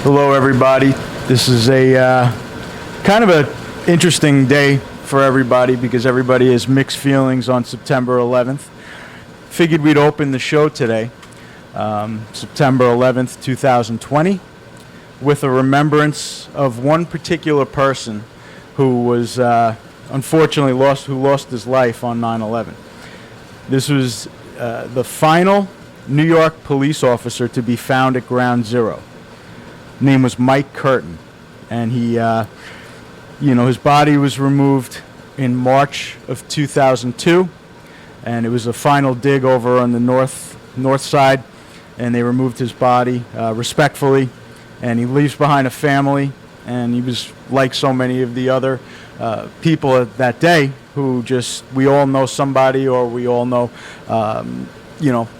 Hello, everybody. This is a kind of an interesting day for everybody because everybody has mixed feelings on September 11th. Figured we'd open the show today, September 11th, 2020, with a remembrance of one particular person who was unfortunately lost his life on 9/11. This was the final New York police officer to be found at Ground Zero. His name was Mike Curtin, and he, his body was removed in March of 2002, and it was a final dig over on the north side, and they removed his body respectfully, and he leaves behind a family, and he was like so many of the other people that day who we all know somebody, or we all know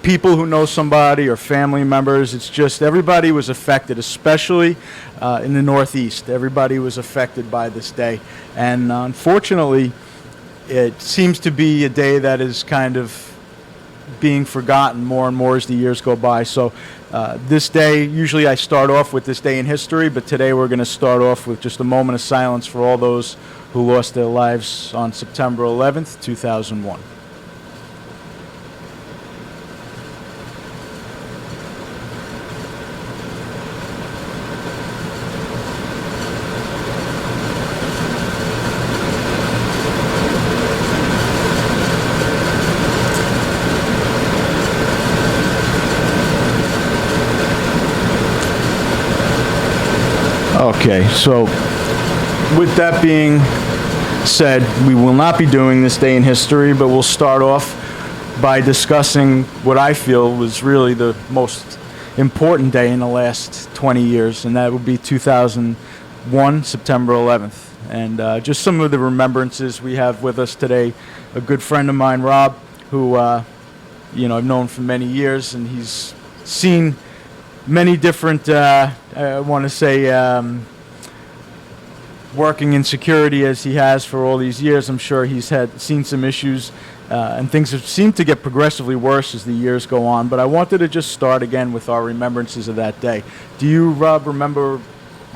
people who know somebody or family members. It's just everybody was affected, especially in the Northeast. Everybody was affected by this day. And unfortunately, it seems to be a day that is kind of being forgotten more and more as the years go by. So this day, usually I start off with this day in history, but today we're going to start off with just a moment of silence for all those who lost their lives on September 11th, 2001. Okay, so with that being said, we will not be doing this day in history, but we'll start off by discussing what I feel was really the most important day in the last 20 years, and that would be 2001, September 11th. And just some of the remembrances we have with us today. A good friend of mine, Rob, who I've known for many years, and he's seen many different, I want to say, working in security as he has for all these years. I'm sure he's seen some issues, and things have seemed to get progressively worse as the years go on. But I wanted to just start again with our remembrances of that day. Do you, Rob, remember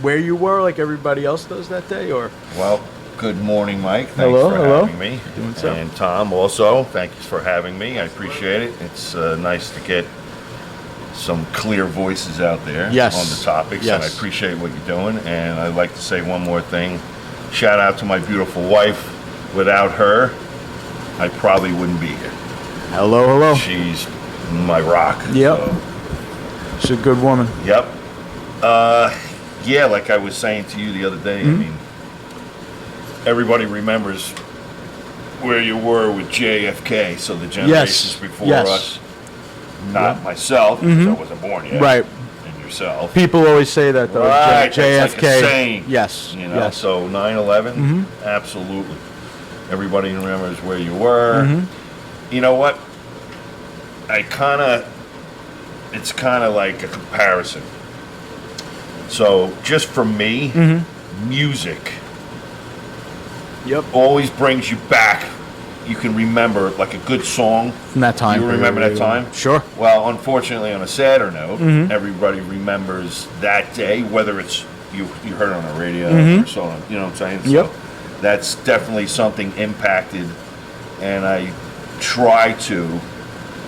where you were like everybody else does that day? Or Well, good morning, Mike. Thanks for having me. Doing so. And Tom also, thank you for having me. I appreciate it. It's nice to get some clear voices out there on the topics, and I appreciate what you're doing. And I'd like to say one more thing. Shout out to my beautiful wife. Without her, I probably wouldn't be here. Hello. She's my rock. Yep. So. She's a good woman. Yep. Like I was saying to you the other day, I mean, everybody remembers where you were with JFK, so the generations before us. Not myself, because I wasn't born yet. Right. And yourself. People always say that, though. Right. JFK. It's like a saying. Yes. So 9/11, absolutely. Everybody remembers where you were. You know what? It's kind of like a comparison. So just for me, music always brings you back. You can remember like a good song from that time. You remember that time? Sure. Well, unfortunately, on a sadder note, everybody remembers that day, whether it's you heard it on the radio or so on. You know what I'm saying? So that's definitely something impacted, and I try to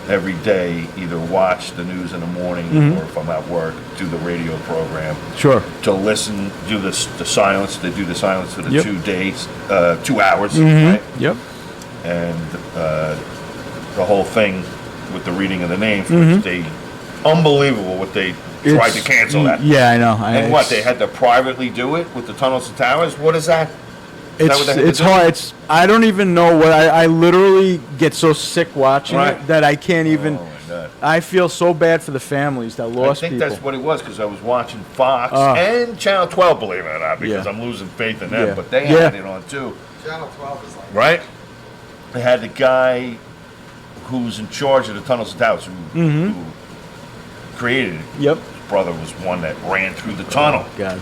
every day either watch the news in the morning or if I'm at work, do the radio program. Sure. To listen, do the silence. They do the silence for the 2 days, 2 hours, right? Yep. And the whole thing with the reading of the names, which they, unbelievable what they tried to cancel that. Yeah, I know. And what, they had to privately do it with the tunnels and towers? What is that? It's hard. I don't even know what, I literally get so sick watching it that I can't even, I feel so bad for the families that lost people. I think that's what it was, because I was watching Fox and Channel 12, believe it or not, because I'm losing faith in them, but they had it on too. Channel 12 is like... Right? They had the guy who's in charge of the tunnels and towers who created it. Yep. His brother was one that ran through the tunnel. God.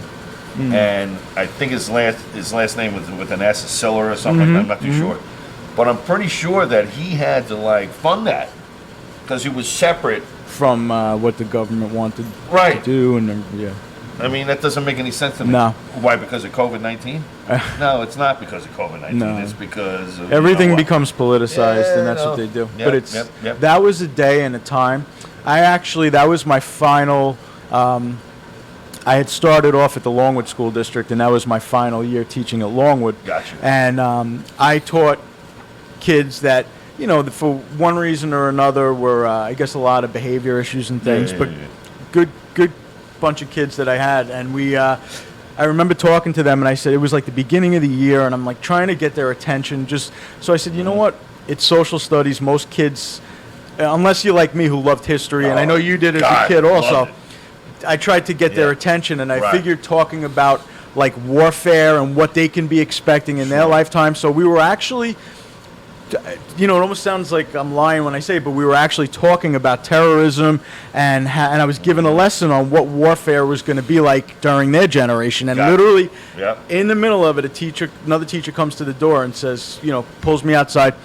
And I think his last name was with an S, Siller or something. I'm not too sure. But I'm pretty sure that he had to fund that because he was separate from what the government wanted right. to do, and I mean, that doesn't make any sense to me. No. Why? Because of COVID-19? No, it's not because of COVID-19. No. It's because of, everything becomes politicized, and that's no. what they do. Yep, But it's yep. that was a day and a time. That was my final. I had started off at the Longwood School District, and that was my final year teaching at Longwood. Gotcha. And I taught kids that, for one reason or another were, I guess, a lot of behavior issues and things, but good bunch of kids that I had. And I remember talking to them, and I said, it was like the beginning of the year, and I'm like trying to get their attention. So I said, you know what? It's social studies. Most kids, unless you're like me who loved history, and I know you did as a kid also, I tried to get their attention, and I figured talking about like warfare and what they can be expecting in their lifetime. So we were actually, it almost sounds like I'm lying when I say it, but we were actually talking about terrorism, and I was given a lesson on what warfare was going to be like during their generation. And literally, in the middle of it, another teacher comes to the door and says, pulls me outside,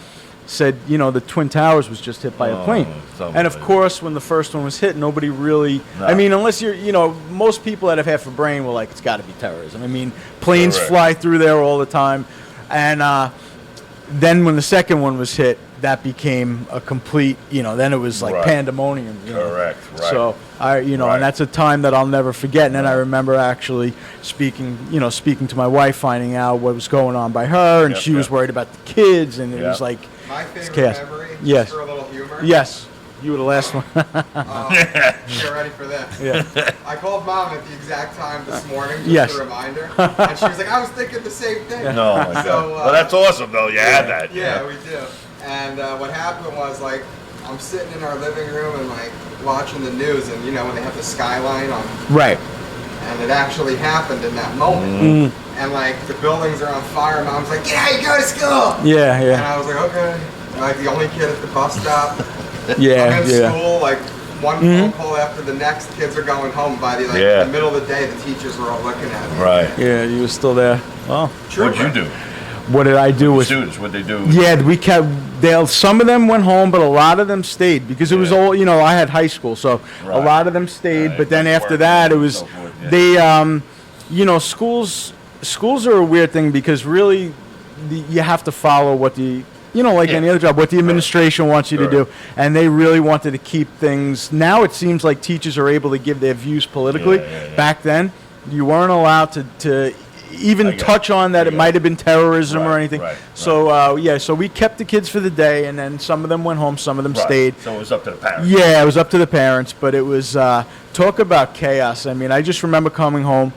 said, the Twin Towers was just hit by a plane. And of course, when the first one was hit, nobody really, I mean, unless most people that have half a brain were like, it's got to be terrorism. I mean, planes fly through there all the time. And then when the second one was hit, that became a complete, then it was like pandemonium. Correct, right. So, and that's a time that I'll never forget. And then I remember actually speaking to my wife, finding out what was going on by her, and she was worried about the kids, and it was like, my favorite memory, just for a little humor. Yes. You were the last one. Get ready for this. Yeah. I called Mom at the exact time this morning, just a reminder. And she was like, I was thinking the same thing. No, my God. Well, that's awesome, though. You had that. Yeah, we do. And what happened was, I'm sitting in our living room and, watching the news, and, when they have the skyline on. Right. And it actually happened in that moment. And the buildings are on fire. Mom's like, "Yeah, you go to school." Yeah. And I was like, "Okay." The only kid at the bus stop. Yeah. I'm in school. One phone call after the next. Kids are going home. By the middle of the day, the teachers were all looking at me. Right. Yeah, you were still there. Oh. What'd you do? What did I do with students? What'd they do? Yeah, we kept. Some of them went home, but a lot of them stayed because it was all. I had high school, so a lot of them stayed. But then after that, it was they. Schools are a weird thing because really, you have to follow what the any other job, what the administration wants you to do, and they really wanted to keep things. Now it seems like teachers are able to give their views politically. Back then, you weren't allowed to even touch on that. It might have been terrorism or anything. So so we kept the kids for the day, and then some of them went home, some of them stayed. So it was up to the parents. Yeah, it was up to the parents, but it was talk about chaos. I mean, I just remember coming home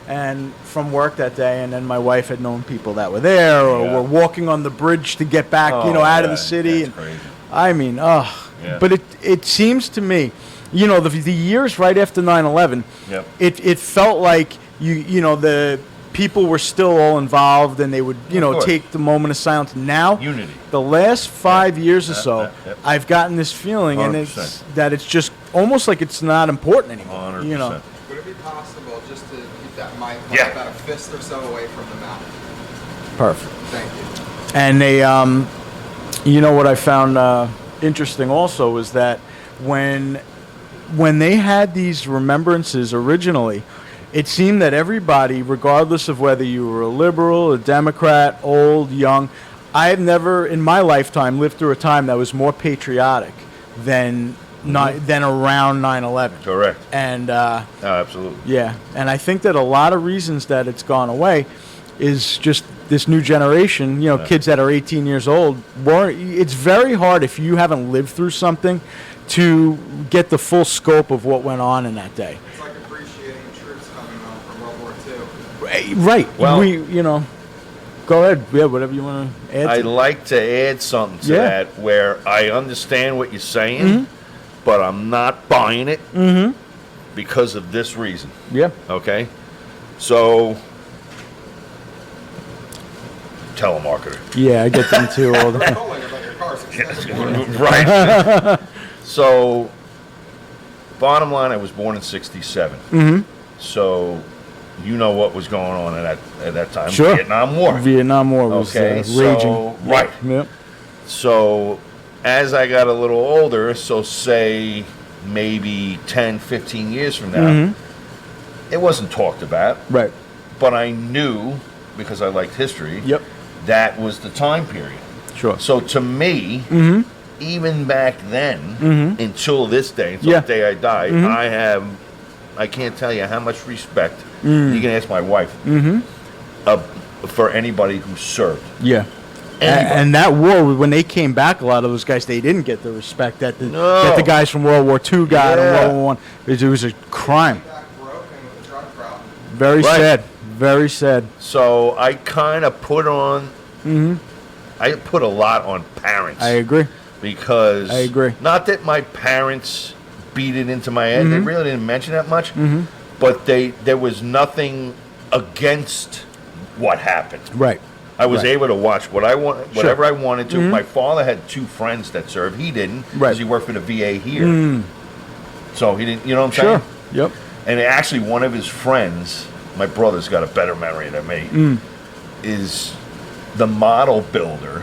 and from work that day, and then my wife had known people that were there or were walking on the bridge to get back, out of the city. That's crazy. I mean, but it seems to me, the years right after 9/11, it felt like the people were still all involved, and they would take the moment of silence. Now, unity. The last 5 years or so, I've gotten this feeling, 100%. and it's just almost like it's not important anymore. 100%. Would it be possible just to keep that mic about a fist or so away from the mouth? Perfect. Thank you. And they, what I found interesting also was that when they had these remembrances originally, it seemed that everybody, regardless of whether you were a liberal, a Democrat, old, young, I have never in my lifetime lived through a time that was more patriotic than around 9/11. Correct. And absolutely. Yeah, and I think that a lot of reasons that it's gone away is just this new generation, kids that are 18 years old. It's very hard if you haven't lived through something to get the full scope of what went on in that day. It's like appreciating the troops coming home from World War II. Right. Well, go ahead. Yeah, whatever you want to add. I'd like to add something to that where I understand what you're saying, but I'm not buying it because of this reason. Yeah. Okay? So, telemarketer. Yeah, I get them too all the time. Calling about your car successfully. Right. So, bottom line, I was born in 67. So, what was going on at that time. Sure. Vietnam War. Vietnam War was raging. Right. Yep. So, as I got a little older, so say maybe 10, 15 years from now, it wasn't talked about. Right. But I knew, because I liked history, Yep. that was the time period. Sure. So to me, even back then, until this day, until Yeah. the day I die, I can't tell you how much respect, you can ask my wife, for anybody who served. Yeah. And that war, when they came back, a lot of those guys, they didn't get the respect that the guys from World War II got and World War I. It was a crime. Back broken with the drug problem. Very sad. Very sad. So I kind of put on, I put a lot on parents. I agree. Because I agree. Not that my parents beat it into my head. They really didn't mention that much. But there was nothing against what happened. Right. I was able to watch whatever I wanted to. My father had 2 friends that served. He didn't because he worked for the VA here. So he didn't. You know what I'm saying? Yep. And actually, one of his friends, my brother's got a better memory than me, is the model builder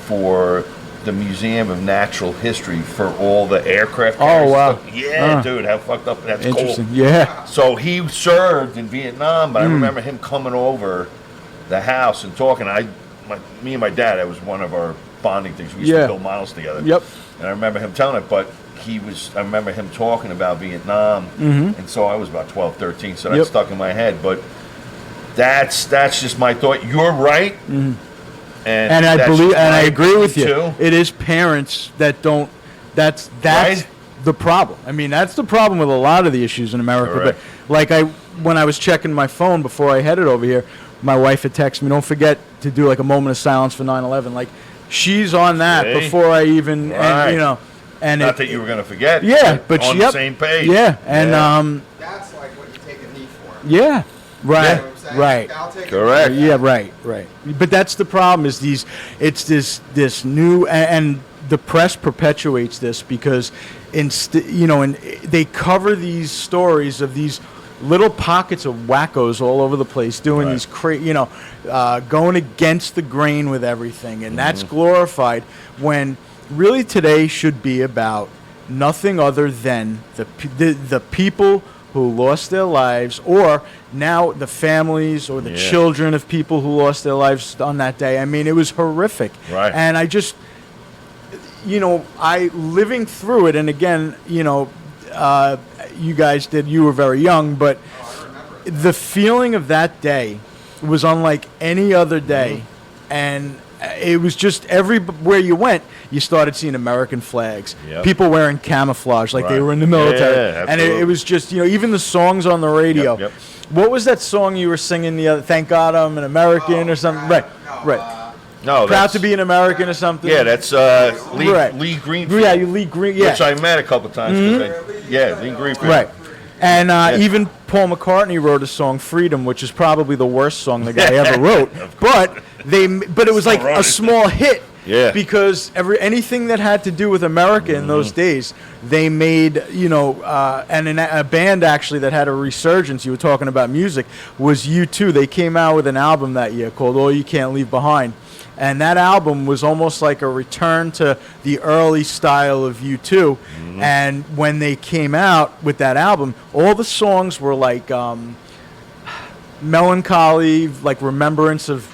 for the Museum of Natural History for all the aircraft carriers. Oh, wow. Stuff. Yeah, dude, how fucked up that's Interesting. cool. Yeah. So he served in Vietnam, but I remember him coming over the house and talking. Me and my dad, that was one of our bonding things. We used to build models together. Yep. And I remember him telling it, but I remember him talking about Vietnam, and so I was about 12, 13, so that stuck in my head. But that's just my thought. You're right. And I believe, and I agree with you. Too. It is parents that don't. That's Right? the problem. I mean, that's the problem with a lot of the issues in America. Correct. But like when I was checking my phone before I headed over here, my wife had texted me, "Don't forget to do like a moment of silence for 9/11." Like she's on that See? before I even, Right. and you know, and Not that you were going to forget. Yeah, but on the same page. Yeah, and That's like what you take a knee for. yeah, right, You know what I'm saying? right. I'll take a Correct. knee. Yeah, right. But that's the problem is it's this new, and the press perpetuates this because and they cover these stories of these little pockets of wackos all over the place doing these going against the grain with everything, and that's glorified when really today should be about nothing other than the people who lost their lives, or now the families or the children of people who lost their lives on that day. I mean, it was horrific. Right. And I just, I living through it, and again, you guys you were very young, but the feeling of that day was unlike any other day. And it was just everywhere you went, you started seeing American flags. Yep. People wearing camouflage like they were in the military. Yeah, and it was just, even the songs on the radio. Yep. What was that song you were singing the other? Thank God I'm an American or something. Right. No, Proud to be an American or something. Yeah, that's Lee Greenfield. Yeah, Lee Green. Yeah. Which I met a couple times. Lee Greenfield. Right. And even Paul McCartney wrote a song, "Freedom," which is probably the worst song the guy ever wrote. But it was like a small hit. Yeah. Because anything that had to do with America in those days, they made, and a band actually that had a resurgence, you were talking about music, was U2. They came out with an album that year called All You Can't Leave Behind. And that album was almost like a return to the early style of U2. And when they came out with that album, all the songs were like melancholy, like remembrance of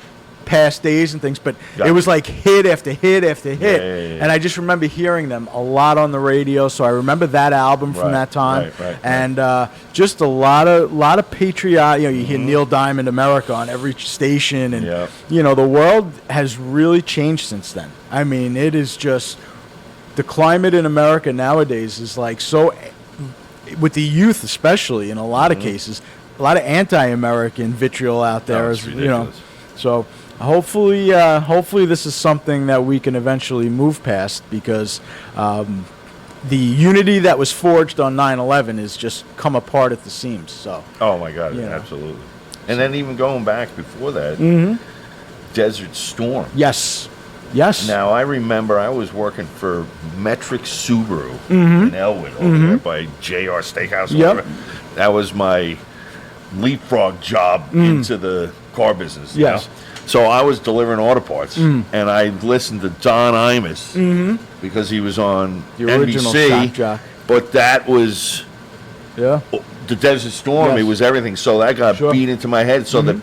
past days and things, but it was like hit after hit after hit. Yeah. And I just remember hearing them a lot on the radio, so I remember that album from that time. Right. And just a lot of patriotic, you hear Neil Diamond America on every station, and the world has really changed since then. I mean, it is just the climate in America nowadays is like so, with the youth especially, in a lot of cases, a lot of anti-American vitriol out there. It's ridiculous. So hopefully this is something that we can eventually move past, because the unity that was forged on 9/11 is just come apart at the seams. So. Oh my God, absolutely. And then even going back before that, Desert Storm. Yes. Now I remember I was working for Metric Subaru in Elwood over there by JR Steakhouse. Yep. That was my leapfrog job into the car business. Yes. So I was delivering auto parts, and I listened to Don Imus because he was on the original NBC. shock jock. But that was the Desert Storm, Yes. it was everything. So that got Sure. beat into my head. So the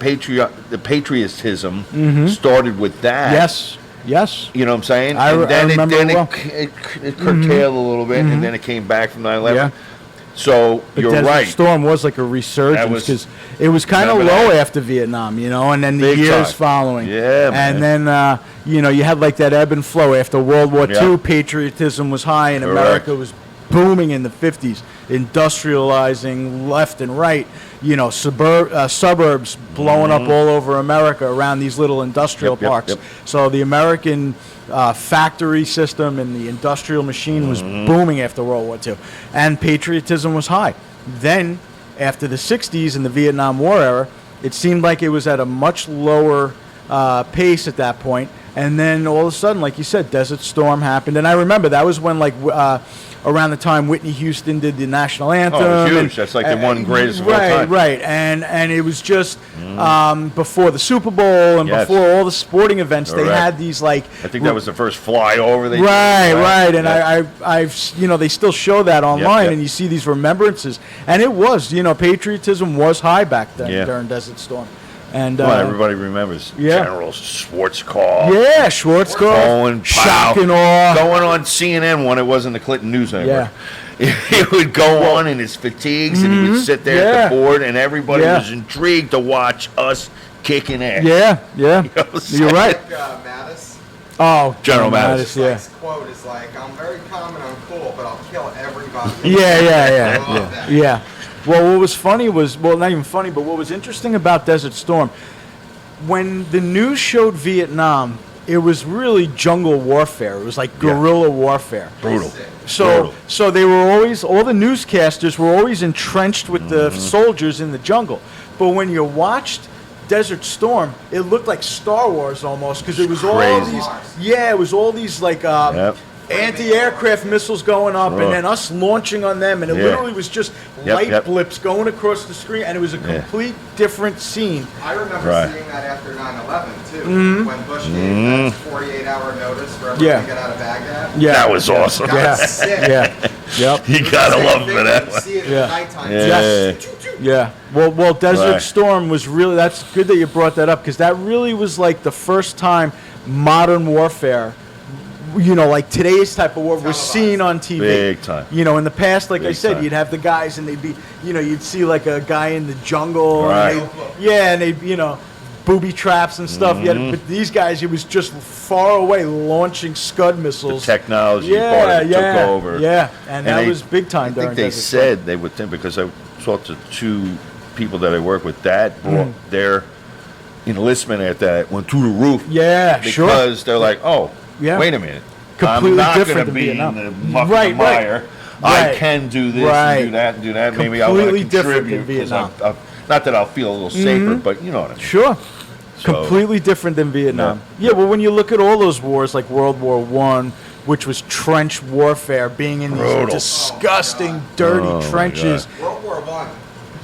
patriotism started with that. Yes. Yes. You know what I'm saying? I remember then well. it curtailed a little bit, and then it came back from 9/11. Yeah. So But you're Desert right. Storm was like a resurgence was- because it was kind of low Remember that? after Vietnam, and then the Big years time. following. Yeah, man. And then, you had like that ebb and flow. After World War Yeah. II, patriotism was high and Correct. America was booming in the 50s, industrializing left and right, suburbs blowing up all over America around these little industrial Yep, yep, parks. yep. So the American factory system and the industrial machine was booming after World War II, and patriotism was high. Then, after the 60s and the Vietnam War era, it seemed like it was at a much lower pace at that point. And then all of a sudden, like you said, Desert Storm happened. And I remember that was when, around the time Whitney Houston did the national anthem. Oh, it was huge. and- That's like the one greatest of all right, time. Right, and it was just before the Super Bowl and Yes. before all the sporting events, they Correct. had these I think that was the first flyover they did. Right, and Yeah. I've they still show that online, yep. and you see these remembrances, and it was, patriotism was high back then Yeah. during Desert Storm, and Well, everybody remembers yeah. General Schwarzkopf. yeah, Schwarzkopf, Going, shock pow, and awe, going on CNN when it wasn't the Clinton News Network. He would go on in his fatigues and he would sit there at the board, and everybody Yeah. was intrigued to watch us kicking ass. yeah, know what I'm you're right. Mattis. Oh, General His yeah. quote is like, "I'm very calm and I'm cool, but I'll kill everybody." Yeah. I love that. Yeah. Well, what was funny was, well, not even funny, but what was interesting about Desert Storm, when the news showed Vietnam, it was really jungle warfare. It was like guerrilla warfare. Brutal. So they were always, all the newscasters were always entrenched with the soldiers in the jungle. But when you watched Desert Storm, it looked like Star Wars almost, because it was all Crazy. these, it was all these like Yep. anti-aircraft missiles going up, and then us launching on them, and it Yeah. literally was just Yep, light yep. blips going across the screen, and it was a complete different scene. I remember Right. seeing that after 9/11 too, when Bush gave that 48-hour notice for everyone to get out of Baghdad. Yeah, That was awesome. yeah, Sick. yeah, yep, You gotta Same love him thing for when that you one. see it Yeah. at nighttime. Yeah. yes, yeah. Well, Desert Right. Storm was really. That's good that you brought that up, because that really was like the first time modern warfare, like today's type of war, was seen on TV. Big time. In the past, like I Big said, time. you'd have the guys, and they'd be, you'd see like a guy in the jungle, Right. and they'd booby traps and stuff. But these guys, it was just far away launching Scud missiles. The technology part of it took over. Yeah, and that they- was big time I during think they Desert Storm. said they would think, because I talked to two people that I work with, that brought their enlistment at that went through the roof. Yeah, sure. Because they're like, oh, Yeah. wait a minute. Completely I'm not different going to than be Vietnam. in the muck Right, and the right. mire. Right. I can do this Right. and do that and do that. Maybe I want to Completely different than contribute. 'Cause Vietnam. not that I'll feel a little safer, but you know what I mean. Sure. So- Completely different than Vietnam. Yeah, well, when you look at all those wars, like World War I, which was trench warfare, being in Brutal. these disgusting, dirty Oh, my trenches. World War I,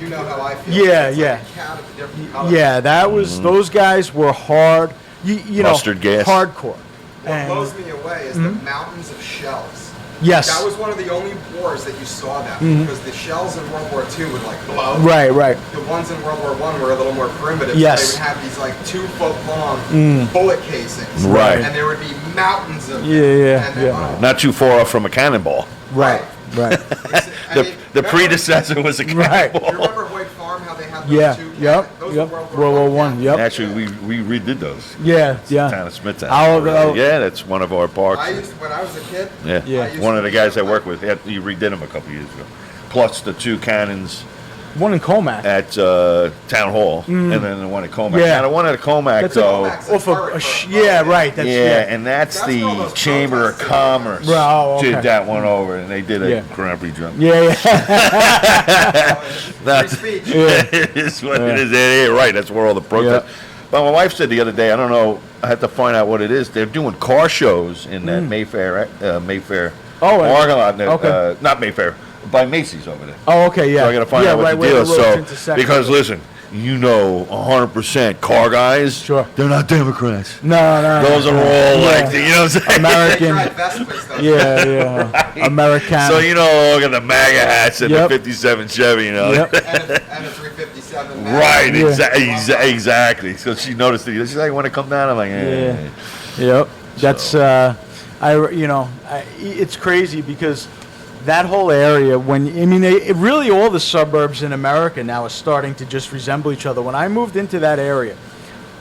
you know how I feel. Yeah, It's yeah. Like a cat of a different color. Yeah, that was, those guys were hard, Mustard gas. hardcore. What And- blows me away is the mountains of shells. Yes. That was one of the only wars that you saw that, because the shells in World War II would like blow. Right, right. The ones in World War I were a little more primitive. Yes. So they would have these like 2-foot long bullet casings. Right. And there would be mountains of them. Yeah, And then, yeah. Not too far off from a cannonball. Right, right. I The mean, predecessor was a Right. You cannonball. remember Hoyt Farm, how they had those Yeah, two? yep, Those yep. were World War I, cannons. yep. Actually, we redid those. Yeah, yeah. Town of Smithtown. I'll- Yeah, that's one of our parks. When I was a kid. Yeah, Yeah. I used one to of the do guys I that. work with, he redid them a couple years ago. Plus the two cannons One in Comac. at Town Hall, and then the one at Comac. Yeah. Now, the one at Comac, That's though, Comac's Off like of, Burke, yeah, right. That's, yeah, and that's That's where all the those Chamber of protests Commerce Right, oh, okay. did that one over, and they did a Yeah. Grand Prix jump. Yeah, yeah. Free speech. It's what it is. Yeah, right. That's where all the protests. But my wife said the other day, I don't know, I had to find out what it is. They're doing car shows in that Mayfair Oh, parking lot. okay. Not Mayfair, by Macy's over there. Oh, okay, yeah. So I got to find yeah, out what right, the where deal is. roads So, intersect. because listen, 100% car guys. Sure. They're not Democrats. No. Those are all like, you know what I'm saying? American. They tried Vespas, though. Yeah. Right. American. So, look at the MAGA hats and Yep. the 57 Chevy, Yep. And a 357 Mac. Right, Yeah. exactly. So she noticed it. She's like, want to come down? I'm like, Yeah. Yep. That's it's crazy because that whole area, really all the suburbs in America now are starting to just resemble each other. When I moved into that area,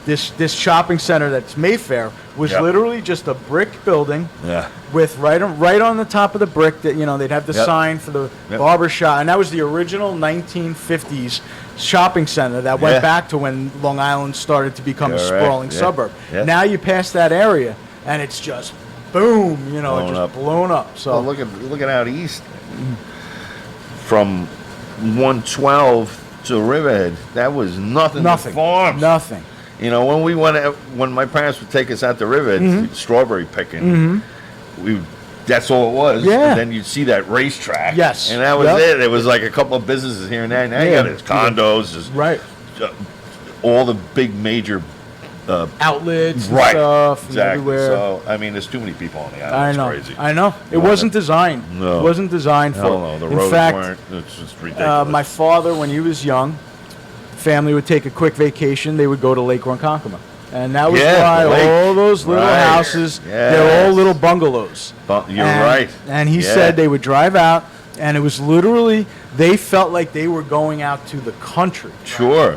this shopping center that's Mayfair was Yep. literally just a brick building Yeah. with right on the top of the brick that they'd have the Yep. sign for the Yep. barber shop, and that was the original 1950s shopping center that went Yeah. back to when Long Island started to become a Yeah, right. sprawling Yeah. suburb. Yeah. Now you pass that area and it's just boom, Blown just up. blown up. So Well, look at out east. From 112 to Riverhead, that was nothing. nothing, But farms. nothing. When my parents would take us out to Riverhead, strawberry picking, that's all it was. Yeah. And then you'd see that racetrack. Yes. And that was Yep. it. There was like a couple of businesses here and there. Now you Yeah. got these condos, just Right. all the big major. Outlets and Right. stuff and Exactly. everywhere. So there's too many people on the island. I It's know. crazy. I know. It No, wasn't designed. No. It wasn't designed for. Hell no, the In roads fact, weren't. It's just ridiculous. my father, when he was young, family would take a quick vacation. They would go to Lake Ronkonkoma, and that was Yeah, why the lake. all those little Right. houses, they're all Yes. little bungalows. You're And- right. And he Yeah. said they would drive out, and it was literally they felt like they were going out to the country, Sure.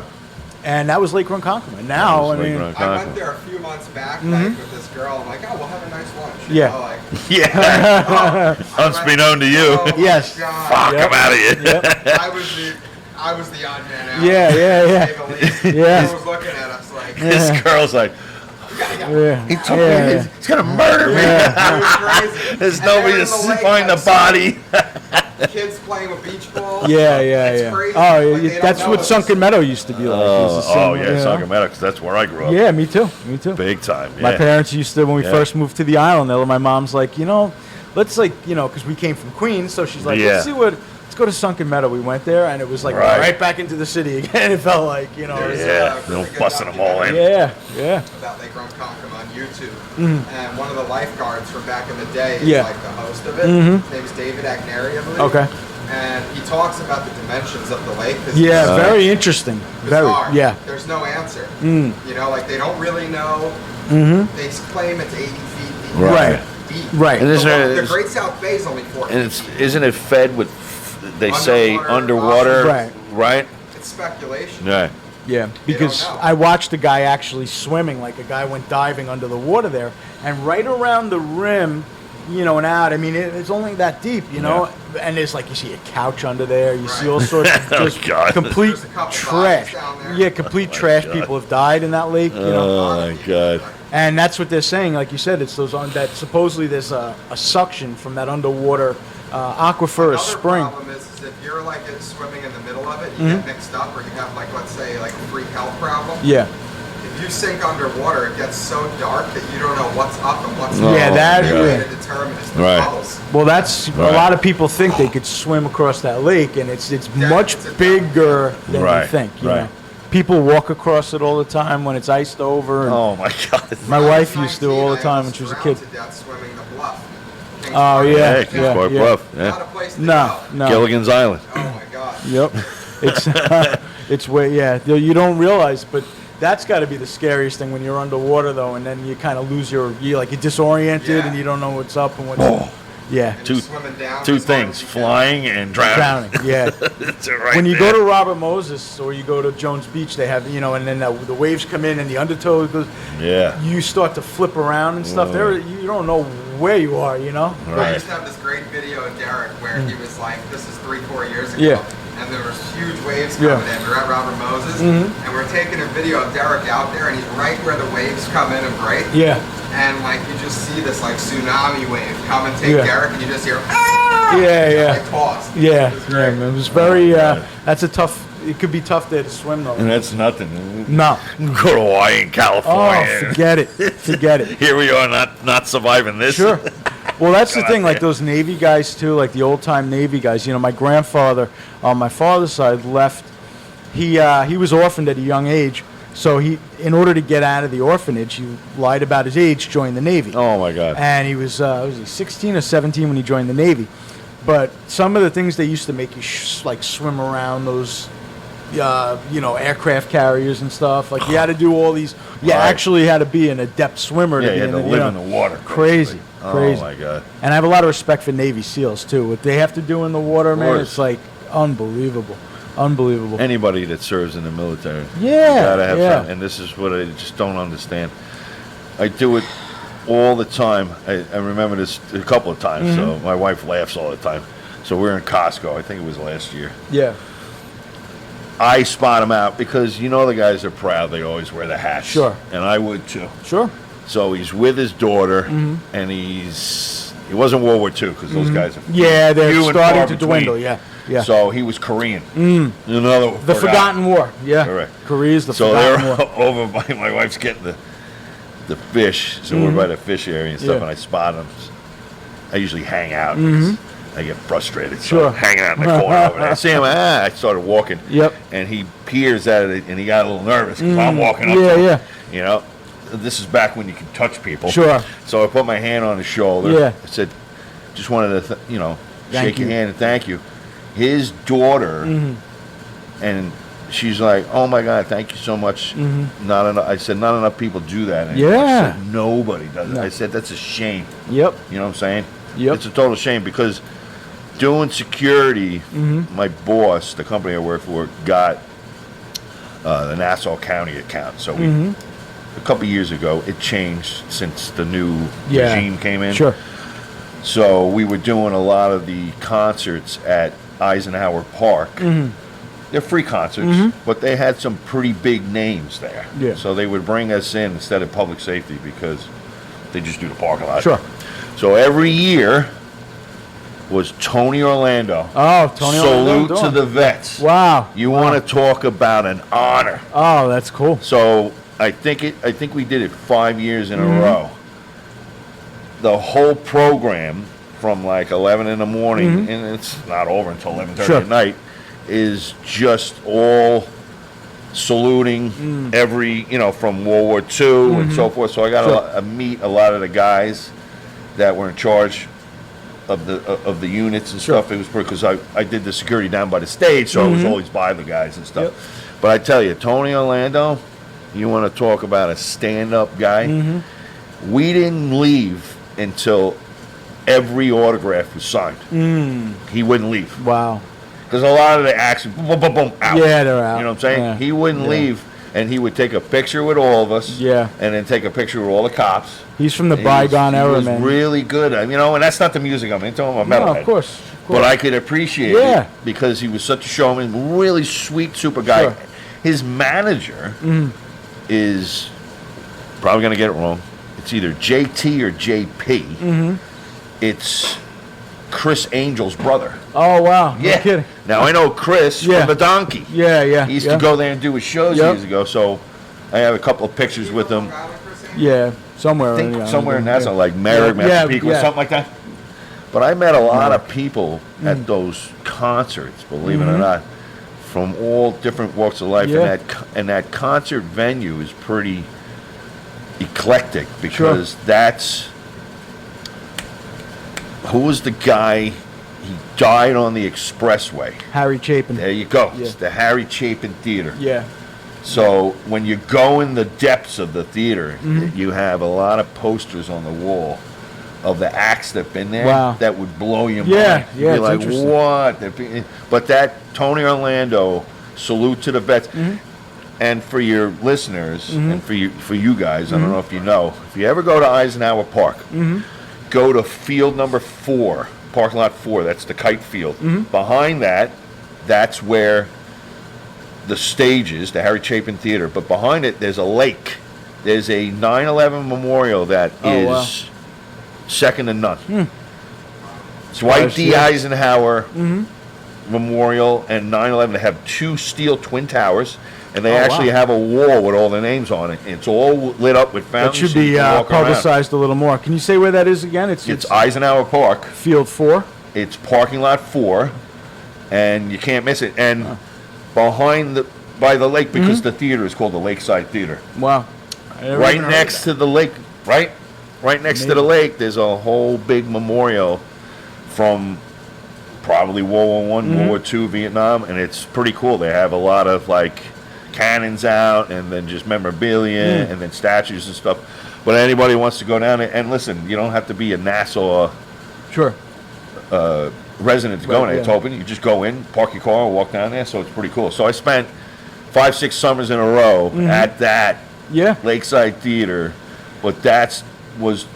and that was Lake Ronkonkoma. Now, That was Lake I went Ronkonkoma. there a few months back, like, with this girl. I'm like, oh, we'll have a nice lunch. You Yeah. know, like, Yeah. oh, Unbeknown to you. oh my Yes. God. Fuck, Yep. I'm out of here. Yep. I was the odd man out. Yeah, to yeah. say the least. Yeah. He was looking at us like, This girl's like, Yeah. he took Yeah. me. He's gonna murder me. it was crazy. There's And nobody they're to in the lake, find the like, body. Kids playing with beach balls. Yeah, It's crazy. Oh, Like, they don't that's know what it's- Sunken Meadow used to be like. It was the same, Yeah, you know? Sunken Meadow, 'cause that's where I grew up. Yeah, me too. Big time. Yeah. My parents used to, when we Yeah. first moved to the island, my mom's like, let's because we came from Queens, so she's like, Yeah. let's go to Sunken Meadow. We went there, and it was like Right. right back into the city again. It felt like, it was, There's Yeah, a they're really good busting them all in. yeah. about Lake Ronkonkoma on YouTube, and one of the lifeguards from back in the day is Yeah. like the host of it. His name's David Agneri, I believe. Okay. And he talks about the dimensions of the lake. 'Cause Yeah, it's very interesting. Very, bizarre. yeah. There's no answer. Like they don't really know. They claim it's 80 feet deep. Right. Deep. Right. And is there- The Great South Bay is only 4 And feet. isn't it fed with? They say Underwater. underwater. Right. It's speculation. Right. Yeah, because know. I watched a guy actually swimming, like a guy went diving under the water there, and right around the rim, and out. I mean, it's only that deep, and there's like you see a couch under there, you see all sorts of Oh, just God. complete There's a couple trash. bodies down there. Yeah, complete trash. God. People have died in that lake, Oh my God. and that's what they're saying. Like you said, it's those that supposedly there's a suction from that underwater aquifer or Another spring. problem is if you're like swimming in the middle of it, you get mixed up, or you have like, let's say, like a freak health problem. Yeah, If you sink underwater, it gets so dark that you don't know what's up and what's Oh, Yeah, that- The only way yeah. to determine is the Right. bubbles. well, that's a Right. lot of people think they could swim across that lake, and it's much it's a- bigger than you Right, think. You right. know? People walk across it all the time when it's iced over. And Oh my God. my When I wife was used to all the 19, I time when almost she was a drowned kid. to death swimming the bluff. Kings Oh, Park. yeah, Hey, Kings yeah, Park yeah. Bluff. Not Yeah. a place to No, go. no. Gilligan's Island. Oh my God. Yep. It's it's way you don't realize, but that's got to be the scariest thing when you're underwater though, and then you kind of lose you're disoriented Yeah. and you don't know what's up and what's Oh. yeah. And Two- you're swimming down Two as hard things: as you can. flying and drowning. Drowning, yeah. It's right When you there. go to Robert Moses or you go to Jones Beach, they have and then the waves come in and the undertow goes. Yeah. You start to flip around and stuff. There, you don't know where you are. I Right. used to have this great video of Derek where he was like, this is 3-4 years ago. Yeah. And there was huge waves Yeah. coming in. We're at Robert Moses, and we're taking a video of Derek out there, and he's right where the waves come in and break. Yeah. And like you just see this like tsunami wave come and take Yeah. Derek, and you just hear ah! Yeah. Like pause. Yeah. It was Yeah. great. It was very. That's a tough. It could be tough there to swim though. And that's nothing. No. Go to Hawaii and Oh, California. forget it. Forget it. Here we are, not surviving this. Sure. Well, that's the God, thing. Like man. those Navy guys too, like the old time Navy guys. My grandfather on my father's side left he was orphaned at a young age. So in order to get out of the orphanage, he lied about his age, joined the Navy. Oh my God! And he was he 16 or 17 when he joined the Navy. But some of the things they used to make you like swim around those, aircraft carriers and stuff. Like you had to do all these. You actually had to be an adept swimmer. Yeah, to you be had to live in the water. Crazy. Oh my God! And I have a lot of respect for Navy SEALs too. What they have to do in the water, man, it's like unbelievable. Unbelievable. Anybody that serves in the military, Yeah, you gotta have yeah. fun. And this is what I just don't understand. I do it all the time. I remember this a couple of times. So my wife laughs all the time. So we're in Costco. I think it was last year. Yeah. I spot them out because the guys are proud. They always wear the hats. Sure. And I would too. Sure. So he's with his daughter, and he wasn't World War II because those guys are Yeah, they're few and starting far to between. dwindle. Yeah. Yeah. So he was Korean. Another The Forgotten War. Yeah. Correct. Korea's the So Forgotten they're War. over by my wife's getting the fish. So we're by the fish area and stuff, Yeah. and I spot them. I usually hang out. 'Cause I get frustrated. So Sure. I'm hanging out in the corner over there. I see him. I started walking. Yep. And he peers at it, and he got a little nervous because I'm walking up. Yeah, to him, yeah. You know, this is back when you could touch people. Sure. So I put my hand on his shoulder. Yeah. I said, just wanted to, Thank shake your you. hand and thank you. His daughter, and she's like, "Oh my God, thank you so much." Not enough. I said, "Not enough people do that." anymore." Yeah. I said, "Nobody does it." No. I said, "That's a shame." Yep. You know what I'm saying? Yep. It's a total shame because doing security, my boss, the company I work for, got the Nassau County account. So we, a couple years ago, it changed since the new regime came in. Sure. So we were doing a lot of the concerts at Eisenhower Park. They're free concerts, but they had some pretty big names there. Yeah. So they would bring us in instead of public safety because they just do the parking lot. Sure. So every year was Tony Orlando. Oh, Tony Salute Orlando. to the vets. Wow. You Wow. want to talk about an honor. Oh, that's cool. So I think we did it 5 years in a row. The whole program from like 11 in the morning, and it's not over until 11:30 Sure. at night, is just all saluting every, from World War II and so forth. So I got to meet a lot of the guys that were in charge of the units and stuff. It was because I did the security down by the stage, so I was always by the guys and stuff. Yep. But I tell you, Tony Orlando, you want to talk about a stand-up guy? We didn't leave until every autograph was signed. He wouldn't leave. Wow. Because a lot of the action, boom, boom, boom, out. Yeah, they're out. You know what I'm saying? Yeah. He wouldn't leave, and he would take a picture with all of us. Yeah. And then take a picture with all the cops. He's from the He bygone era, He was man. really good. And that's not the music I'm into. I'm a metalhead. No, of course. But I could appreciate Yeah. it because he was such a showman, really sweet, super guy. Sure. His manager is probably going to get it wrong. It's either JT or JP. It's Chris Angel's brother. Oh, wow. Yeah. No kidding. Now I know Chris Yeah. from the Donkey. Yeah, yeah. He used yeah. to go there and do his shows Yep. years ago. So I have a couple of pictures with him. Yeah, somewhere. I think yeah, somewhere in yeah. Nassau, like Merrick, Yeah, Massapequa, yeah. something like that. But I met a lot of people at those concerts, believe it or not, from all different walks of life. Yeah. And that concert venue is pretty eclectic because that's who was the guy. He died on the expressway. Harry Chapin. There you go. Yeah. It's the Harry Chapin Theater. Yeah. So when you go in the depths of the theater, you have a lot of posters on the wall of the acts that've been there. Wow. That would blow your Yeah, mind. yeah, You'd be it's like, interesting. what? But that Tony Orlando, salute to the vets. And for your listeners and for you guys, I don't know if you know, if you ever go to Eisenhower Park, go to field number 4, parking lot 4. That's the kite field. Behind that, that's where the stage is, the Harry Chapin Theater. But behind it, there's a lake. There's a 9/11 memorial that is wow. second to none. Dwight D. yeah. Eisenhower Memorial and 9/11. They have 2 steel twin towers, and they actually wow. have a wall with all the names on it. It's all lit up with That fountains. should so you be can walk around. publicized a little more. Can you say where that is again? It's Eisenhower Park. Field 4. It's parking lot 4, and you can't miss it. And behind by the lake because the theater is called the Lakeside Theater. Wow. I never Right even heard next of to the lake, right next to the lake, there's a whole big memorial from probably World War One, World War II, Vietnam, and it's pretty cool. They have a lot of like cannons out, and then just memorabilia, and then statues and stuff. But anybody wants to go down there, and listen, you don't have to be a Nassau Sure. resident to go in there. Yeah. It's open. You just go in, park your car, and walk down there. So it's pretty cool. So I spent 5-6 summers in a row at that Yeah. Lakeside Theater, but was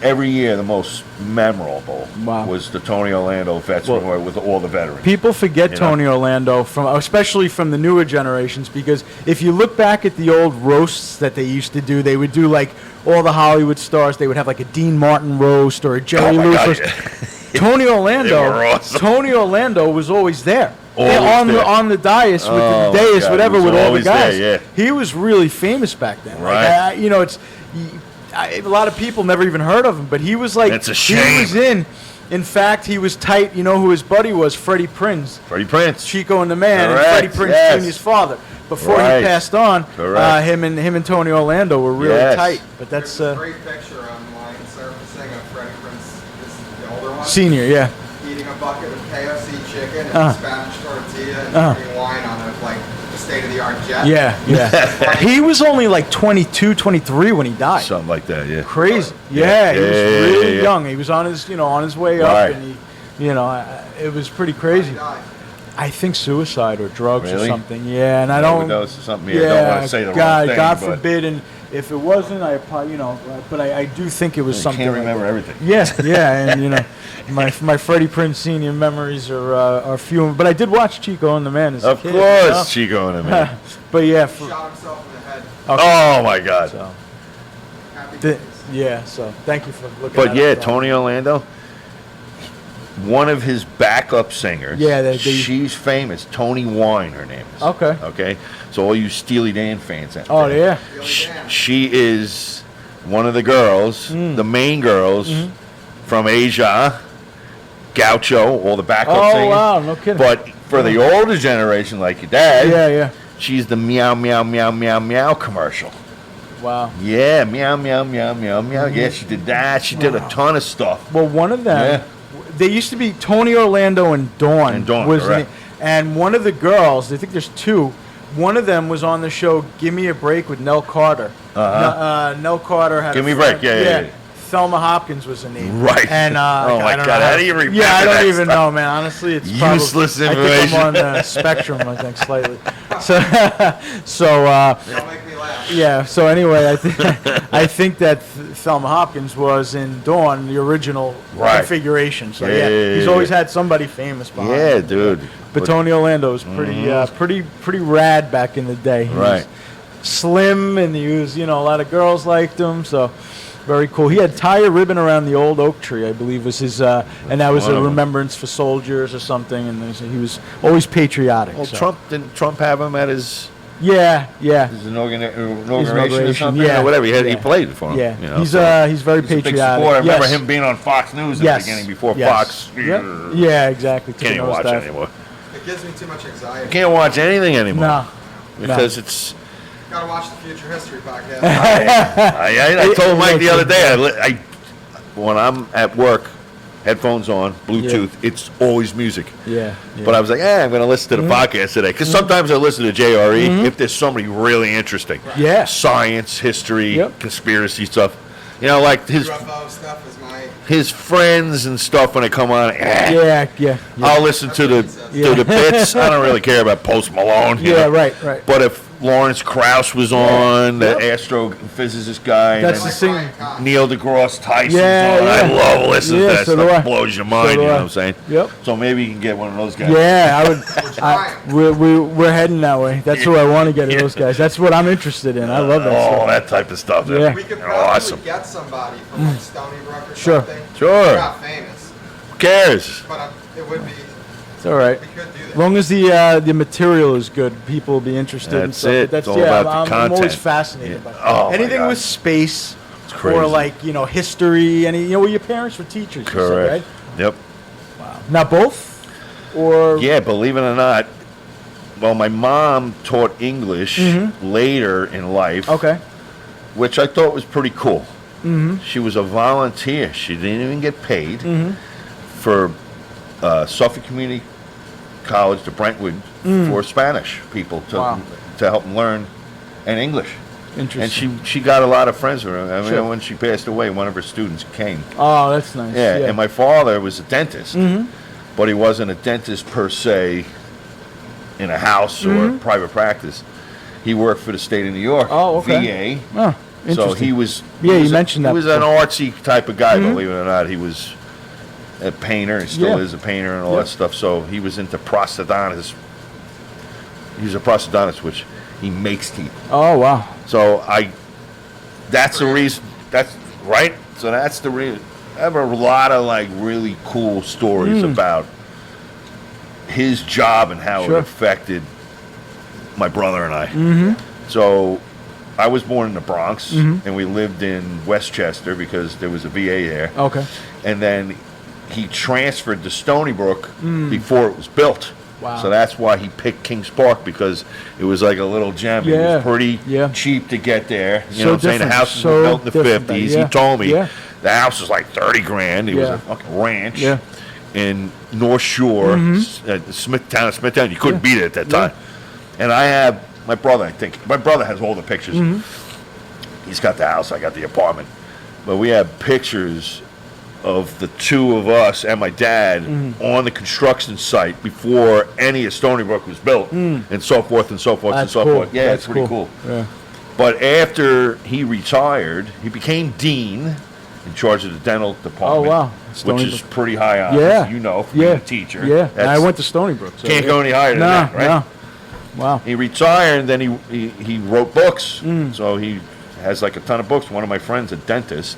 every year the most memorable. Wow. Was the Tony Orlando Vets Memorial with all the veterans. People forget You know? Tony Orlando especially from the newer generations, because if you look back at the old roasts that they used to do, they would do like all the Hollywood stars. They would have like a Dean Martin roast or a Jerry Oh my Lewis God, roast. yeah. Tony Orlando. They were awesome. Tony Orlando was always there. Always on there. on the dais with Oh, the my dais, God, whatever, he was with all the always guys. there, yeah. He was really famous back then. Right. Like, it's a lot of people never even heard of him, but he was like, That's a he shame. was in fact, he was tight. You know who his buddy was? Freddie Prinze. Freddie Prinze. Chico and the Man, Correct, and Freddie Prinze yes. Jr.'s father. Before Right. he passed on, Correct. him and Tony Orlando were really Yes. tight. But that's There's a great picture online surfacing of Freddie Prinze, the older one, senior, yeah. eating a bucket of KFC chicken and Uh-huh. Spanish tortilla and Uh-huh. drinking wine on a like state-of-the-art jet. Yeah, yeah. He was only like 22, 23 when he died. Something like that, yeah. Crazy. Yeah. Yeah, he was Yeah, really yeah. young. He was on his way up, Right. and it was pretty crazy. He died. I think suicide or drugs or Really? something. Yeah, and I don't. Overdose or something. Yeah, don't want to say the wrong thing. God but forbid, and if it wasn't, but I do think it was you something. can't like remember that. everything. Yeah, and my Freddie Prinze Senior memories are few, but I did watch Chico and the Man as a Of kid. course, Chico and a man. But yeah, He shot himself in the head. Oh my God. so, Happy th- days. yeah, so thank you for looking. But that yeah, up, though. Tony Orlando, one of his backup singers. Yeah, they- she's famous. Tony Wine, her name is. Okay. Okay. So all you Steely Dan fans out Oh there. yeah. She is one of the girls, the main girls from Asia, Gaucho, all the backup Oh singers. wow, no kidding. But for the older generation, like your dad, yeah. she's the meow meow meow meow meow commercial. Wow. Yeah, meow meow meow meow meow. Yeah, she did that. She did a ton of stuff. Well, one of them, they used to be Tony Orlando and Dawn. And Dawn, was correct. and one of the girls, I think there's two. One of them was on the show "Give Me a Break" with Nell Carter. Nell Carter had. Give a Me a Break, friend- yeah. Thelma Hopkins was the name. Right. And Oh my I don't God, know how do you remember Yeah, I that don't even stuff? know, man. Honestly, it's probably, Useless I think information. I'm on the spectrum. I think slightly. So Don't make me laugh. yeah. So anyway, I think that Thelma Hopkins was in Dawn, the original Right. configuration. So Yeah, yeah, he's yeah, always yeah. had somebody famous behind Yeah, him. dude. But Tony Orlando was pretty rad back in the day. He was Right. slim, and he was, a lot of girls liked him. So very cool. He had tie a ribbon around the old oak tree, I believe, was his, and that was One a of 'em. remembrance for soldiers or something. And he was always patriotic. Well, so. didn't Trump have him at his Yeah. inauguration or inauguration, something yeah. or whatever? He Yeah. played for him. Yeah, you know, he's so he's very he's a big patriotic. supporter. I remember Yes. him being on Fox News at Yes. the beginning before Yes. Fox. Yep. Yeah, exactly. Took Can't a even watch nosedive. it anymore. It gives me too much anxiety. Can't watch anything anymore. No. Because it's. Gotta watch the Future History podcast. I told Mike the other day. When I'm at work, headphones on, Bluetooth, it's always music. Yeah. But I was like, I'm going to listen to the podcast today. Because sometimes I listen to JRE if there's somebody really interesting. Yeah. Science, history, Yep. conspiracy stuff. Like his UFO stuff is my. his friends and stuff when they come on. Yeah. I'll listen to the bits. I don't really care about Post Malone. you Yeah, know. right. But if Lawrence Krauss was on, the astrophysicist guy, That's and the thing. Neil deGrasse Tyson's Yeah, on. yeah. I love listening Yeah, to that so do I. stuff. Blows your mind, So do you know I. what I'm saying? Yep. So maybe you can get one of those guys. Yeah, I would. We're heading that way. That's who I want to get. Those guys. That's what I'm interested in. I love that All stuff. that type of stuff. Yeah. We could They're probably awesome. get somebody from like Stony Brook or Sure. something. Sure. They're not famous, Who cares? but it would be. It's all right. We could do that. As long as the material is good, people will be interested in That's stuff. it. That's It's all about the I'm always content. fascinated Yeah. by Oh, my anything God. with space crazy. or like history. Well, your parents were teachers. You said, Correct. right? Yep. Now both, or Yeah, believe it or not, Well, my mom taught English later in life, Okay. which I thought was pretty cool. She was a volunteer. She didn't even get paid for Suffolk Community College to Brentwood for Spanish people to help them learn and English. Interesting. And she got a lot of friends with her. I mean, Sure. when she passed away, one of her students came. Oh, that's nice. Yeah, and my father was a dentist, but he wasn't a dentist per se in a house or private practice. He worked for the state of New York, Oh, okay. VA. Oh, So interesting. he was. Yeah, he you was mentioned that He was an before. artsy type of guy, believe it or not. He was a painter. He still Yeah. is a painter and all Yeah. that stuff. So he was into prosthodontist. He's a prosthodontist, which he makes teeth. Oh, wow. So that's the reason. That's right. So that's the reason. I have a lot of like really cool stories about his job and how Sure. it affected my brother and I. So I was born in the Bronx, and we lived in Westchester because there was a VA there. Okay. And then he transferred to Stony Brook before it was built. Wow. So that's why he picked Kings Park, because it was like a little gem. It Yeah. was pretty Yeah. cheap to get there. You So know what I'm saying? The different. house was So built in the different then. 50s. Yeah. He told me Yeah. the house was like 30 grand. It was Yeah. a fucking ranch Yeah. in North Shore, Smithtown. You couldn't beat it at that time. And I have my brother, I think. My brother has all the pictures. He's got the house, I got the apartment. But we have pictures of the two of us and my dad on the construction site before any of Stony Brook was built, and so forth and so forth and That's so cool. forth. Yeah, That's it's pretty cool. Yeah. But after he retired, he became dean in charge of the dental department. Oh, wow. Which Stony is Brook. pretty high on, Yeah. you know, from Yeah. being a teacher. Yeah. And I That's- went to Stony Brook. So Can't go any higher than that, right? No. Wow. He retired, and then he wrote books. So he has like a ton of books. One of my friends, a dentist,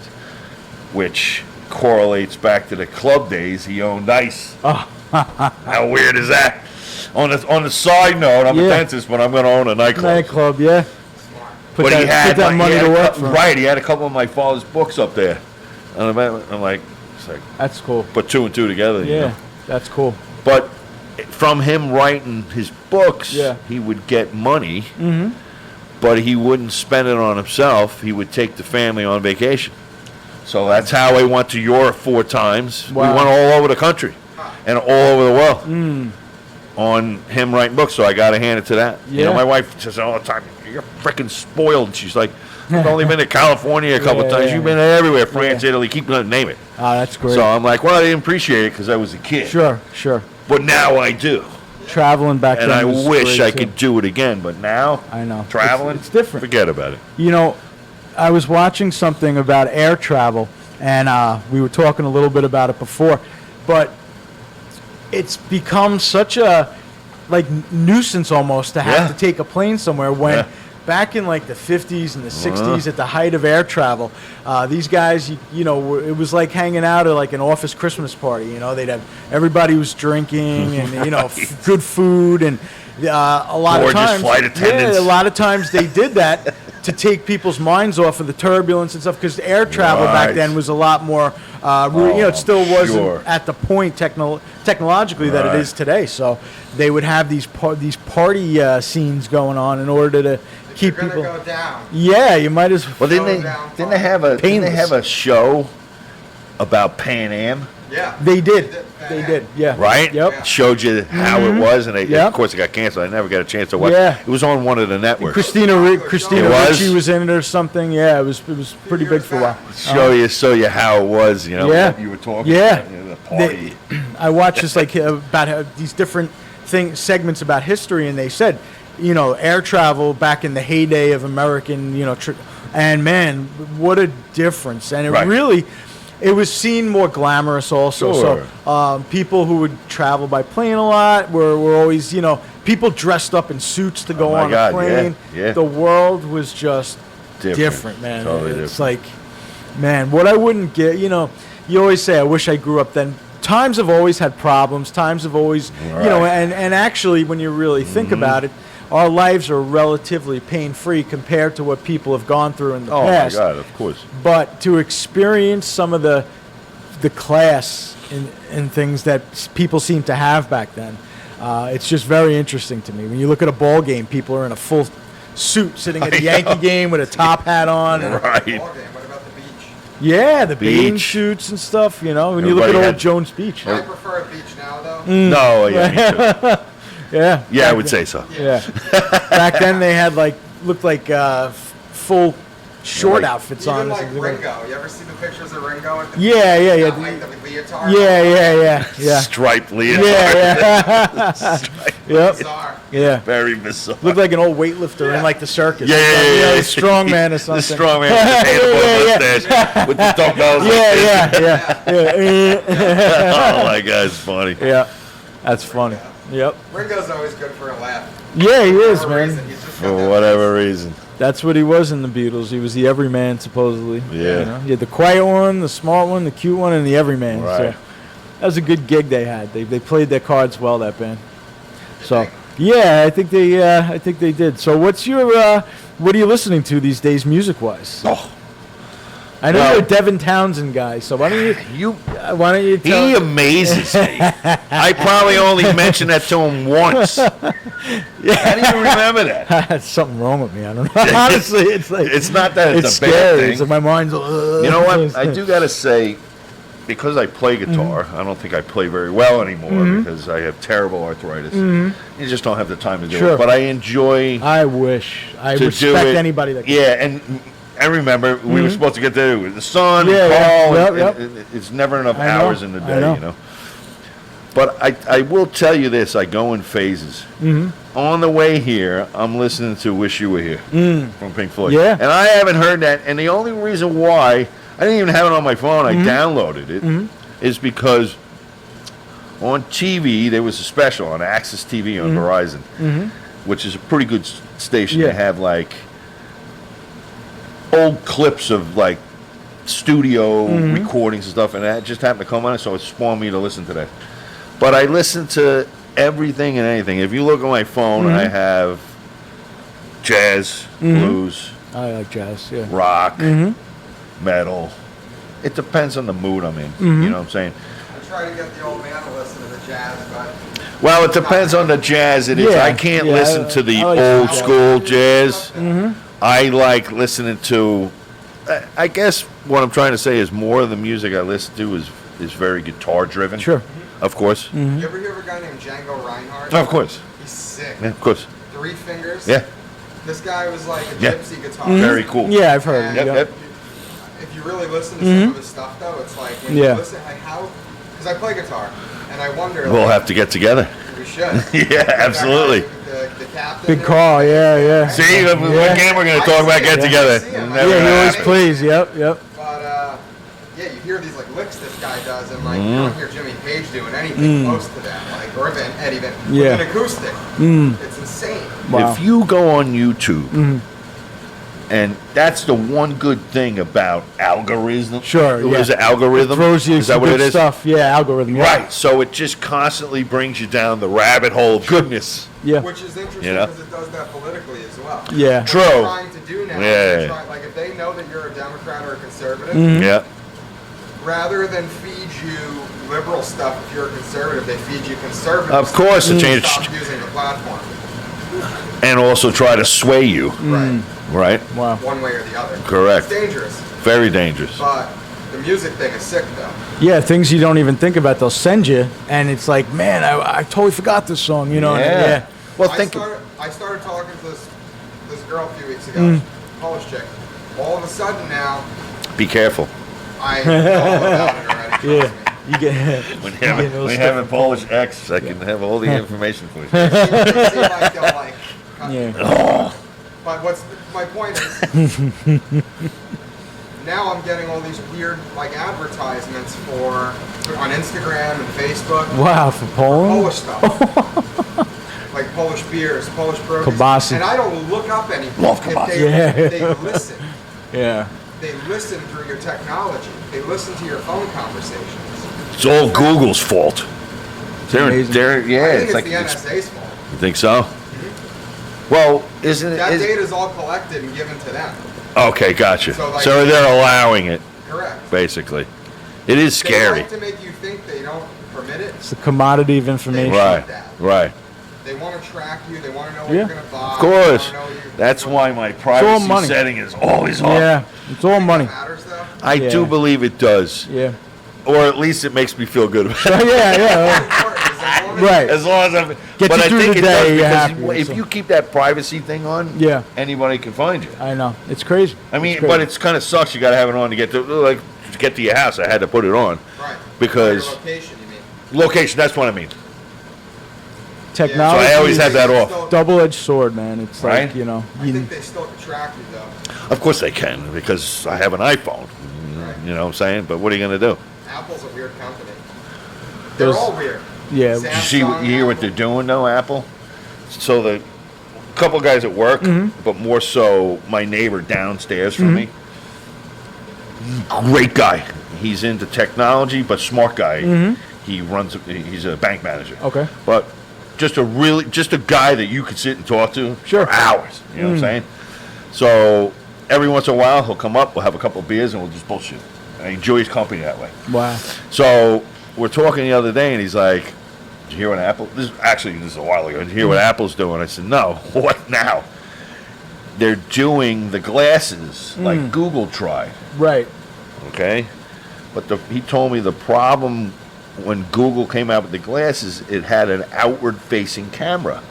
which correlates back to the club days. He owned ice. Oh. How weird is that? On the side note, I'm a Yeah. dentist, but I'm going to own a nightclub. Nightclub, yeah. Put But that, he had put that like, money he had to a work cou- for him. right. He had a couple of my father's books up there, and I'm like, it's like That's cool. put two and two together. You Yeah, know? that's cool. But from him writing his books, Yeah. he would get money, but he wouldn't spend it on himself. He would take the family on vacation. So that's how I went to Europe 4 times. Wow. We went all over the country and all over the world on him writing books. So I got to hand it to that. You know, Yeah. my wife says all the time, "You're freaking spoiled." She's like, "I've only been to California a couple Yeah, times. yeah. You've been everywhere, France, Yeah. Italy, keep name it." Oh, that's great. So I'm like, well, I didn't appreciate it because I was a kid. Sure, sure. But now I do. Traveling back And then I was wish great, I too. could do it again, but now I know. traveling, It's different. Forget about it. You know, I was watching something about air travel, and we were talking a little bit about it before, but it's become such a nuisance almost to have Yeah. to take a plane somewhere when Yeah. back in like the 50s and the 60s at the height of air travel, these guys, you know, it was like hanging out at like an office Christmas party. You know, they'd have everybody was drinking and you know good food and a lot Gorgeous of times flight attendants. Yeah, a lot of times they did that to take people's minds off of the turbulence and stuff because air travel back Right. then was a lot more. You know, it still wasn't sure. at the point technologically that Right. it is today. So they would have these party scenes going on in order to keep You're people. gonna go down. Yeah, you might as Well, Slow didn't down, they have a Painless. show about Pan Am, Yeah. They did. They did. Yeah. right? Yep. Yeah. Showed you how it was, and Yep. of course it got canceled. I never got a chance to watch. Yeah. It was on one of the networks. Christina It was? Ricci was in it or something. Yeah, it was pretty big for a while. Show you how it was. You know, Yeah. what you were talking. Yeah. about, you know, the party. I watched this like about these different segments about history, and they said, you know, air travel back in the heyday of American, you know, and man, what a difference! And it Right. really, it was seen more glamorous also. Sure. So people who would travel by plane a lot were always, you know, people dressed up in suits to go Oh my on God, a plane. yeah, yeah. The world was just Different. different, man. Totally It's different. like, man, what I wouldn't get, you know, you always say, I wish I grew up then. Times have always had problems. Times have always, you know, Right. and actually, when you really think about it, our lives are relatively pain-free compared to what people have gone through in the Oh past. my God! Of course. But to experience some of the class and things that people seem to have back then, It's just very interesting to me. When you look at a ball game, people are in a full suit sitting at a Yankee game with a top hat on. And, Right. Ball game. What about the beach? yeah, the bathing Beach. suits and stuff, you know. When you look at Everybody old had- Jones Beach. I prefer a beach now, though. No, yeah, me too. Yeah. Yeah, I would say so. Yeah. Back then they had looked like full short Like- outfits Even on. like Ringo. You ever see the pictures of Ringo at the Yeah, yeah, yeah. got, like the leotard? Yeah. Striped leotard. Yeah. Yep. Bizarre. Yeah. Very bizarre. Looked like an old weightlifter in like the circus. Yeah, or something. yeah, You know, yeah. a strong man or something. The strong man with the Yeah, mustache with the dumbbells. Yeah. Oh my God, it's funny. Yeah. That's funny. Yep. Ringo's always good for a laugh. Yeah, he is, For man. whatever reason, he's just got For that whatever reason. That's what he was in the Beatles. He was the everyman, supposedly. Yeah. You know? He had the quiet one, the smart one, the cute one, and the everyman. Right. So that was a good gig they had. They played their cards well, that band. So yeah, I think they did. So what are you listening to these days, music wise? Oh, I know well- you're a Devin Townsend guy. So why don't you tell he amazes me. I probably only mentioned that to him once. How do you remember that? There's something wrong with me. I don't know. Honestly, it's like It's not that it's a scary. bad It's like thing. my mind's. You know what? I do got to say, because I play guitar, Mm-hmm. I don't think I play very well anymore because I have terrible arthritis. You just don't have the time to do Sure. it. But I enjoy I wish. I to do respect it. anybody that. Yeah, and I remember we were supposed to get there with the sun, Yeah, and yeah. Paul. Yep, and it's never enough I know, hours in the I day, know. you know. But I will tell you this: I go in phases. On the way here, I'm listening to "Wish You Were Here" from Pink Floyd. Yeah. And I haven't heard that. And the only reason why I didn't even have it on my phone, I downloaded it, is because on TV there was a special on Access TV on Verizon, which is a pretty good station. Yeah. They have like old clips of like studio recordings and stuff, and that just happened to come on it, so it spawned me to listen to that. But I listen to everything and anything. If you look at my phone, I have jazz, blues, I like jazz. Yeah. rock, metal. It depends on the mood I'm in. You know what I'm saying? I try to get the old man to listen to the jazz, but Well, it depends on the jazz it is. Yeah, I can't yeah, listen to the I like old jazz. school jazz. I like listening to. I guess what I'm trying to say is more of the music I listen to is very guitar driven. Sure. Of course. you ever hear of a guy named Django Reinhardt? Of course. He's sick. Yeah, of course. 3 fingers. Yeah. This guy was like a Yeah. gypsy guitar. Very cool. Yeah, I've heard. And Yep, yeah. yep. If you really listen to some of his stuff, though, it's like when Yeah. you listen, like how, because I play guitar, and I wonder. We'll like, have to get together. We should. Yeah, absolutely. The captain. Big call. Yeah. See, what game we're going to talk about get together? Yeah, Never Yeah, he always happened. plays. Yep. But yeah, you hear these like licks this guy does, and like you don't hear Jimmy Page doing anything close to that, like or Eddie Van Yeah. with an acoustic. It's insane. Wow. If you go on YouTube, and that's the one good thing about algorithm. Sure, What yeah. is it, algorithm? Throws you is that some what good it is? stuff. Yeah, algorithm. Yeah. Right. So it just constantly brings you down the rabbit hole of goodness. Yeah. Which is interesting You know? because it does that politically as well. Yeah. What True. they're trying to do now, Yeah. they're trying, like if they know that you're a Democrat or a conservative, Yeah. rather than feed you liberal stuff if you're a conservative, they feed you conservative Of stuff. course, to change, Stop using the platform. and also try to sway you. Right. Right. Wow. One way or the other. Correct. It's dangerous. Very dangerous. But the music thing is sick though. Yeah, things you don't even think about, they'll send you, and it's like, man, I totally forgot this song. You know? and Yeah. Well, I think. started talking to this girl a few weeks ago, Polish chick. All of a sudden now, Be careful. I know about it already. Yeah. Trust me. You get. When you get those we stuff. have a Polish ex, I can have all the information for you. They seem like they'll like. cut me. Yeah. But my point is, now I'm getting all these weird like advertisements on Instagram and Facebook. Wow, for Poland. Polish stuff. Like Polish beers, Polish produce. Kielbasa. And I don't look up anything. Love If kielbasa. they listen. Yeah. They listen through your technology. They listen to your phone conversations. It's all Google's fault. amazing. Yeah, I think it's it's like. the NSA's fault. You think so? Well, isn't it? That data is all collected and given to them. Okay, gotcha. So, like- So they're allowing it, Correct. basically. It is scary. They like to make you think they don't permit it. It's the commodity of information. Right, right. They want to track you. They want to know what Yeah. you're going to buy. Of course. They wanna know what That's you're- why my all privacy money. setting is always off. Yeah, it's all money. That matters, though. I Yeah. do believe it does. Yeah. Or at least it makes me feel good about it. Yeah. Important is as long as- Right. As long as I'm. Get but you I through think the it day, does you're because happy, if so. you keep that privacy thing on, Yeah. anybody can find you. I know. It's crazy. I mean, It's crazy. but it's kind of sucks. You got to have it on to get to your house. I had to put it on Right. because Your location, you mean. location. That's what I mean. Technology. So I always is have that They off. still- double-edged sword, man. It's like, Right? you know. I think they still can track you, though. Of course they can because I have an iPhone. You know what I'm saying? But what are you going to do? Apple's a weird company. They're There's- all weird. Yeah. Did you see? You Samsung, hear what Apple. they're doing though, Apple? So the couple guys at work, Mm-hmm. but more so my neighbor downstairs from me. Great guy. He's into technology, but smart guy. He runs. He's a bank manager. Mm-hmm. Okay. But just a guy that you could sit and talk to Sure. for hours. You know what I'm saying? So every once in a while he'll come up. We'll have a couple of beers and we'll just bullshit. I enjoy his company that way. Wow. So we're talking the other day, and he's like, "Did you hear what Apple?" This is a while ago. Did you hear what Apple's doing? I said, "No. What now?" They're doing the glasses like Google tried. Right. Okay, but he told me the problem when Google came out with the glasses, it had an outward-facing camera,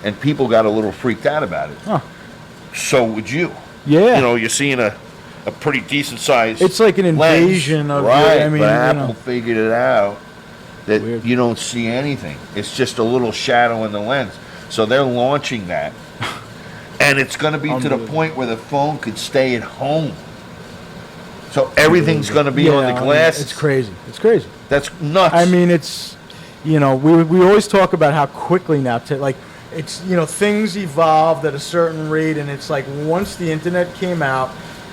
and people got a little freaked out about it. Huh. So would you? Yeah. You know, you're seeing a pretty decent size. It's like an invasion of your- right? I mean, but you Apple know. figured it out that Weird. you don't see anything. It's just a little shadow in the lens. So they're launching that, and it's going to be to the Unbelievable. point where the phone could stay at home. So everything's going to be on I the mean, glasses. it's crazy. It's crazy. That's nuts. I mean, it's, you know, we always talk about how quickly now, like, it's, you know, things evolved at a certain rate, and it's like once the internet came out,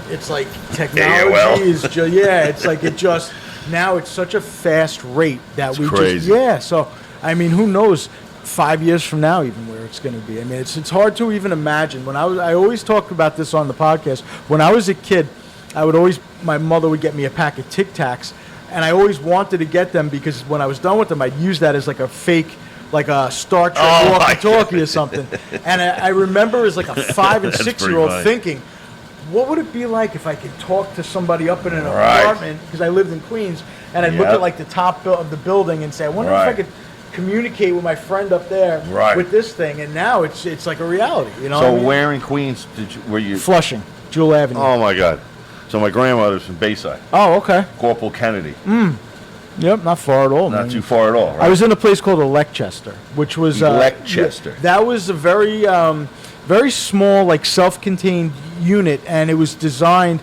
it's like technology well. is just, it's like it just, now it's such a fast rate that It's we crazy. just, so, I mean, who knows 5 years from now even where it's going to be. I mean, it's hard to even imagine. I always talk about this on the podcast. When I was a kid, my mother would get me a pack of Tic Tacs, and I always wanted to get them because when I was done with them, I'd use that as like a fake, like a Star Trek Oh, my walkie-talkie or something. And I remember as like a 5 and That's 6-year-old pretty funny. thinking, what would it be like if I could talk to somebody up in an Right. apartment, because I lived in Queens, and I'd look Yep. at like the top of the building and say, I wonder if I Right. could communicate with my friend up there Right. with this thing. And now it's like a reality, you know? so what I mean? where in Queens were you? Flushing, Jewel Avenue. Oh my God! So my grandmother's from Bayside, Oh, okay. Corporal Kennedy. Yep, not far at all. Not man. too far at all, right? I was in a place called Elecchester, which was Elecchester. that was a very, very small, like self-contained unit, and it was designed.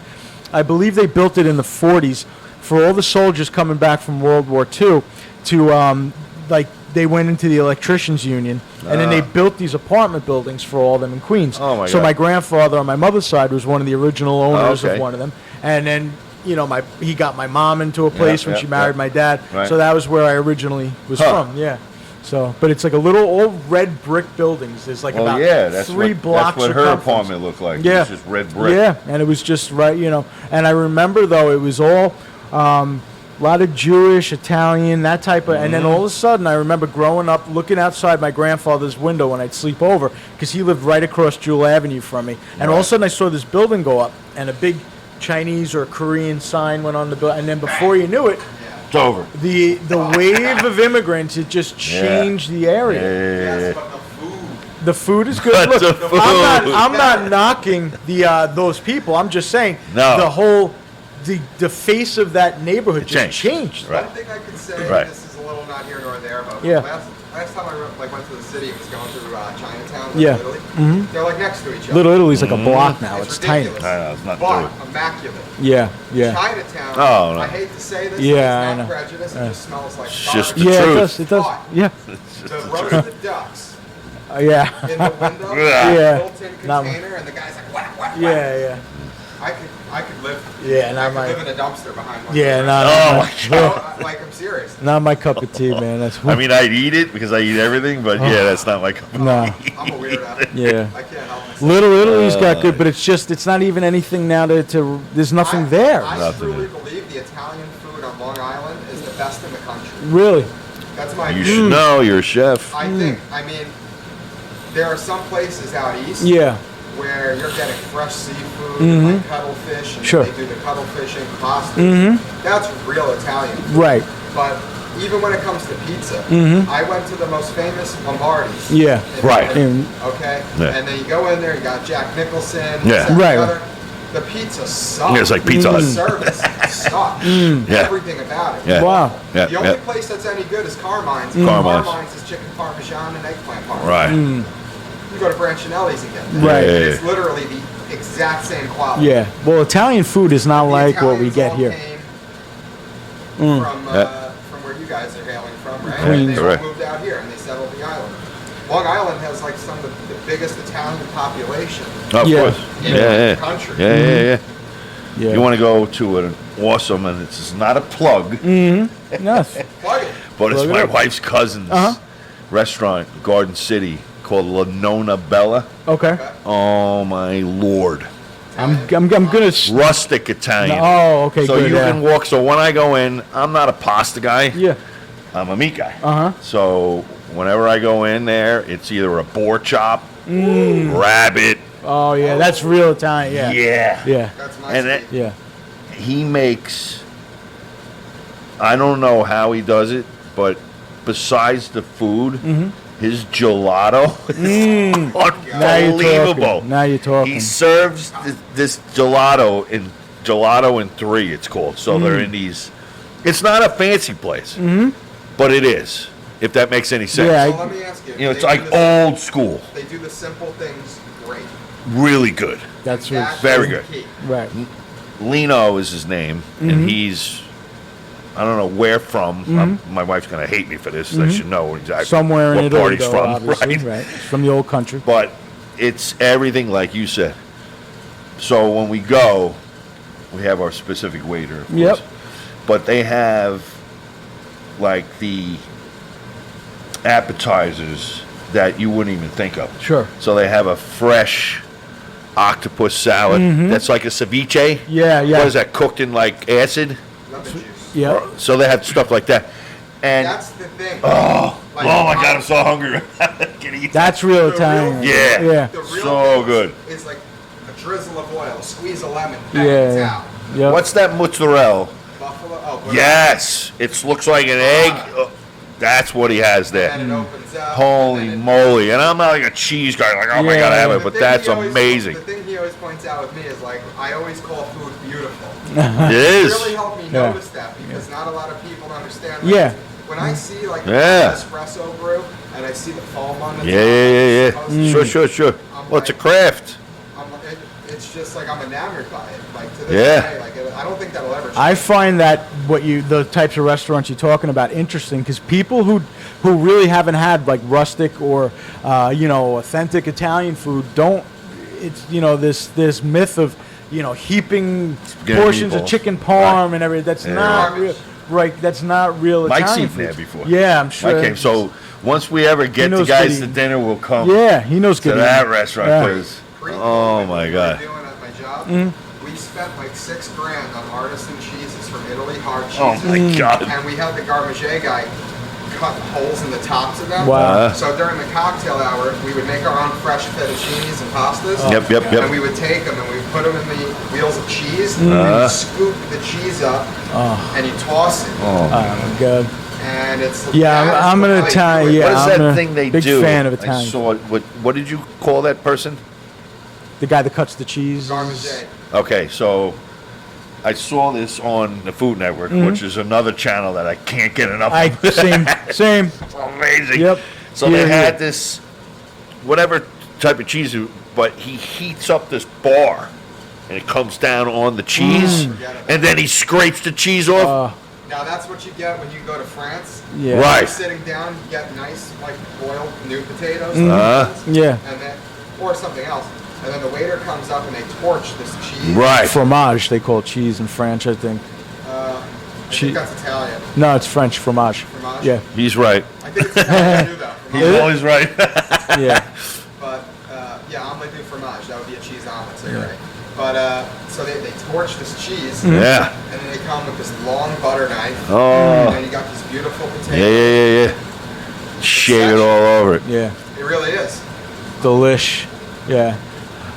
I believe they built it in the '40s for all the soldiers coming back from World War II. To like they went into the electricians union, and then they built these apartment buildings for all of them in Queens. Oh, my so God. my grandfather on my mother's side was one of the original owners okay. of one of them, and then. You know, he got my mom into a place when yeah, she married yeah. my dad. Right. So that was where I originally was Huh. from. Yeah. So, but it's like a little old red brick buildings. There's like Well, about yeah, that's three what, blocks. That's what her circumference. apartment looked like. Yeah. It was just red brick. Yeah, and it was just right, you know. And I remember though, it was all a lot of Jewish, Italian, that type of. And then all of a sudden, I remember growing up, looking outside my grandfather's window when I'd sleep over, because he lived right across Jewel Avenue from me. And all of a sudden, I saw this building go up, and a big Chinese or Korean sign went on the building. And then before you knew it, It's over. the wave of immigrants, it just changed the area. Yes, but the food. The food is good. But Look, the food. I'm not knocking those people. I'm just saying No. the whole the face of that neighborhood just changed. Right. One thing I could say, Right. this is a little not here nor there, but Yeah. last time I went to the city, it was going through Chinatown, Yeah. Little Italy. They're like next to each other. Little Italy's like a block now. It's tiny. ridiculous. I know, it's not but doing immaculate. Yeah, yeah, Chinatown, Oh, no. I hate to say this, Yeah, it's I not know. prejudice, it just smells like It's just garbage. the yeah. It truth. does. It does. Yeah, The roasted ducks yeah, in the window, Yeah. built-in Not- container, and the guy's like, whack, whack, whack. yeah, yeah. I could live. Yeah, and I I could might- live in a dumpster behind one. Yeah, of not, Oh, not, my not, Like, I'm serious. not my cup of tea, man. That's I mean, I'd eat it because I eat everything, but yeah, that's not my cup of no. I'm a weirdo. Yeah. I can't help myself. Little Italy's got good, but it's not even anything now to there's nothing there. I Nothing truly there. believe the Italian food on Long Island is the best in the country. Really? That's my You opinion. should know. You're a chef. I think, I mean, there are some places out east Yeah. where you're getting fresh seafood, like cuttlefish, and Sure. they do the cuttlefishing, pastas. That's real Italian food. Right. But even when it comes to pizza, I went to the most famous Lombardi's. Yeah. in Right. Italy, okay? Yeah. And then you go in there, you got Jack Nicholson, Yeah. this, that, and the Right. other. The pizza sucks. Yeah, it's like Pizza Hut. The service sucks. Yeah. Everything about it. Yeah. Wow. Yeah. The only Yeah. place that's any good is Carmine's. Carmine's. Carmine's is chicken parmesan and eggplant parmesan. Right. You go to Branchinelli's and get that. Right. Yeah, And yeah, it's literally the exact same quality. Yeah. Well, Italian food is not The like what we Italians get all here. came Mm. from where you guys are hailing from, right? Queens. And they all Correct. moved out here and they settled the island. Long Island has like some of the biggest Italian population Of Yeah. course. in Yeah. the country. Yeah. Yeah. Yeah. Yeah. You want to go to an awesome, and it's not a plug, Yes. Plug it. but it's Plug it my up. wife's cousin's Uh-huh. restaurant, Garden City, called La Nonna Bella. Okay. Oh my lord, I'm gonna. rustic Italian. Oh, okay. So good. you yeah. can walk. So when I go in, I'm not a pasta guy. Yeah. I'm a meat guy. Uh huh. So whenever I go in there, it's either a boar chop, rabbit. Oh yeah, that's real Italian. Yeah. Yeah. Yeah. That's my And speed. Yeah. He makes. I don't know how he does it, but besides the food, his gelato is Now you're unbelievable. talking. Now you're talking. He serves this gelato in 3. It's called. So they're in these. It's not a fancy place, but it is. If that makes any sense. Yeah, So let me ask you. You know, it's they like do the- old school. They do the simple things great. Really good. That's That Very is good. key. right. Lino is his name, and he's. I don't know where from. My wife's gonna hate me for this. I should know exactly Somewhere in what Italy, part he's though, from, obviously. right? Right. It's from the old country. But it's everything like you said. So when we go, we have our specific waiter. Of Yep. course. But they have like the appetizers that you wouldn't even think of. Sure. So they have a fresh octopus salad that's like a ceviche. Yeah, yeah. What is that, cooked in like acid? Lemon juice. Yeah. So they have stuff like that. And That's the thing. oh Like, my God, I'm so hungry. Can eat That's real The Italian. real- Yeah. Yeah. The real So thing good. is like a drizzle of oil, a squeeze of lemon, bang, Yeah. it's out. Yep. What's that mozzarella? Buffalo. Oh, but Yes, it looks like an egg. That's what he has And there. then it opens up. Holy and then it- moly! And I'm not like a cheese guy, like oh my Yeah. God, I have The it. But thing that's he always- amazing. The thing he always points out with me is like, I always call food beautiful. It It is. really helped me Yeah. notice that because not a lot of people understand. Like, Yeah. When I see like Yeah. an espresso brew and I see the foam on the Yeah, top, yeah. it's supposed Sure, to- sure. Well, it's a craft. It's just like I'm enamored by it. Like to this Yeah. day, like I don't think that'll ever change. I find that the types of restaurants you're talking about interesting because people who really haven't had like rustic or authentic Italian food don't. It's this myth of heaping Spaghetti portions of meatballs. chicken parm and everything. That's Yeah. not Garbage. real. Right, that's not real Mike's Italian eaten there food. before. Yeah, I'm sure. Mike came. So once we ever get the knows guys good to dinner, we'll come Yeah, he knows to good. that eating. restaurant. Yeah. 'Cause- Pre-COVID, oh when my we were God. doing at my job, Mm-hmm. we spent like $6,000 on artisan cheeses from Italy, hard cheeses. Oh my God. And we had the garmager guy cut holes in the tops of them. Wow. So during the cocktail hour, we would make our own fresh fettuccinis and pastas. Yep. And we would take them and we would put them in the wheels of cheese, Mm. and you scoop the cheese up, and you toss it. Oh my God. And it's Yeah, that is I'm the an way to Italian. do it. Yeah, What is I'm that a thing they big do? fan of I Italian. saw what did you call that person? The guy that cuts the cheese. Garmager. Okay, so I saw this on the Food Network, which is another channel that I can't get enough of. Same. It's amazing. Yep. So Yeah, they had yeah. this, whatever type of cheese, but he heats up this bar, and it comes down on the cheese, and then he scrapes the cheese off. Now that's what you get when you go to France. Yeah. Right. You're sitting down, you get nice like boiled new potatoes, Yeah. and then or something else, and then the waiter comes up and they torch this cheese. Right. Fromage, they call cheese in French, I think. I Cheese. think that's Italian. No, it's French, fromage. Fromage? Yeah, He's right. I think it's Italian too, though. He's Fromage. always right. yeah. But yeah, omelette du fromage. sandwich. That would be a cheese omelet, so you're right. But, so they torch this cheese. Yeah. And then they come with this long butter knife. Oh. And then you got these beautiful potatoes. Yeah. Shave it all over it. Yeah. It really is. Delish. Yeah.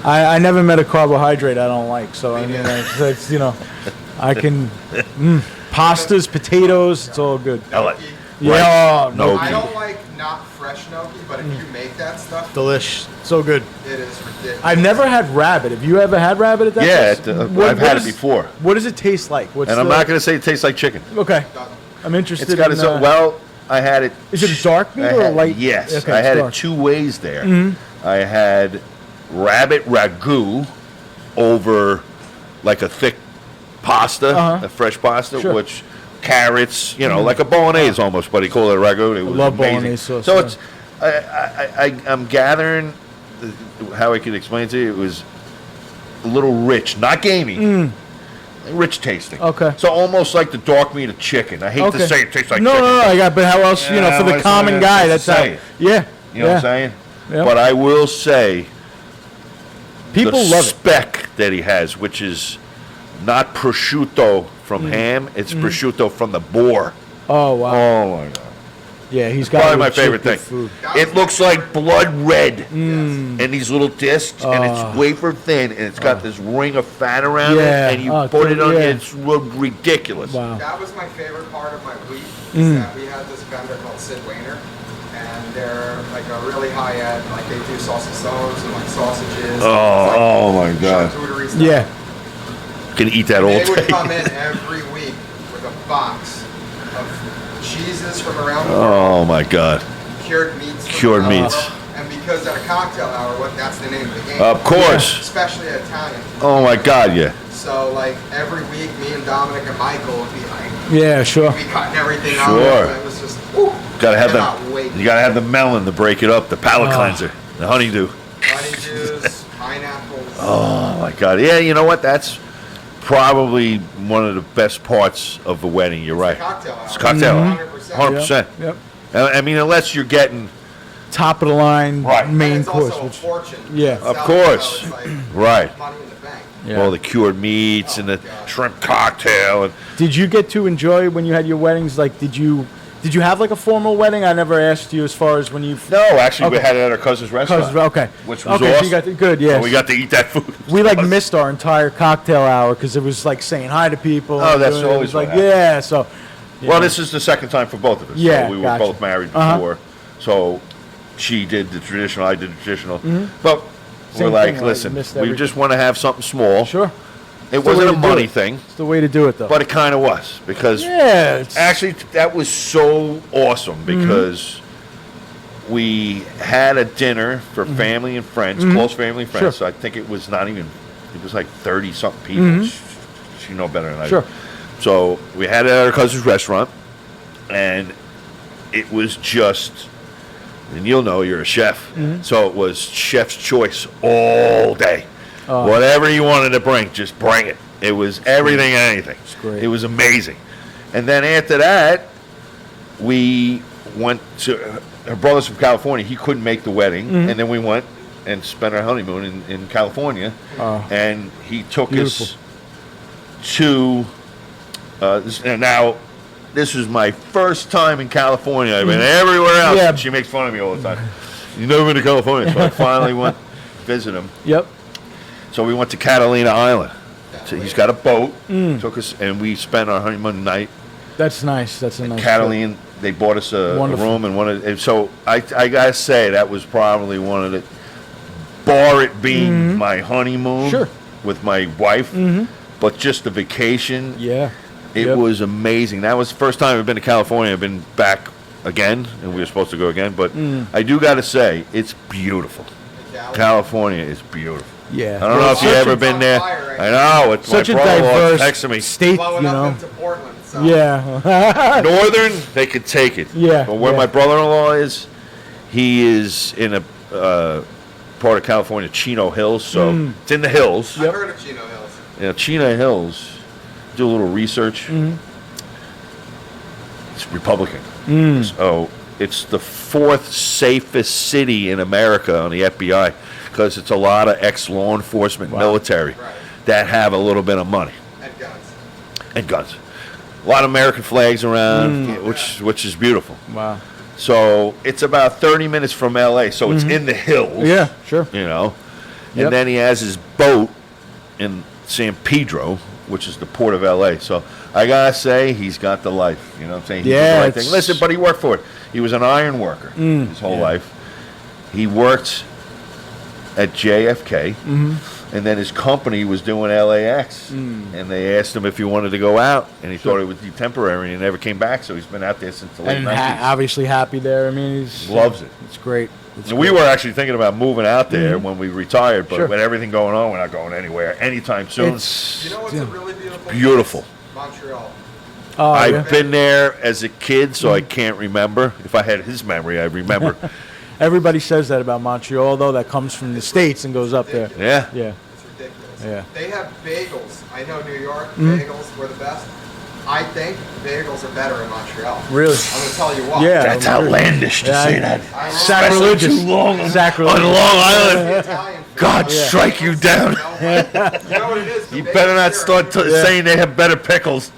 I never met a carbohydrate I don't like, so I mean, it's you know, I can pastas, potatoes, it's all good. I like. Yeah, no. I don't like not fresh gnocchi, but if you make that stuff, Delish, so good. it is ridiculous. I've never had rabbit. Have you ever had rabbit at that Yeah, place? I've had it before. What does it taste like? What's And I'm not going to say it tastes like chicken. Okay, I'm interested. It's got in, its own. Well, I had it. Is it a dark meat or a light? Yes, Okay, I it's had dark. it 2 ways there. I had rabbit ragu over like a thick pasta, a fresh pasta, Sure. which carrots, you know, like a bolognese almost, but he called it a ragu. It was love amazing. bolognese sauce, So yeah. it's, I'm gathering how I could explain to you. It was a little rich, not gamey. Rich tasting. Okay. So almost like the dark meat of chicken. I hate to say it tastes like no, chicken. No, I got. But how else? You know, Yeah, for the well, common it's guy, not that's to how. say it. Yeah. You know what I'm saying? Yeah. But I will say People the love it. spec that he has, which is not prosciutto from ham, it's prosciutto from the boar. Oh wow. Oh my god. Yeah, he's got Probably my legit favorite good thing. Food. It looks like blood red in these little discs, and it's wafer thin, and it's got this ring of fat around Yeah. it, and you Oh, put it on yeah. it's ridiculous. Wow. That was my favorite part of my week, is that we had this vendor called Sid Wainer, and they're like a really high-end, like they do saucissones and like sausages. Oh my god. Charcuterie stuff. Yeah. Can eat that all They would day. come in every week with a box of cheeses from around the world, Oh my god. cured meats. from Cured around the meats. world. And because at a cocktail hour, that's the name of the game. Of course. Especially at Italian. Oh my god, yeah. So like every week, me and Dominic and Michael would be like, Yeah, sure. we cutting everything Sure. out. And it was just, whew, Gotta have cannot wait. you gotta have the melon to break it up, the palate cleanser, the honeydew. Honeydews, pineapples. Oh my god. Yeah, you know what? That's probably one of the best parts of the wedding. You're right. Cocktail hour. It's cocktail hour. 100%. 100%. Yep. I mean, unless you're getting Top of the line, Right. And main it's course. also a Which, fortune. Yeah. Of So course. it's like right, money in the bank. yeah. all the cured meats and the God. shrimp cocktail and Did you get to enjoy when you had your weddings? Like, did you have like a formal wedding? I never asked you as far as when you. no, actually we Okay. had it at our cousin's restaurant. Okay. Which was okay, awesome. So you got to, good. Yeah. So we got to eat that food. We like missed our entire cocktail hour because it was like saying hi to people. Oh, and that's doing it. It always was what like happens. yeah. So. Yeah. Well, this is the second time for both of us. Yeah, So we were gotcha. both married Uh-huh. before. So she did the traditional, I did the traditional. But Same we're like, thing, like, listen, missed we everything. just want to have something small. Sure. It the wasn't way a to do money it. thing, It's the way to do it though. but it kind of was because yeah. It's, actually that was so awesome because we had a dinner for family and friends, close family and friends. Sure. So I think it was not even, it was like 30 something people. She know better than I Sure. do. So we had it at our cousin's restaurant, and it was just, and you'll know you're a chef, so it was chef's choice all day. Whatever you wanted to bring, just bring it. It was everything and anything. great. It was amazing. And then after that, we went to her brother's from California. He couldn't make the wedding, and then we went and spent our honeymoon in California. And he took Beautiful. us to. And now, this was my first time in California. I've been everywhere else. Yeah. And she makes fun of me all the time. You never been to California, so I finally went to visit him. Yep. So we went to Catalina Island. So he's got a boat. Took us, and we spent our honeymoon night. That's nice. That's a nice. Catalina, they bought us a Wonderful. room and so I gotta say that was probably one of the, bar it being my honeymoon Sure. with my wife, but just the vacation. Yeah. It Yep. was amazing. That was the first time I've been to California. I've been back again, and we were supposed to go again. But I do got to say, it's beautiful. California is beautiful. Yeah. I don't know if you've ever been there. I know. It's Such my a brother-in-law diverse texting me. state, Blowing you up know. into Portland. So. Yeah. Northern, they could take it. Yeah, But where yeah. my brother-in-law is, he is in a part of California, Chino Hills. So it's in the hills. I've heard of Chino Hills. You know, Chino Hills, do a little research. It's Republican. So it's the fourth safest city in America on the FBI. because it's a lot of ex-law enforcement, military, that have a little bit of money. And guns. And guns. A lot of American flags around, which is beautiful. Wow. So it's about 30 minutes from L.A., so it's in the hills. Yeah, sure. You know? Yep. And then he has his boat in San Pedro, which is the port of L.A. So I got to say, he's got the life. You know what I'm saying? He did the right thing. Listen, but he worked for it. He was an iron worker his whole life. He worked at JFK, and then his company was doing LAX. And they asked him if he wanted to go out, and he thought it would be temporary, and he never came back, so he's been out there since the late And 90s. obviously happy there. I mean, he's Loves it. It's great. It's And we great. were actually thinking about moving out there when we retired, but Sure. with everything going on, we're not going anywhere anytime soon. It's You know what's a really beautiful Beautiful. place? Montreal. oh, I've been there as a kid, so I can't remember. If I had his memory, I'd remember. Everybody says that about Montreal, though. That comes from the States and goes up there. Yeah. Yeah. It's ridiculous. Yeah. They have bagels. I know New York bagels were the best. I think bagels are better in Montreal. Really? I'm going to tell you why. Yeah. That's outlandish to say that. I love Sacrilegious. Too long on Sacrilegious. Long Island. the Italian food. God, strike you down. You know what it is? The You bagels better not here start are saying they have better pickles.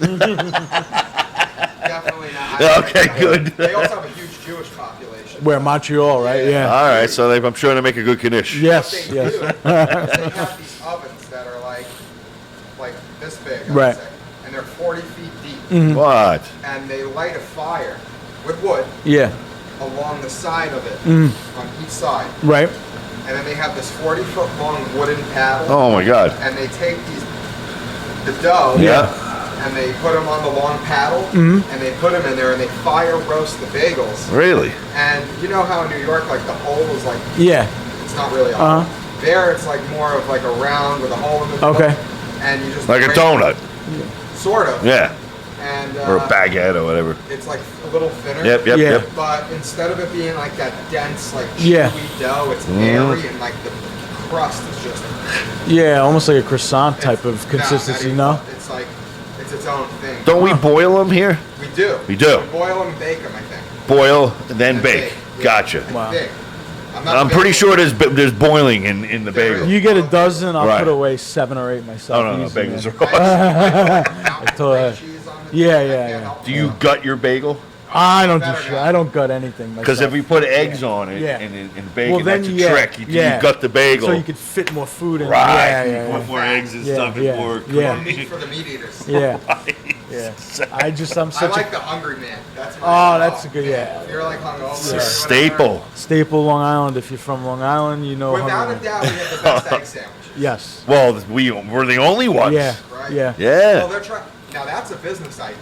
definitely not. Okay, good. They also have a huge Jewish population. Where Montreal, right? Yeah. All right, so I'm sure they make a good knish. Yes. They Yes. do. They have these ovens that are like this big, I would Right. say, and they're 40 feet deep, What? and they light a fire with wood Yeah. along the side of it, on each side, Right. and then they have this 40-foot long wooden paddle, Oh my God. and they take the dough, Yeah. and they put them on the long paddle, and they put them in there, and they fire roast the bagels. Really? And you know how in New York, like the hole is like, Yeah. it's not really a hole. There, it's like more of like a round with a hole in the middle. Okay. And you just Like a break- donut. Sort of. Yeah. And Or a baguette or whatever. it's like a little thinner. Yep, yep, Yeah. yep. But instead of it being like that dense, like Yeah. chewy dough, it's airy and like the crust is just Yeah. Almost like a croissant type of not consistency, even- no? It's like it's its own thing. Don't we boil them here? We do. We do. We boil them and bake them, I think. Boil, then And bake. Yeah. Gotcha. Wow. Big. not I'm pretty big. sure there's boiling in the bagel. You get a dozen, I'll Right. put away 7 or 8 myself. Oh, no, easy, bagels man. are awesome. Mountain cheese on the Yeah, thing. I yeah, can't yeah. help Do it. you gut your bagel? I don't do Better shit. not. I don't gut anything myself. Because if we put eggs on it Yeah. and bacon, Well, then, that's a yeah, trick. You yeah. gut the bagel. So you could fit more food in. Right. Yeah, You yeah, put more eggs and Yeah, stuff and yeah, more yeah. More meat for the meat eaters. yeah. Yeah. I'm I such like a the hungry man. That's Oh, that's a good- yeah. If you're like hungover, It's or a whatever, staple. staple Long Island. If you're from Long Island, you know. Without a Hungry. doubt, we have the best egg sandwiches. Yes. Well, we're the only ones. Yeah. Right? Yeah. Yeah. Well, they're trying. Now that's a business idea.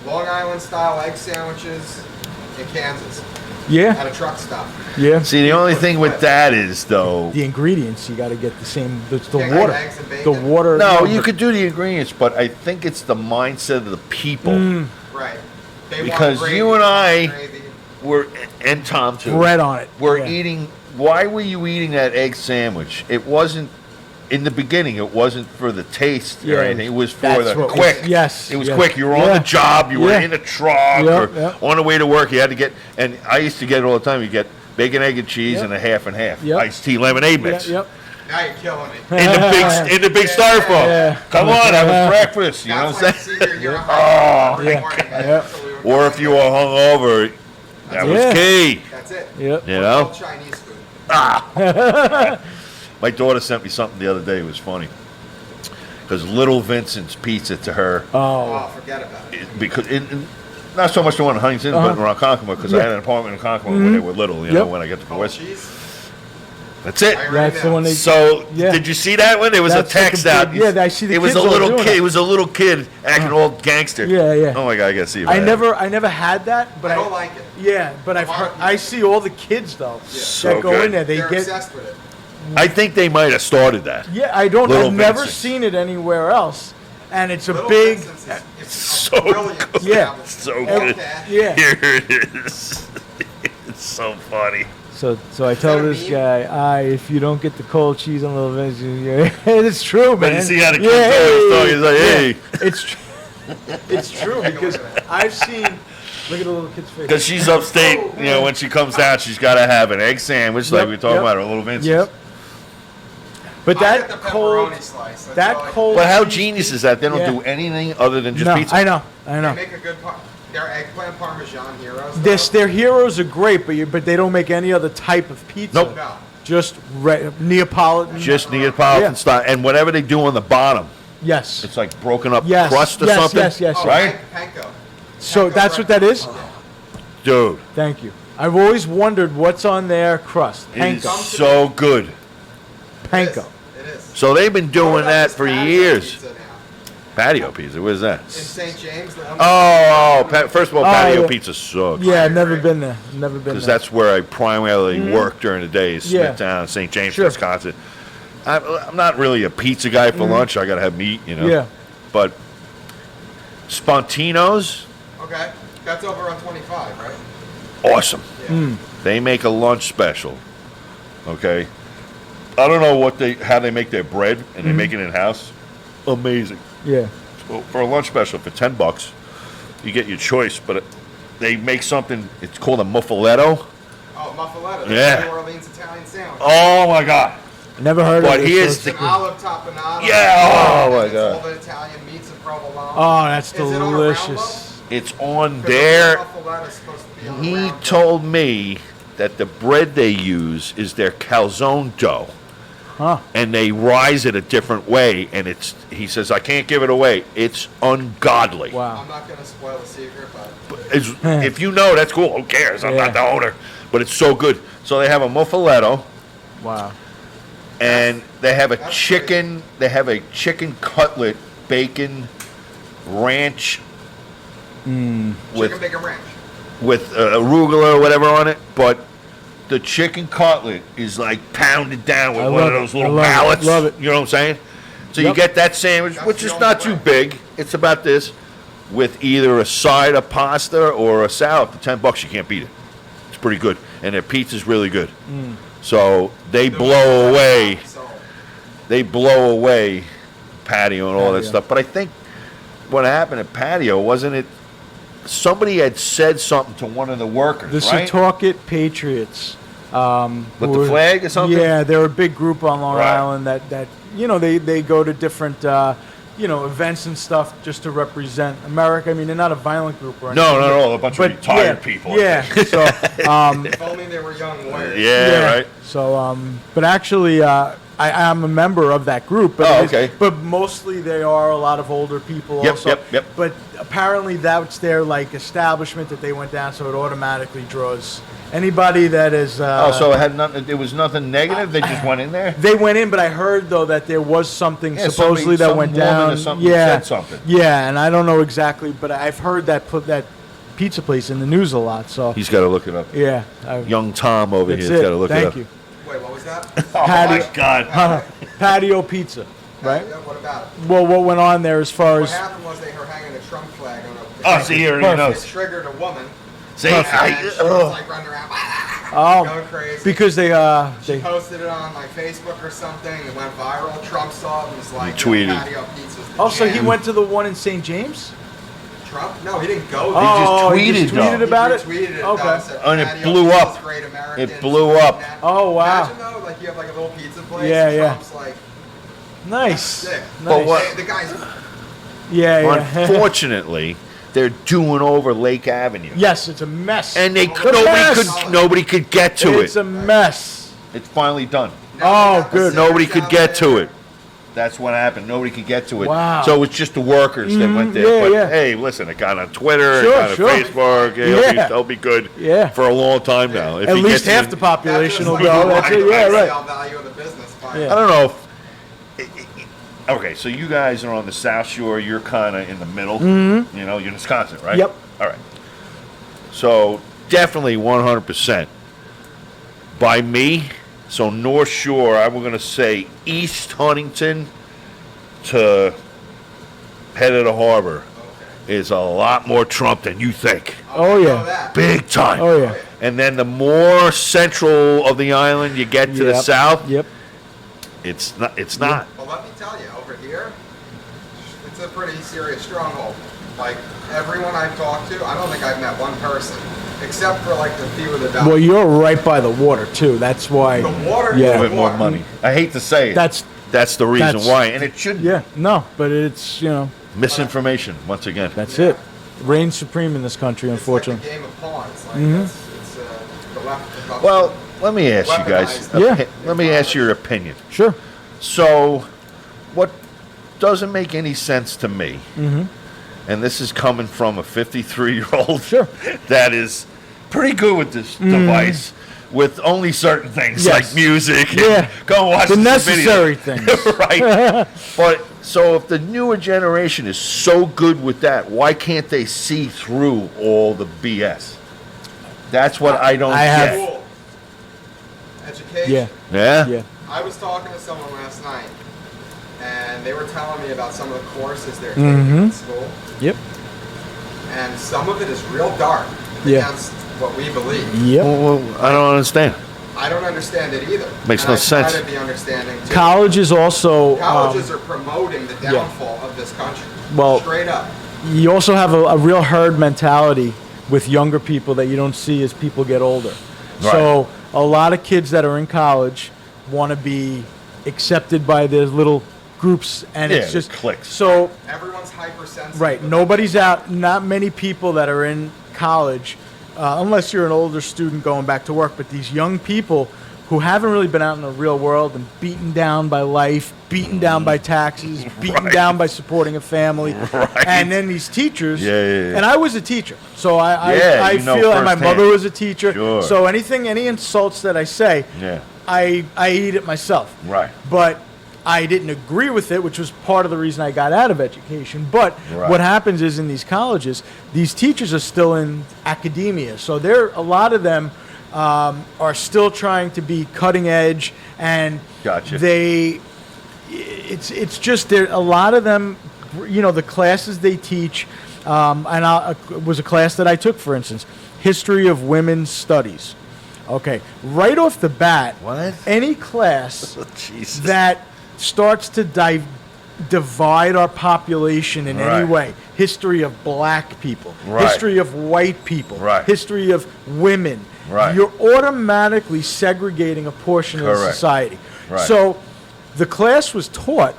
Long Island style egg sandwiches in Kansas Yeah. at a truck stop. Yeah. See, the only thing with that is, though, The ingredients, you got to get the same. The Can't get water. eggs and The bacon? water. no, but- you could do the ingredients, but I think it's the mindset of the people. Right. They want Because gravy, you and I gravy. We're and Tom too. bread on it. We're Yeah. eating. Why were you eating that egg sandwich? It wasn't. In the beginning, it wasn't for the taste Yeah, or anything. It was for that's the what was- quick. yes, It was yes. quick. You were on Yeah. the job. You were Yeah. in a truck Yeah, or yeah. on the way to work. You had to get. And I used to get it all the time. You get bacon, egg, and cheese, Yep. and a half and half. Yep. Iced tea, lemonade Yeah, mix. yep. Now you're killing me. In the big styrofoam. Yeah. Come on, that was breakfast. You know That's what I'm like saying? senior year of high school every Yeah. morning. Yeah. That's what we were Or if you were hungover, that was Yeah. key. That's it. Yep. You Or know. cold Chinese food. My daughter sent me something the other day. It was funny. Because Little Vincent's Pizza to her, Oh. Oh, forget about it. because not so much the one in Huntington, but around Concomo, because I Yeah. had an apartment in Concomo when they were little, you know, Yep. when I got to the Cold West. cheese. That's it. I already That's the know. one they. So, Yeah. did you see that one? There was That's a like a text big- out. yeah, I see the It was kids a all little doing kid. it. It was a little kid acting all gangster. Yeah, yeah. Oh my God, I gotta see. I never had that, but I don't like it. Yeah, but I've heard. I see all the kids though So that go good. in there. They They're get. obsessed with it. I think they might have started that. Yeah, I don't. Little I've never Vincent's. seen it anywhere else, and it's a Little big. Vincent's is it's So a brilliant good. Yeah. establishment. So Every- good. Okay. Yeah. Here it is. It's so funny. So I tell that a this meme? guy, if you don't get the cold cheese on Little Vincent, it's true, man. But you see how the kid always talk, he's like, hey. It's true. It's true because I've seen. Look at the little kid's face. Because she's upstate, you know, when she comes down, she's got to have an egg sandwich, like Yep, we were talking yep. about, or Little Vincent's. Yep. But I get that the cold, pepperoni slice. That's that all I- cold. But how cheese genius pizza- is that? They don't Yeah. do anything other than just No, pizza. I know. They make a good Their eggplant parmesan heroes. though. Their heroes are great, but they don't make any other type of pizza. Nope. No. Just Neapolitan. Just Neapolitan Yeah. style, and whatever they do on the bottom, Yes. it's like broken up Yes, crust or yes, something. yes, yes, Oh, right, Panko. So Panko that's what that is? breakfast. dude. Thank you. I've always wondered what's on their crust. It is Panko. so good. It Panko. is. It is. So they've been What doing about that this for patio years. pizza now? Patio pizza, where's that? In St. James, the one. First of all, Oh, patio yeah. pizza sucks. Yeah, never been there. Never been there. Because that's where I primarily work during the day, is Yeah. Smithtown, St. James, Sure. Wisconsin. I'm not really a pizza guy for lunch. I got to have meat, you know. Yeah. But Spontino's, Okay, that's over on 25, right? awesome. Yeah. They make a lunch special. Okay. I don't know how they make their bread, and they make it in house. Amazing. Yeah. So for a lunch special for $10, you get your choice. But they make something. It's called a muffaletto. Oh, muffaletta. Yeah. New Orleans Italian sandwich. Oh my god. Never heard But of it. here's so It's it's- an olive tapenade. Yeah, oh and my it's God. all the Italian meats and provolone. Oh, that's Is it on a round delicious. It's on loaf? 'Cause there. the muffaletta's supposed to be on a He round loaf. told me that the bread they use is their calzone dough, Huh. and they rise it a different way. And he says, I can't give it away. It's ungodly. Wow. I'm not going to spoil the secret, but If you know, that's cool. Who cares? I'm Yeah. not the owner. But it's so good. So they have a muffaletto, Wow. and they have a That's chicken. They have a chicken cutlet, bacon, ranch chicken with bacon ranch. arugula or whatever on it. But the chicken cutlet is like pounded down with I one of love it. those little I love it. mallets. Love it. You know what I'm saying? So Yep. you get that sandwich, That's which the is only not too way. big. It's about this, with either a side of pasta or a salad. For $10, you can't beat it. It's pretty good, and their pizza's really good. So they blow away. So, They blow away Patio and all that Patio. stuff. But I think what happened at Patio, wasn't it? Somebody had said something to one of the workers, The right? Setauket Patriots. With who the were- flag or something? Yeah, they're a big group on Long Right. Island that they go to different events and stuff just to represent America. I mean, they're not a violent group or anything. No, not at all. A bunch of But retired yeah, people. Yeah. So if only they were young warriors. Yeah, right. So, but actually, I'm a member of that group. But Oh, it is- okay. But mostly they are a lot of older people. Yep, also. yep. But apparently that's their establishment that they went down, so it automatically draws anybody that is. So it had nothing. It was nothing negative. They just went in there. They went in, but I heard though that there was something Yeah, supposedly that some went woman down. or something yeah, said something. Yeah, and I don't know exactly, but I've heard that put that pizza place in the news a lot. So He's got to look it up. yeah, Young Tom over that's here's it. got to look Thank it up. you. Wait, what was that? Oh Patio- my God! Patio Pizza, right? Yeah, what about it? Well, what went on there as far What as happened was they were hanging a Trump flag on a. Oh, see here, he Perfect. It knows. triggered a woman. See, And she was like running around, oh going crazy. because they She posted it on like Facebook or something. It went viral. Trump saw it and was like, He tweeted. Patio Pizza's the also he jam." went to the one in St. James. Trump? No, he didn't go. just Oh, he tweeted, just tweeted though. about it. He retweeted it. Okay. though, said, And it "Patio blew Pizza's up. great American," It blew this up. and that. Oh, wow. Imagine though, like you have like a little pizza place. Yeah, and yeah. Trump's like, Nice. sick. But Nice. what- The guy's. Yeah, yeah. Unfortunately, they're doing over Lake Avenue, Yes, it's a mess. and they It's a mess. nobody could get to It's it. a mess. It's finally done. Oh, good. Nobody could get to it. That's what happened. Nobody could get to it. Wow. So it's just the workers that went there. yeah, but yeah. hey, listen, it got on Twitter, Sure, it got on sure. Facebook. Yeah. It'll be good Yeah. for a long time now. If At he least gets half in- the population will That's go. just like That's it. the Yeah, right. resale value of the business. Fine. Yeah. I don't know if. Okay, so you guys are on the South Shore. You're kind of in the middle. Mm-hmm. You know, you're in Wisconsin, right? Yep. All right. So definitely 100% by me. So North Shore, I'm going to say East Huntington to head of the harbor is a lot more Trump than you think. Oh, I know yeah. that. Big time. Oh, yeah. And then the more central of the island you get to the Yep. south, Yep. it's not. It's not. But let me tell you, over here, it's a pretty serious stronghold. Like everyone I've talked to, I don't think I've met one person, except for like the few of the Well, you're right by the water too. That's why. The water. Yeah. A little bit more money. I hate to say it. That's That's the reason That's- why, and it shouldn't. Yeah, no, but it's, Misinformation once again. that's it. Reigns supreme in this country, unfortunately. It's like a game of pawns. Like it's the left. Well, let me ask you guys. Weaponized. Yeah. Let me ask your opinion. Sure. So, what doesn't make any sense to me, and this is coming from a 53-year-old Sure. that is pretty good with this device, with only certain things Yes. like music. Yeah. And go and watch The this necessary video. things. Right. But so if the newer generation is so good with that, why can't they see through all the BS? That's what I don't I have- get. Cool. Education. Yeah. Yeah. Yeah. I was talking to someone last night, and they were telling me about some of the courses they're taking in school, Yep. and some of it is real dark Yeah. against what we believe. Yep. Well, I don't understand. I don't understand it either. Makes and no I sense. try to be understanding too. Colleges also. Colleges are promoting the downfall of this country. Well- Straight up. You also have a real herd mentality with younger people that you don't see as people get older. Right. So a lot of kids that are in college want to be accepted by their little groups, and Yeah, it's just cliques. So Everyone's hypersensitive. right, nobody's out. Not many people that are in college, unless you're an older student going back to work. But these young people who haven't really been out in the real world and beaten down by life, beaten down by taxes, beaten Right. down by supporting a family, Right. and then these teachers. Yeah. And I was a teacher, so I Yeah, you know feel, and my firsthand. mother was a teacher. Sure. So any insults that I say, Yeah. I eat it myself. Right. But I didn't agree with it, which was part of the reason I got out of education. But Right. what happens is in these colleges, these teachers are still in academia, so a lot of them are still trying to be cutting edge, and Gotcha. it's just there. A lot of them, the classes they teach, was a class that I took, for instance, history of women's studies. Okay, right off the bat, What? any class Jesus. that starts to divide our population in any Right. way, history of black people, Right. history of white people, Right. history of women, Right. you're automatically segregating a portion of the Correct. society. Right. So the class was taught